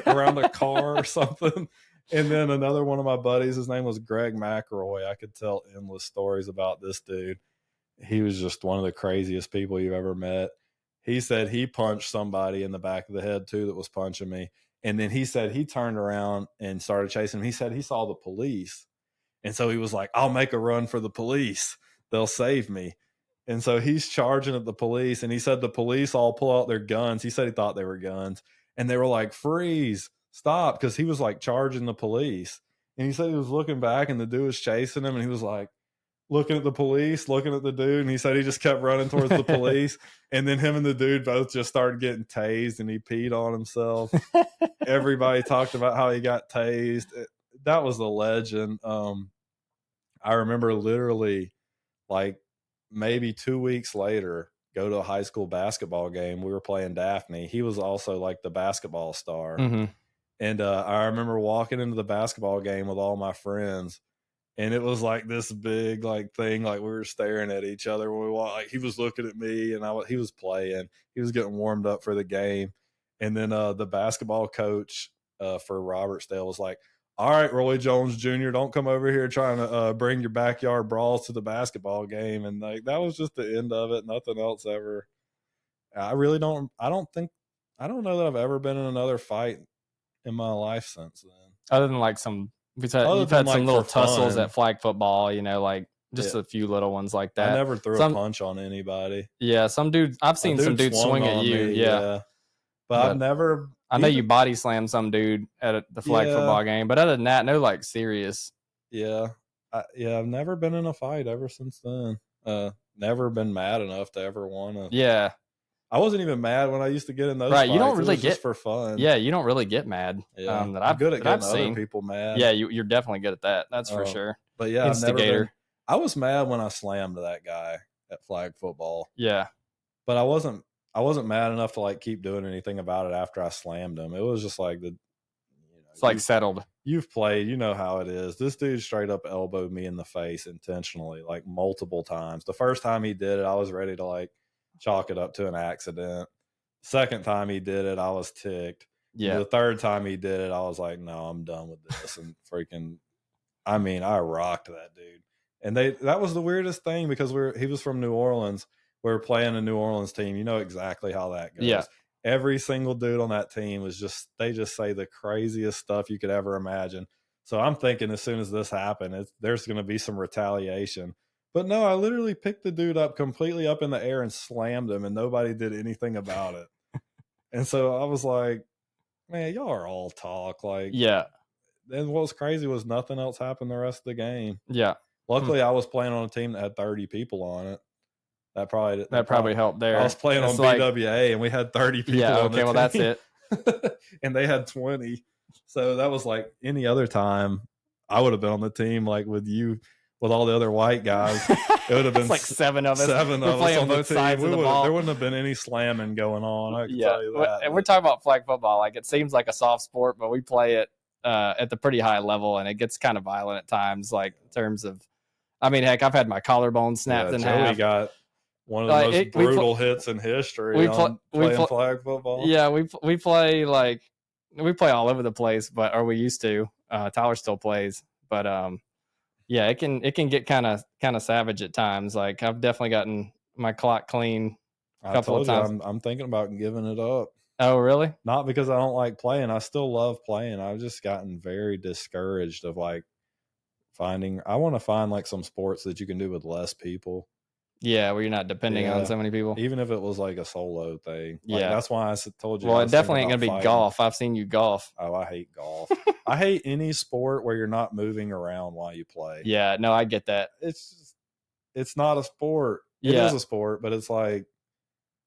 around a car or something. And then another one of my buddies, his name was Greg McElroy. I could tell endless stories about this dude. He was just one of the craziest people you've ever met. He said he punched somebody in the back of the head too that was punching me. And then he said he turned around and started chasing him. He said he saw the police. And so he was like, I'll make a run for the police. They'll save me. And so he's charging at the police. And he said the police all pull out their guns. He said he thought they were guns. And they were like, freeze, stop. Because he was like charging the police. And he said he was looking back and the dude was chasing him. And he was like, looking at the police, looking at the dude, and he said he just kept running towards the police. And then him and the dude both just started getting tased and he peed on himself. Everybody talked about how he got tased. That was a legend. I remember literally like maybe 2 weeks later, go to a high school basketball game. We were playing Daphne. He was also like the basketball star. Mm-hmm. And I remember walking into the basketball game with all my friends. And it was like this big like thing, like we were staring at each other when we walked. Like he was looking at me, and he was playing. He was getting warmed up for the game, and then the basketball coach for Robertsdale was like, "All right, Roy Jones Jr., don't come over here trying to bring your backyard brawls to the basketball game." And like that was just the end of it. Nothing else ever. I really don't. I don't know that I've ever been in another fight in my life since then. Other than like you've had some little tussles at flag football, like just a few little ones like that. I never threw a punch on anybody. Yeah, some dude. I've seen some dudes swing at you. Yeah. But I've never. I know you body slammed some dude at the flag football game, but other than that, no like serious. Yeah, I've never been in a fight ever since then. Never been mad enough to ever want to. Yeah. I wasn't even mad when I used to get in those fights. You don't really get just for fun. Yeah, you don't really get mad. Yeah, I'm good at getting other people mad. Yeah, you're definitely good at that. That's for sure. But yeah, instigator. I was mad when I slammed that guy at flag football. Yeah, but I wasn't mad enough to like keep doing anything about it after I slammed him. It was just like it's like settled. You've played, you know how it is. This dude straight up elbowed me in the face intentionally, like multiple times. The first time he did it, I was ready to like chalk it up to an accident. Second time he did it, I was ticked. Yeah. The third time he did it, I was like, no, I'm done with this. And freaking, I mean, I rocked that dude. And that was the weirdest thing because he was from New Orleans. We were playing a New Orleans team. You know exactly how that goes. Yeah. Every single dude on that team they just say the craziest stuff you could ever imagine. So I'm thinking as soon as this happened, there's going to be some retaliation. But no, I literally picked the dude up completely up in the air and slammed him, and nobody did anything about it. And so I was like, man, y'all are all talk. Like, Yeah. And what was crazy was nothing else happened the rest of the game. Yeah. Luckily, I was playing on a team that had 30 people on it. That probably helped there. I was playing on BWA, and we had 30 people on the team. Well, that's it. And they had 20. So that was like any other time, I would have been on the team like with you, with all the other white guys. It would have been like 7 of us. We're playing on both sides of the ball. There wouldn't have been any slamming going on. I can tell you that. And we're talking about flag football. Like, it seems like a soft sport, but we play it at the pretty high level, and it gets kind of violent at times, like in terms of, I mean, heck, I've had my collarbone snapped in half. Joey got one of the most brutal hits in history playing flag football. Yeah, we play all over the place, or we used to. Tyler still plays, but yeah, it can get kind of savage at times. Like, I've definitely gotten my clock clean a couple of times. I'm thinking about giving it up. Oh, really? Not because I don't like playing. I still love playing. I've just gotten very discouraged of like I want to find like some sports that you can do with less people. Yeah, where you're not depending on so many people. Even if it was like a solo thing. Like, yeah. That's why I told you. Well, it definitely ain't going to be golf. I've seen you golf. Oh, I hate golf. I hate any sport where you're not moving around while you play. Yeah, no, I get that. It's not a sport. It is a sport, but it's like.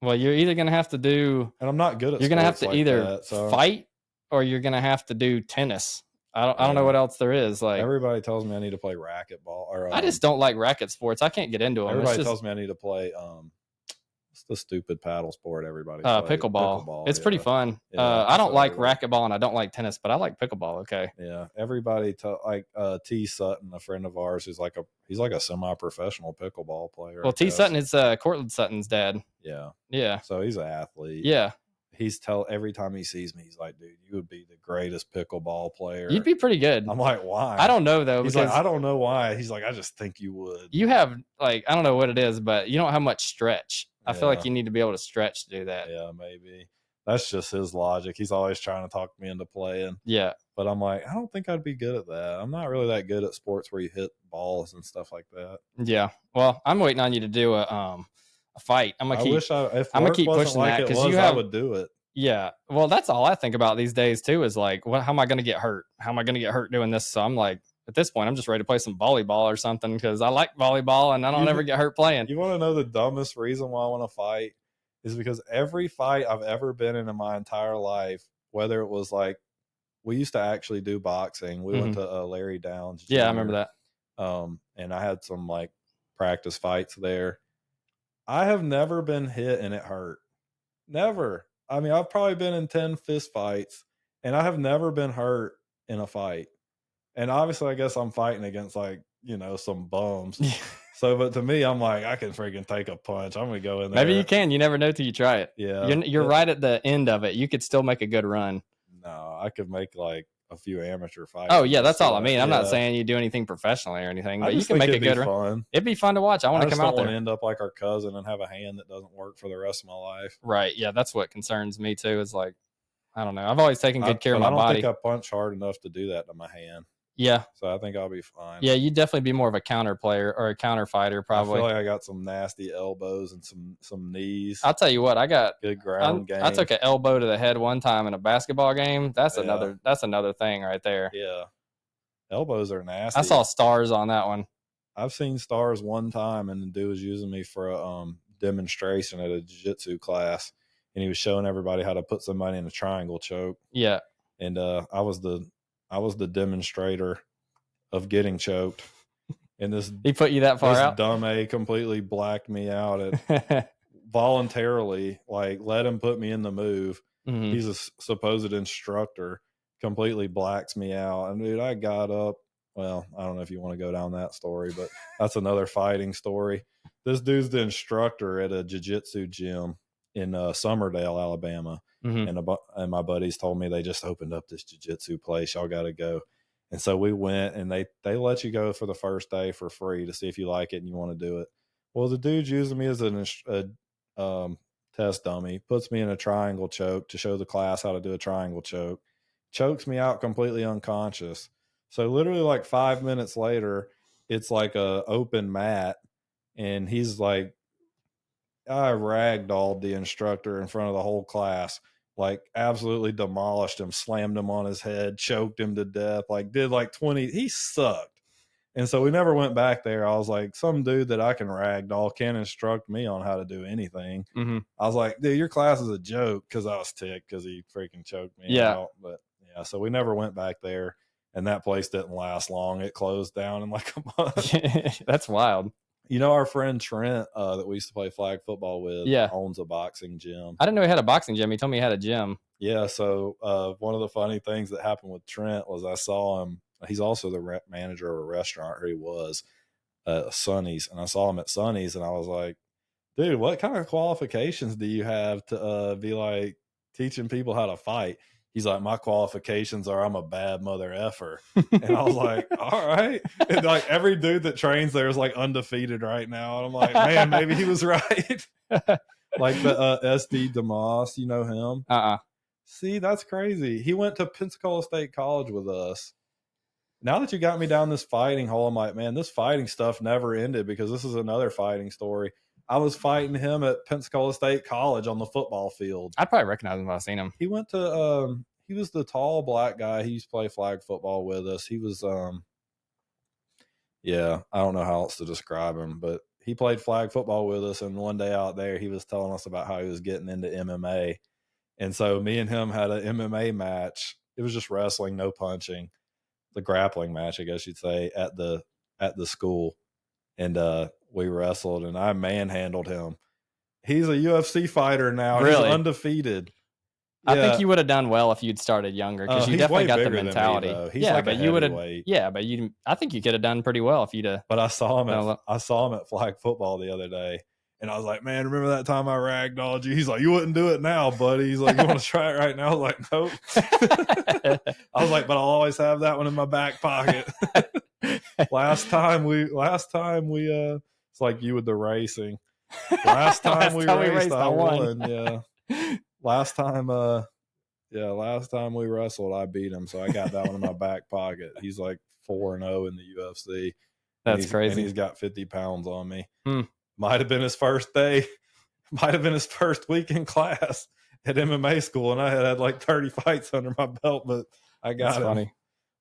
Well, you're either going to have to do. And I'm not good at You're going to have to either fight or you're going to have to do tennis. I don't know what else there is. Like, everybody tells me I need to play racquetball. Or I just don't like racket sports. I can't get into them. Everybody tells me I need to play what's the stupid paddle sport everybody plays? Pickleball. It's pretty fun. Yeah, I don't like racquetball and I don't like tennis, but I like pickleball. Okay. Yeah, everybody T Sutton, a friend of ours, he's like a semi-professional pickleball player. Well, T Sutton is Cortland Sutton's dad. Yeah. Yeah. So he's an athlete. Yeah. Every time he sees me, he's like, dude, you would be the greatest pickleball player. You'd be pretty good. I'm like, why? I don't know, though. He's like, I don't know why. He's like, I just think you would. You have, like, I don't know what it is, but you don't have much stretch. I feel like you need to be able to stretch to do that. Yeah, maybe. That's just his logic. He's always trying to talk me into playing. Yeah. But I'm like, I don't think I'd be good at that. I'm not really that good at sports where you hit balls and stuff like that. Yeah. Well, I'm waiting on you to do a fight. I'm gonna keep pushing that because I would do it. Yeah. Well, that's all I think about these days too, is like, how am I going to get hurt? How am I going to get hurt doing this? So I'm like, at this point, I'm just ready to play some volleyball or something because I like volleyball and I don't ever get hurt playing. You want to know the dumbest reason why I want to fight is because every fight I've ever been in my entire life, whether it was like, we used to actually do boxing. We went to Larry Downs. Yeah, I remember that. And I had some like practice fights there. I have never been hit and it hurt. Never. I mean, I've probably been in 10 fist fights and I have never been hurt in a fight. And obviously, I guess I'm fighting against like, some bums. So, but to me, I'm like, I can freaking take a punch. I'm going to go in there. Maybe you can. You never know till you try it. Yeah. You're right at the end of it. You could still make a good run. No, I could make like a few amateur fights. Oh, yeah. That's all I mean. I'm not saying you do anything professionally or anything, but you can make a good run. It'd be fun to watch. I want to come out there. I don't want to end up like our cousin and have a hand that doesn't work for the rest of my life. Right. Yeah. That's what concerns me too, is like, I don't know. I've always taken good care of my body. I don't think I punch hard enough to do that to my hand. Yeah. So I think I'll be fine. Yeah, you'd definitely be more of a counter player or a counter fighter, probably. I feel like I got some nasty elbows and some knees. I'll tell you what, I got good ground game. I took an elbow to the head one time in a basketball game. That's another thing right there. Yeah. Elbows are nasty. I saw stars on that one. I've seen stars one time, and the dude was using me for a demonstration at a jiu-jitsu class, and he was showing everybody how to put somebody in a triangle choke. Yeah. And I was the demonstrator of getting choked. And he put you that far out? This dumb A completely blacked me out voluntarily, like let him put me in the move. Mm-hmm. He's a supposed instructor, completely blacks me out. And dude, I got up. Well, I don't know if you want to go down that story, but that's another fighting story. This dude's the instructor at a jiu-jitsu gym in Summerdale, Alabama. Mm-hmm. And my buddies told me they just opened up this jiu-jitsu place. Y'all got to go. And so we went, and they let you go for the first day for free to see if you like it and you want to do it. Well, the dude's using me as a test dummy, puts me in a triangle choke to show the class how to do a triangle choke, chokes me out completely unconscious. So literally like 5 minutes later, it's like a open mat, and he's like, I ragdolled the instructor in front of the whole class, like absolutely demolished him, slammed him on his head, choked him to death, like did like 20. He sucked. And so we never went back there. I was like, some dude that I can ragdoll can instruct me on how to do anything. Mm-hmm. I was like, dude, your class is a joke, because I was ticked because he freaking choked me out. But yeah, so we never went back there, and that place didn't last long. It closed down in like a month. That's wild. You know, our friend Trent that we used to play flag football with owns a boxing gym. I didn't know he had a boxing gym. He told me he had a gym. Yeah, so one of the funny things that happened with Trent was I saw him. He's also the manager of a restaurant, or he was, Sonny's. And I saw him at Sonny's, and I was like, dude, what kind of qualifications do you have to be like teaching people how to fight? He's like, my qualifications are I'm a bad mother effer. And I was like, all right. And like every dude that trains there is like undefeated right now. And I'm like, man, maybe he was right. Like the SD DeMoss, you know him? See, that's crazy. He went to Pensacola State College with us. Now that you got me down this fighting hole, I'm like, man, this fighting stuff never ended, because this is another fighting story. I was fighting him at Pensacola State College on the football field. I'd probably recognize him if I've seen him. He went to he was the tall black guy. He used to play flag football with us. He was yeah, I don't know how else to describe him, but he played flag football with us, and one day out there he was telling us about how he was getting into MMA. And so me and him had an MMA match. It was just wrestling, no punching. The grappling match, I guess you'd say, at the school. And we wrestled, and I manhandled him. He's a UFC fighter now. Really? He's undefeated. Yeah. I think you would have done well if you'd started younger, because you definitely got the mentality. He's like but you would have. Yeah, but I think you could have done pretty well if you'd have. But I saw him at flag football the other day, and I was like, man, remember that time I ragdolled you? He's like, you wouldn't do it now, buddy. He's like, you want to try it right now? I was like, nope. I was like, but I'll always have that one in my back pocket. Last time we it's like you with the racing. Last time we raced, I won. Yeah. Last time we wrestled, I beat him, so I got that one in my back pocket. He's like 4-0 in the UFC. That's crazy. And he's got 50 pounds on me. Might have been his first day. Might have been his first week in class at MMA school, and I had like 30 fights under my belt, but I got him. Funny.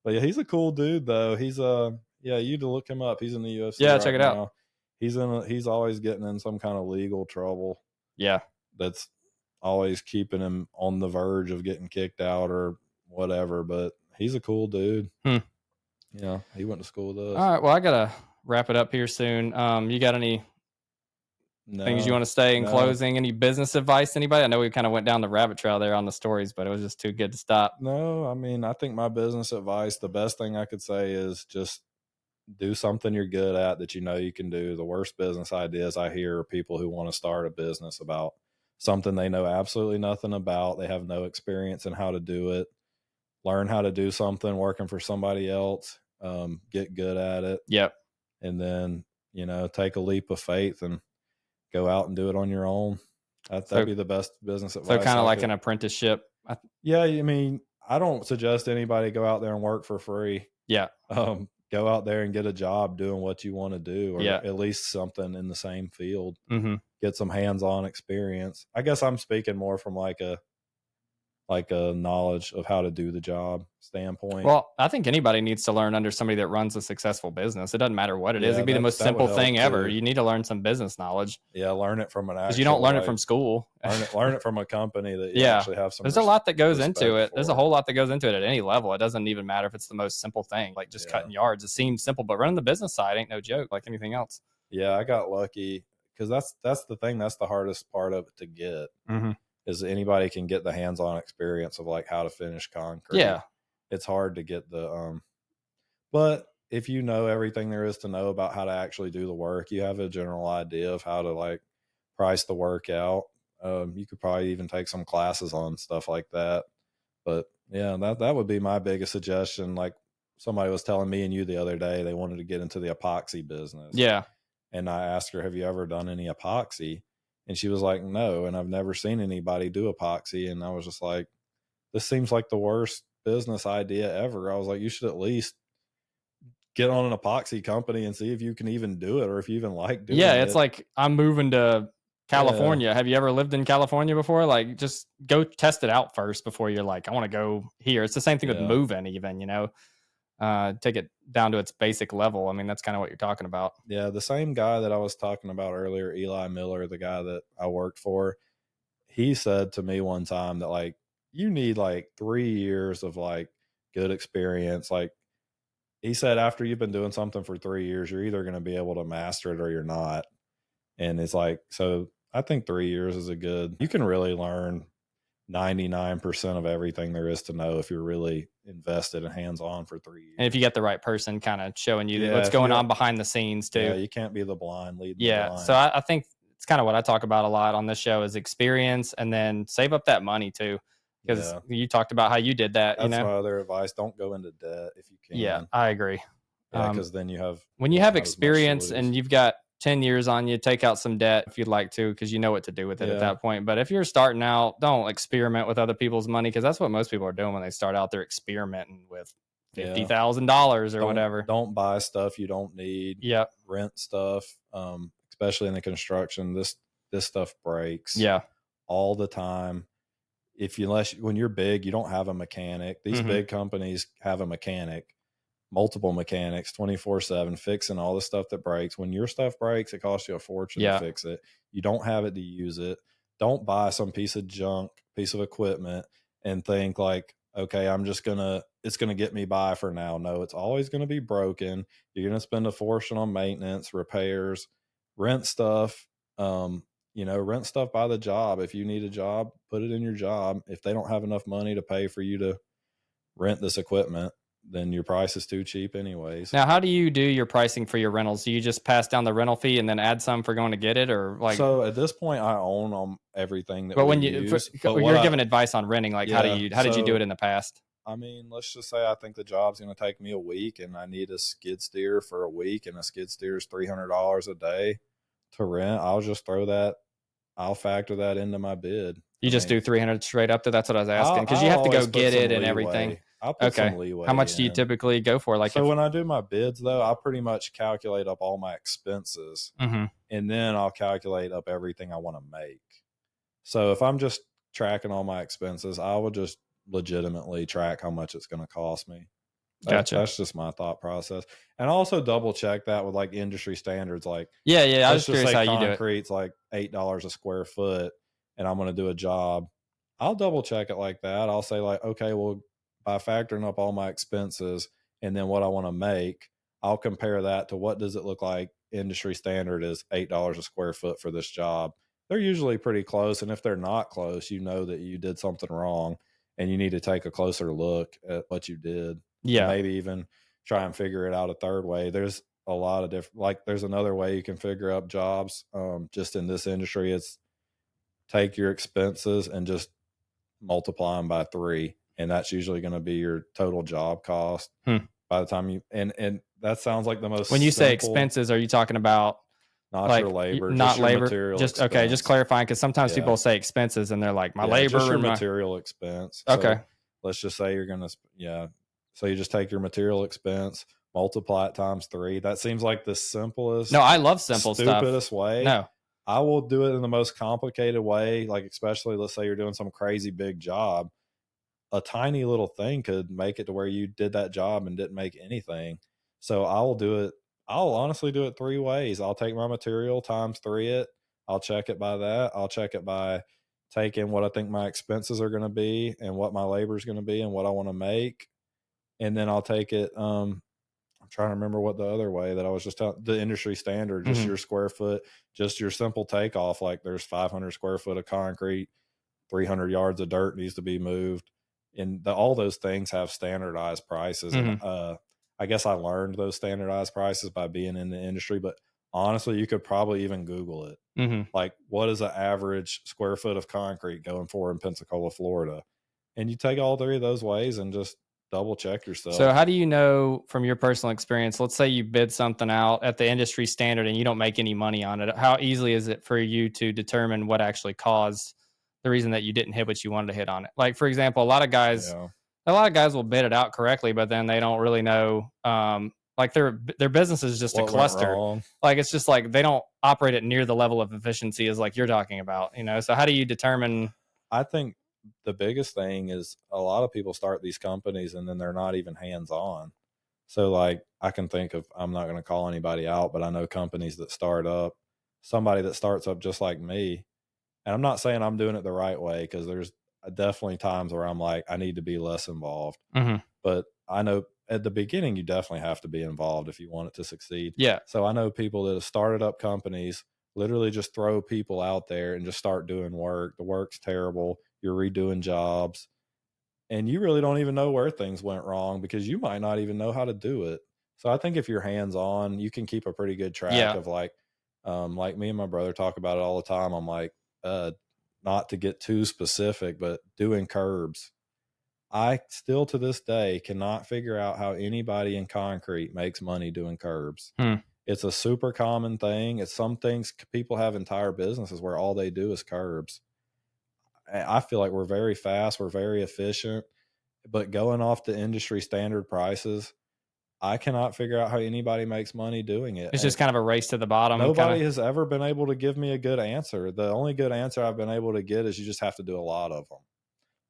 But yeah, he's a cool dude though. He's you need to look him up. He's in the UFC. Yeah, check it out. He's always getting in some kind of legal trouble. Yeah. That's always keeping him on the verge of getting kicked out or whatever, but he's a cool dude. Yeah, he went to school with us. All right, well, I gotta wrap it up here soon. You got any things you want to say in closing? Any business advice to anybody? I know we kind of went down the rabbit trail there on the stories, but it was just too good to stop. No, I mean, I think my business advice, the best thing I could say is just do something you're good at that you know you can do. The worst business ideas I hear are people who want to start a business about something they know absolutely nothing about. They have no experience in how to do it. Learn how to do something working for somebody else. Get good at it. Yep. And then, take a leap of faith and go out and do it on your own. That'd be the best business advice. So kind of like an apprenticeship. Yeah. I mean, I don't suggest anybody go out there and work for free. Yeah. Go out there and get a job doing what you want to do, or at least something in the same field. Mm-hmm. Get some hands-on experience. I guess I'm speaking more from like a knowledge of how to do the job standpoint. Well, I think anybody needs to learn under somebody that runs a successful business. It doesn't matter what it is. It'd be the most simple thing ever. You need to learn some business knowledge. Yeah, learn it from an actual. Because you don't learn it from school. Learn it from a company that you actually have some. There's a lot that goes into it. There's a whole lot that goes into it at any level. It doesn't even matter if it's the most simple thing, like just cutting yards. It seems simple, but running the business side ain't no joke, like anything else. Yeah, I got lucky because that's the thing. That's the hardest part of it to get. Mm-hmm. Is anybody can get the hands-on experience of like how to finish concrete. Yeah. It's hard to get the but if you know everything there is to know about how to actually do the work, you have a general idea of how to like price the work out. You could probably even take some classes on stuff like that. But yeah, that would be my biggest suggestion. Like somebody was telling me and you the other day they wanted to get into the epoxy business. Yeah. And I asked her, have you ever done any epoxy? And she was like, no. And I've never seen anybody do epoxy. And I was just like, this seems like the worst business idea ever. I was like, you should at least get on an epoxy company and see if you can even do it or if you even like Yeah, doing it's it. like I'm moving to Yeah. California. Have you ever lived in California before? Like, just go test it out first before you're like, I want to go here. It's the same thing with Yeah. moving, even, take it down to its basic level. I mean, that's kind of what you're talking about. Yeah. The same guy that I was talking about earlier, Eli Miller, the guy that I worked for, he said to me one time that like you need like 3 years of like good experience. Like he said, after you've been doing something for 3 years, you're either going to be able to master it or you're not. And it's like, so I think 3 years is a good, you can really learn 99% of everything there is to know if you're really invested and hands on for 3 years. And if you get the right person kind of showing you Yeah, what's if you going got- on behind the scenes too. Yeah, you can't be the blind leading the Yeah. blind. So I think it's kind of what I talk about a lot on this show is experience, and then save up that money too. Because Yeah. you talked about how you did that, That's my other advice. Don't go into debt if you can. Yeah, I agree. Yeah, because then you have when you have not as much to experience lose. and you've got 10 years on you, take out some debt if you'd like to, because you know what to do with it at Yeah. that point. But if you're starting out, don't experiment with other people's money, because that's what most people are doing when they start out. They're experimenting with $50,000 or whatever. Don't buy stuff you don't need. Yeah. Rent stuff, especially in the construction. This stuff breaks. Yeah. All the time. When you're big, you don't have a mechanic. These big companies have a mechanic, multiple mechanics, 24/7, fixing all the stuff that breaks. When your stuff breaks, it costs you a fortune to fix it. You don't have it to use it. Don't buy some piece of junk, piece of equipment, and think like, okay, it's gonna get me by for now. No, it's always gonna be broken. You're gonna spend a fortune on maintenance, repairs, rent stuff. Rent stuff by the job. If you need a job, put it in your job. If they don't have enough money to pay for you to rent this equipment, then your price is too cheap anyways. Now, how do you do your pricing for your rentals? Do you just pass down the rental fee and then add some for going to get it, or like? So at this point, I own everything that. But we when use. you're giving advice on renting, like how did you do it in the past? I mean, let's just say I think the job's going to take me a week, and I need a skid steer for a week, and a skid steer is $300 a day to rent. I'll factor that into my bid. You just do 300 straight up to. That's what I was asking, because you have to go get it and everything. I'll put some leeway. How much do you typically go for? Like, so when I do my bids, though, I pretty much calculate up all my expenses, and then I'll calculate up everything I want to make. So if I'm just tracking all my expenses, I will just legitimately track how much it's going to cost me. Gotcha. That's just my thought process. And also double check that with like industry standards. Like, yeah. I was curious how you do it. Concrete's like $8 a square foot, and I'm going to do a job. I'll double check it like that. I'll say like, okay, well, by factoring up all my expenses and then what I want to make, I'll compare that to what does it look like industry standard is $8 a square foot for this job. They're usually pretty close. And if they're not close, you know that you did something wrong and you need to take a closer look at what you did. Yeah. Maybe even try and figure it out a third way. There's a lot of different, like there's another way you can figure up jobs. Just in this industry, it's take your expenses and just multiply them by 3. And that's usually going to be your total job cost by the time you, and that sounds like the most, when you say expenses, are you talking about not like your labor, not just your labor, material just expense. Okay, just clarifying, because sometimes people say expenses and they're like my labor just your and material expense. Okay. So let's just say you're going to, so you just take your material expense, multiply it times 3. That seems like the simplest. No, I love simple stupidest way. No, I will do it in the most complicated way. Like, especially let's say you're doing some crazy big job. A tiny little thing could make it to where you did that job and didn't make anything. So I'll honestly do it 3 ways. I'll take my material times 3 it. I'll check it by that. I'll check it by taking what I think my expenses are going to be and what my labor is going to be and what I want to make. And then I'll take it. I'm trying to remember what the other way that I was just telling, the industry standard, just your square foot, just your simple takeoff. Like there's 500 square foot of concrete, 300 yards of dirt needs to be moved. And all those things have standardized prices. And I guess I learned those standardized prices by being in the industry, but honestly, you could probably even Google it. Like, what is an average square foot of concrete going for in Pensacola, Florida? And you take all 3 of those ways and just double check yourself. So how do you know from your personal experience, let's say you bid something out at the industry standard and you don't make any money on it. How easily is it for you to determine what actually caused the reason that you didn't hit what you wanted to hit on it? Like, for example, Yeah. a lot of guys will bid it out correctly, but then they don't really know, like their business is just a What went cluster. wrong? Like, it's just like they don't operate at near the level of efficiency as like you're talking about, you know? So how do you determine? I think the biggest thing is a lot of people start these companies and then they're not even hands on. So like I can think of, I'm not going to call anybody out, but I know companies that start up, somebody that starts up just like me. And I'm not saying I'm doing it the right way, because there's definitely times where I'm like, I need to be less involved. Mhm. But I know at the beginning, you definitely have to be involved if you want it to succeed. Yeah. So I know people that have started up companies, literally just throw people out there and just start doing work. The work's terrible. You're redoing jobs and you really don't even know where things went wrong because you might not even know how to do it. So I think if you're hands on, you can keep a pretty good track Yeah. of like me and my brother talk about it all the time. I'm like, not to get too specific, but doing curbs. I still to this day cannot figure out how anybody in concrete makes money doing curbs. Hmm. It's a super common thing. It's some things people have entire businesses where all they do is curbs. I feel like we're very fast, we're very efficient, but going off the industry standard prices, I cannot figure out how anybody makes money doing it. It's And just kind of a race to the bottom. Kind nobody of. has ever been able to give me a good answer. The only good answer I've been able to get is you just have to do a lot of them.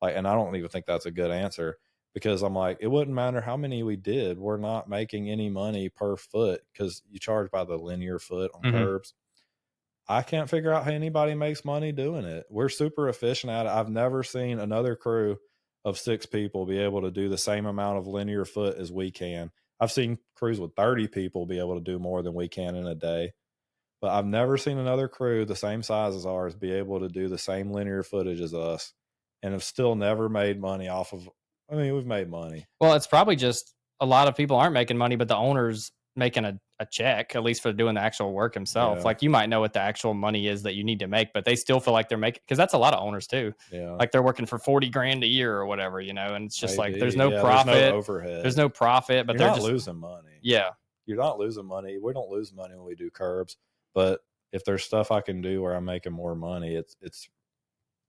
Like, and I don't even think that's a good answer, because I'm like, it wouldn't matter how many we did. We're not making any money per foot because you charge by the linear foot on Mhm. curbs. I can't figure out how anybody makes money doing it. We're super efficient at it. I've never seen another crew of 6 people be able to do the same amount of linear foot as we can. I've seen crews with 30 people be able to do more than we can in a day, but I've never seen another crew the same size as ours be able to do the same linear footage as us and have still never made money off of. I mean, we've made money. Well, it's probably just a lot of people aren't making money, but the owner's making a check, at least for doing the actual work himself. Yeah. Like, you might know what the actual money is that you need to make, but they still feel like they're making, because that's a lot of owners too. Yeah. Like, they're working for 40 grand a year or whatever, you know, and it's just like there's Maybe. no Yeah. There's no profit. overhead. There's no profit, but You're they're not just losing money. yeah. You're not losing money. We don't lose money when we do curbs, but if there's stuff I can do where I'm making more money, it's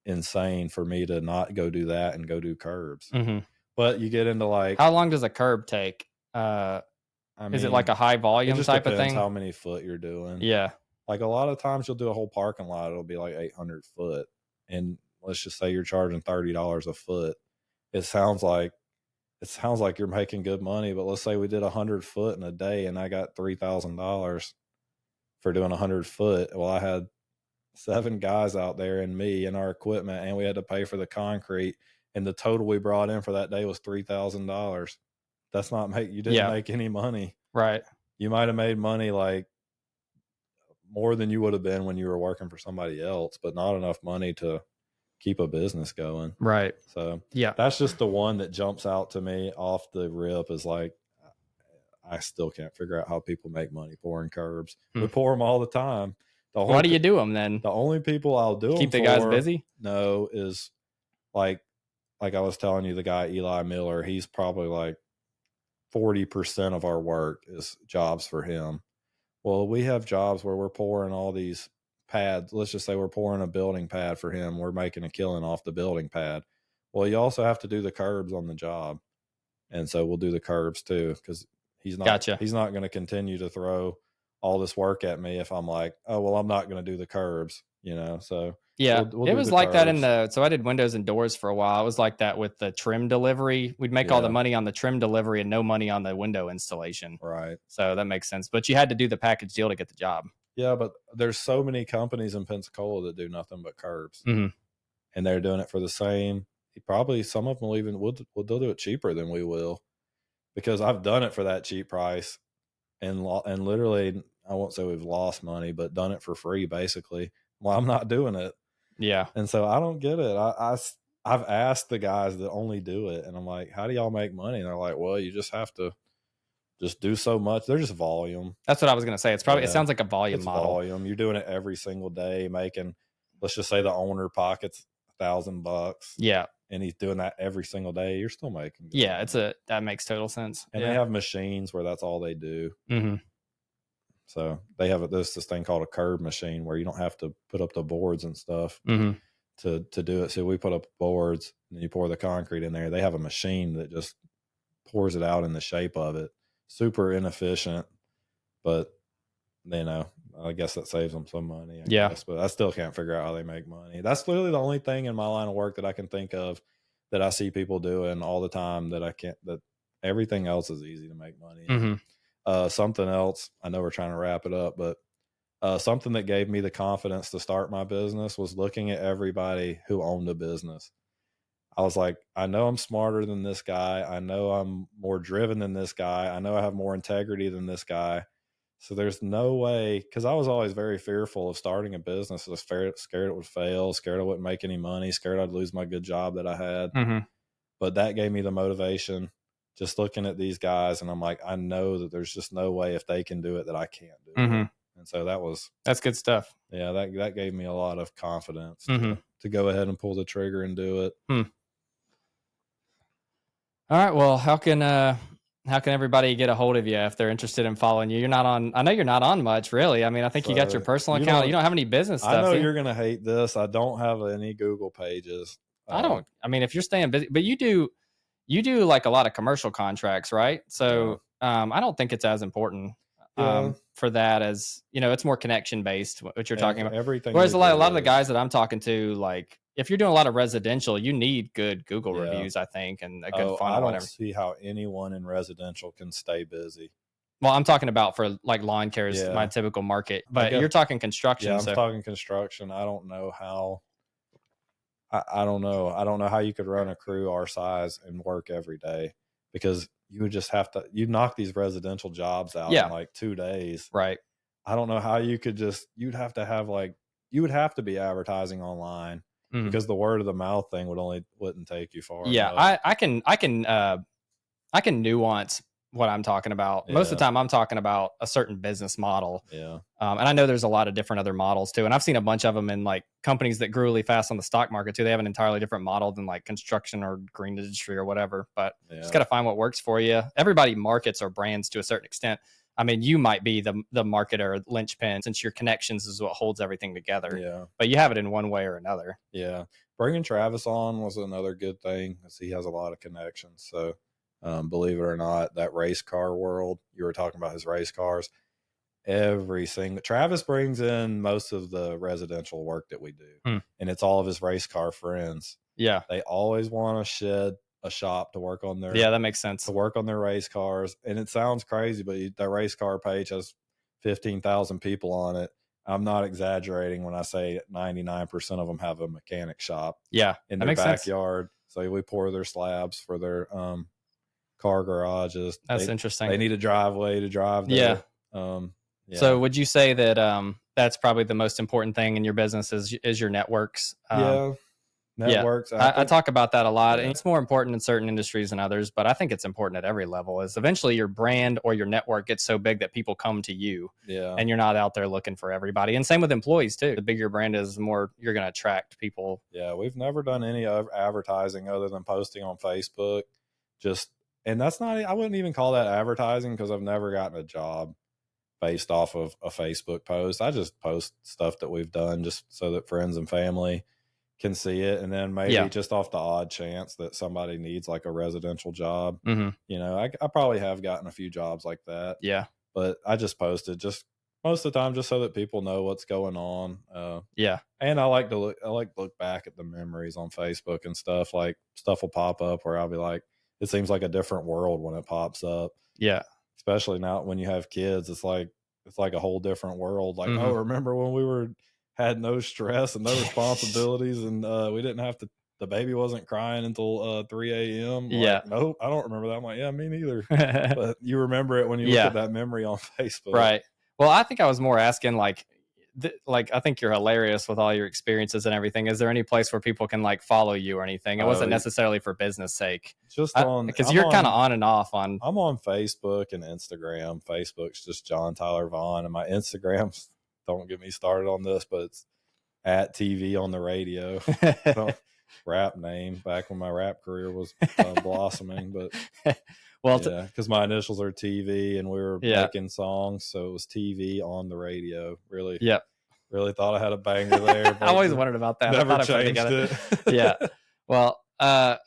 insane for me to not go do that and go do curbs. Mhm. But you get into like, How long does a curb take? I Is it mean, like a high it volume just type of depends thing? how many foot you're doing. Yeah. Like a lot of times you'll do a whole parking lot, it'll be like 800 foot. And let's just say you're charging $30 a foot. It sounds like you're making good money, but let's say we did 100 foot in a day and I got $3,000 for doing 100 foot. Well, I had 7 guys out there and me and our equipment, and we had to pay for the concrete. And the total we brought in for that day was $3,000. That's not you didn't Yeah. make any money. Right. You might have made money like more than you would have been when you were working for somebody else, but not enough money to keep a business going. Right. So Yeah. that's just the one that jumps out to me off the rip, is like, I still can't figure out how people make money pouring curbs. We pour them all the time. Why do you do them then? The only people I'll do Keep them the guys for, busy? no, is like I was telling you, the guy Eli Miller, he's probably like 40% of our work is jobs for him. Well, we have jobs where we're pouring all these pads. Let's just say we're pouring a building pad for him. We're making a killing off the building pad. Well, you also have to do the curbs on the job. And so we'll do the curbs too, because he's not going to continue to throw all this work at me if I'm like, oh, well, I'm not going to do the curbs, So yeah, we'll it do was the like curbs. that so I did windows and doors for a while. It was like that with the trim delivery. We'd make all the money on the trim delivery and no money on the window installation. Right. So that makes sense. But you had to do the package deal to get the job. Yeah, but there's so many companies in Pensacola that do nothing but curbs. Mm-hmm. And they're doing it for the same. Probably some of them they'll do it cheaper than we will, because I've done it for that cheap price and literally, I won't say we've lost money, but done it for free basically. Well, I'm not doing it. Yeah. And so I don't get it. I've asked the guys that only do it, and I'm like, how do y'all make money? And they're like, well, you just have to just do so much. They're just volume. That's what I was going to say. It's probably, it sounds like a volume model. Volume. You're doing it every single day, making, let's just say the owner pockets $1,000. Yeah. and he's doing that every single day, you're still making good Yeah, money. that makes total sense. And they have machines where that's all they do. Mm-hmm. So they have this thing called a curb machine where you don't have to put up the boards and stuff Mm-hmm. to do it. So we put up boards and you pour the concrete in there. They have a machine that just pours it out in the shape of it. Super inefficient, but I guess that saves them some money. I guess, but I still can't figure out how they make money. That's literally the only thing in my line of work that I can think of that I see people doing all the time that I can't. That everything else is easy to make money. Mm-hmm. Something else. I know we're trying to wrap it up, but something that gave me the confidence to start my business was looking at everybody who owned a business. I was like, I know I'm smarter than this guy. I know I'm more driven than this guy. I know I have more integrity than this guy. So there's no way, because I was always very fearful of starting a business. I was scared it would fail, scared I wouldn't make any money, scared I'd lose my good job that I had. Mm-hmm. But that gave me the motivation just looking at these guys. And I'm like, I know that there's just no way if they can do it that I can't do Mm-hmm. it. And so that's good stuff. Yeah, that gave me a lot of confidence Mm-hmm. to go ahead and pull the trigger and do it. All right. Well, how can everybody get a hold of you if they're interested in following you? I know you're not on much, really. I mean, I think you got your personal account. You don't have any business stuff. I know you're gonna hate this. I don't have any Google pages. I mean, if you're staying busy, but you do like a lot of commercial contracts, right? So I don't think it's as important for that as, it's more connection based, what you're talking about. Everything. Whereas a lot of the guys that I'm talking to, like, if you're doing a lot of residential, you need good Google reviews, I think, and a good funnel. I don't see how anyone in residential can stay busy. Well, I'm talking about for like lawn care is my typical market, but you're talking construction. Yeah, I'm talking construction. I don't know how. I don't know. I don't know how you could run a crew our size and work every day, because you would just have to. You knock these residential jobs out in like 2 days, right? I don't know how you could just. You would have to be advertising online. Because the word of the mouth thing wouldn't take you far. Yeah, I can nuance what I'm talking about. Yeah. Most of the time I'm talking about a certain business model. Yeah. And I know there's a lot of different other models too. And I've seen a bunch of them in like companies that grew really fast on the stock market too. They have an entirely different model than like construction or green industry or whatever, but just got to find what works for you. Everybody markets or brands to a certain extent. I mean, you might be the marketer linchpin, since your connections is what holds everything together. Yeah. But you have it in one way or another. Yeah. Bringing Travis on was another good thing, because he has a lot of connections. So believe it or not, that race car world, you were talking about his race cars, Travis brings in most of the residential work that we do, and it's all of his race car friends. Yeah. They always want to shed a shop to work on their that makes sense, to work on their race cars. And it sounds crazy, but their race car page has 15,000 people on it. I'm not exaggerating when I say 99% of them have a mechanic shop in their backyard. Sense. So we pour their slabs for their car garages. That's interesting. They need a driveway to drive there. So would you say that that's probably the most important thing in your business is your networks? Networks. I talk about that a lot, and it's more important in certain industries than others, but I think it's important at every level. Is eventually your brand or your network gets so big that people come to you, and you're not out there looking for everybody. And same with employees too. The bigger your brand is, the more you're going to attract people. Yeah, we've never done any advertising other than posting on Facebook. And that's not. I wouldn't even call that advertising, because I've never gotten a job based off of a Facebook post. I just post stuff that we've done just so that friends and family can see it, and then maybe just off the odd chance that somebody needs like a residential job. I probably have gotten a few jobs like that. But I just posted just most of the time just so that people know what's going on. And I like to look back at the memories on Facebook and stuff. Like stuff will pop up where I'll be like, it seems like a different world when it pops up. Especially now when you have kids, it's like a whole different world. Like, oh, remember when we had no stress and no responsibilities, and we didn't have to. The baby wasn't crying until 3 a.m. Like, nope, I don't remember that. I'm like, yeah, me neither. But you remember it when you look at that memory on Facebook, right? Well, I think I was more asking like I think you're hilarious with all your experiences and everything. Is there any place where people can like follow you or anything? It wasn't necessarily for business sake. Just because you're kind of on and off on. I'm on Facebook and Instagram. Facebook's just John Tyler Vaughn, and my Instagram's, don't get me started on this, but it's at TV on the radio. rap name back when my rap career was blossoming. But Well, yeah, because my initials are TV, and we were yeah, making songs, so it was TV on the radio. Really, yeah. really thought I had a banger there, I always but wondered about that. I never thought I put it changed together. it. Yeah. Well,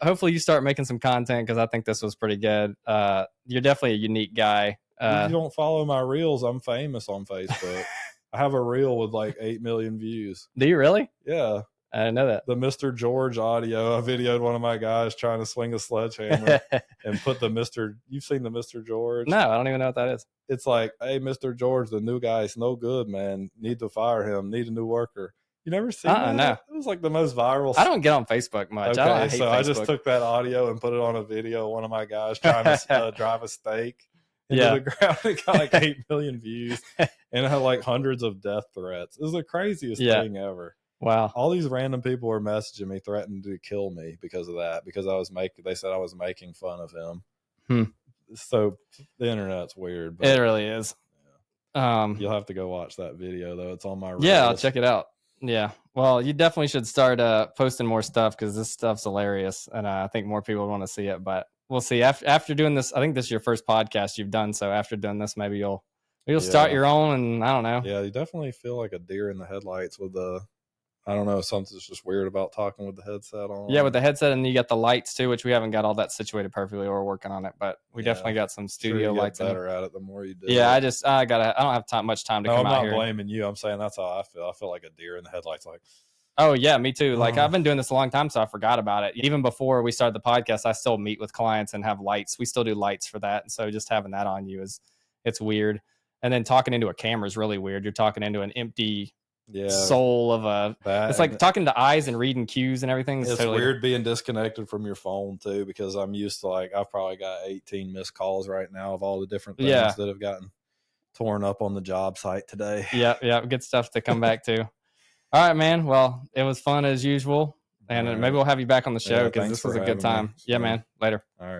hopefully you start making some content because I think this was pretty good. You're definitely a unique guy. If you don't follow my reels, I'm famous on Facebook. I have a reel with like 8 million views. Do you really? Yeah. I didn't know that. The Mr. George audio. I videoed one of my guys trying to swing a sledgehammer and put the Mr. You've seen the Mr. George? No, I don't even know what that is. It's like, hey, Mr. George, the new guy is no good, man. Need to fire him. Need a new worker. You never seen that? No. It was like the most viral. I don't get on Facebook much. Okay, I hate so Facebook. I just took that audio and put it on a video of one of my guys trying to drive a stake into the ground. It got like 8 million views and it had like hundreds of death threats. It was the craziest thing ever. Wow. All these random people were messaging me, threatening to kill me because of that, because they said I was making fun of him. So the internet's weird. But it really is. yeah. You'll have to go watch that video though. It's on my reels. Yeah, I'll check it out. Yeah. Well, you definitely should start posting more stuff because this stuff's hilarious. And I think more people want to see it, but we'll see. After doing this, I think this is your first podcast you've done. So after doing this, maybe you'll start your own, and I don't know. Yeah, you definitely feel like a deer in the headlights with I don't know, something's just weird about talking with the headset on. Yeah, with the headset, and you got the lights too, which we haven't got all that situated perfectly. We're working on it, but we definitely got some studio lights. Better at it the more you do. Yeah, I don't have much time to come out here. I'm not blaming you. I'm saying that's how I feel. I feel like a deer in the headlights. Like, oh yeah, me too. Like I've been doing this a long time, so I forgot about it. Even before we started the podcast, I still meet with clients and have lights. We still do lights for that, and so just having that on you it's weird. And then talking into a camera is really weird. You're talking into an empty soul of it's like talking to eyes and reading cues and everything. It's totally weird being disconnected from your phone too, because I'm used to I've probably got 18 missed calls right now of all the different things that have gotten torn up on the job site today. Yeah, good stuff to come back to. All right, man. Well, it was fun as usual, and maybe we'll have you back on the show because this was a good time. Yeah, man. Later. All right.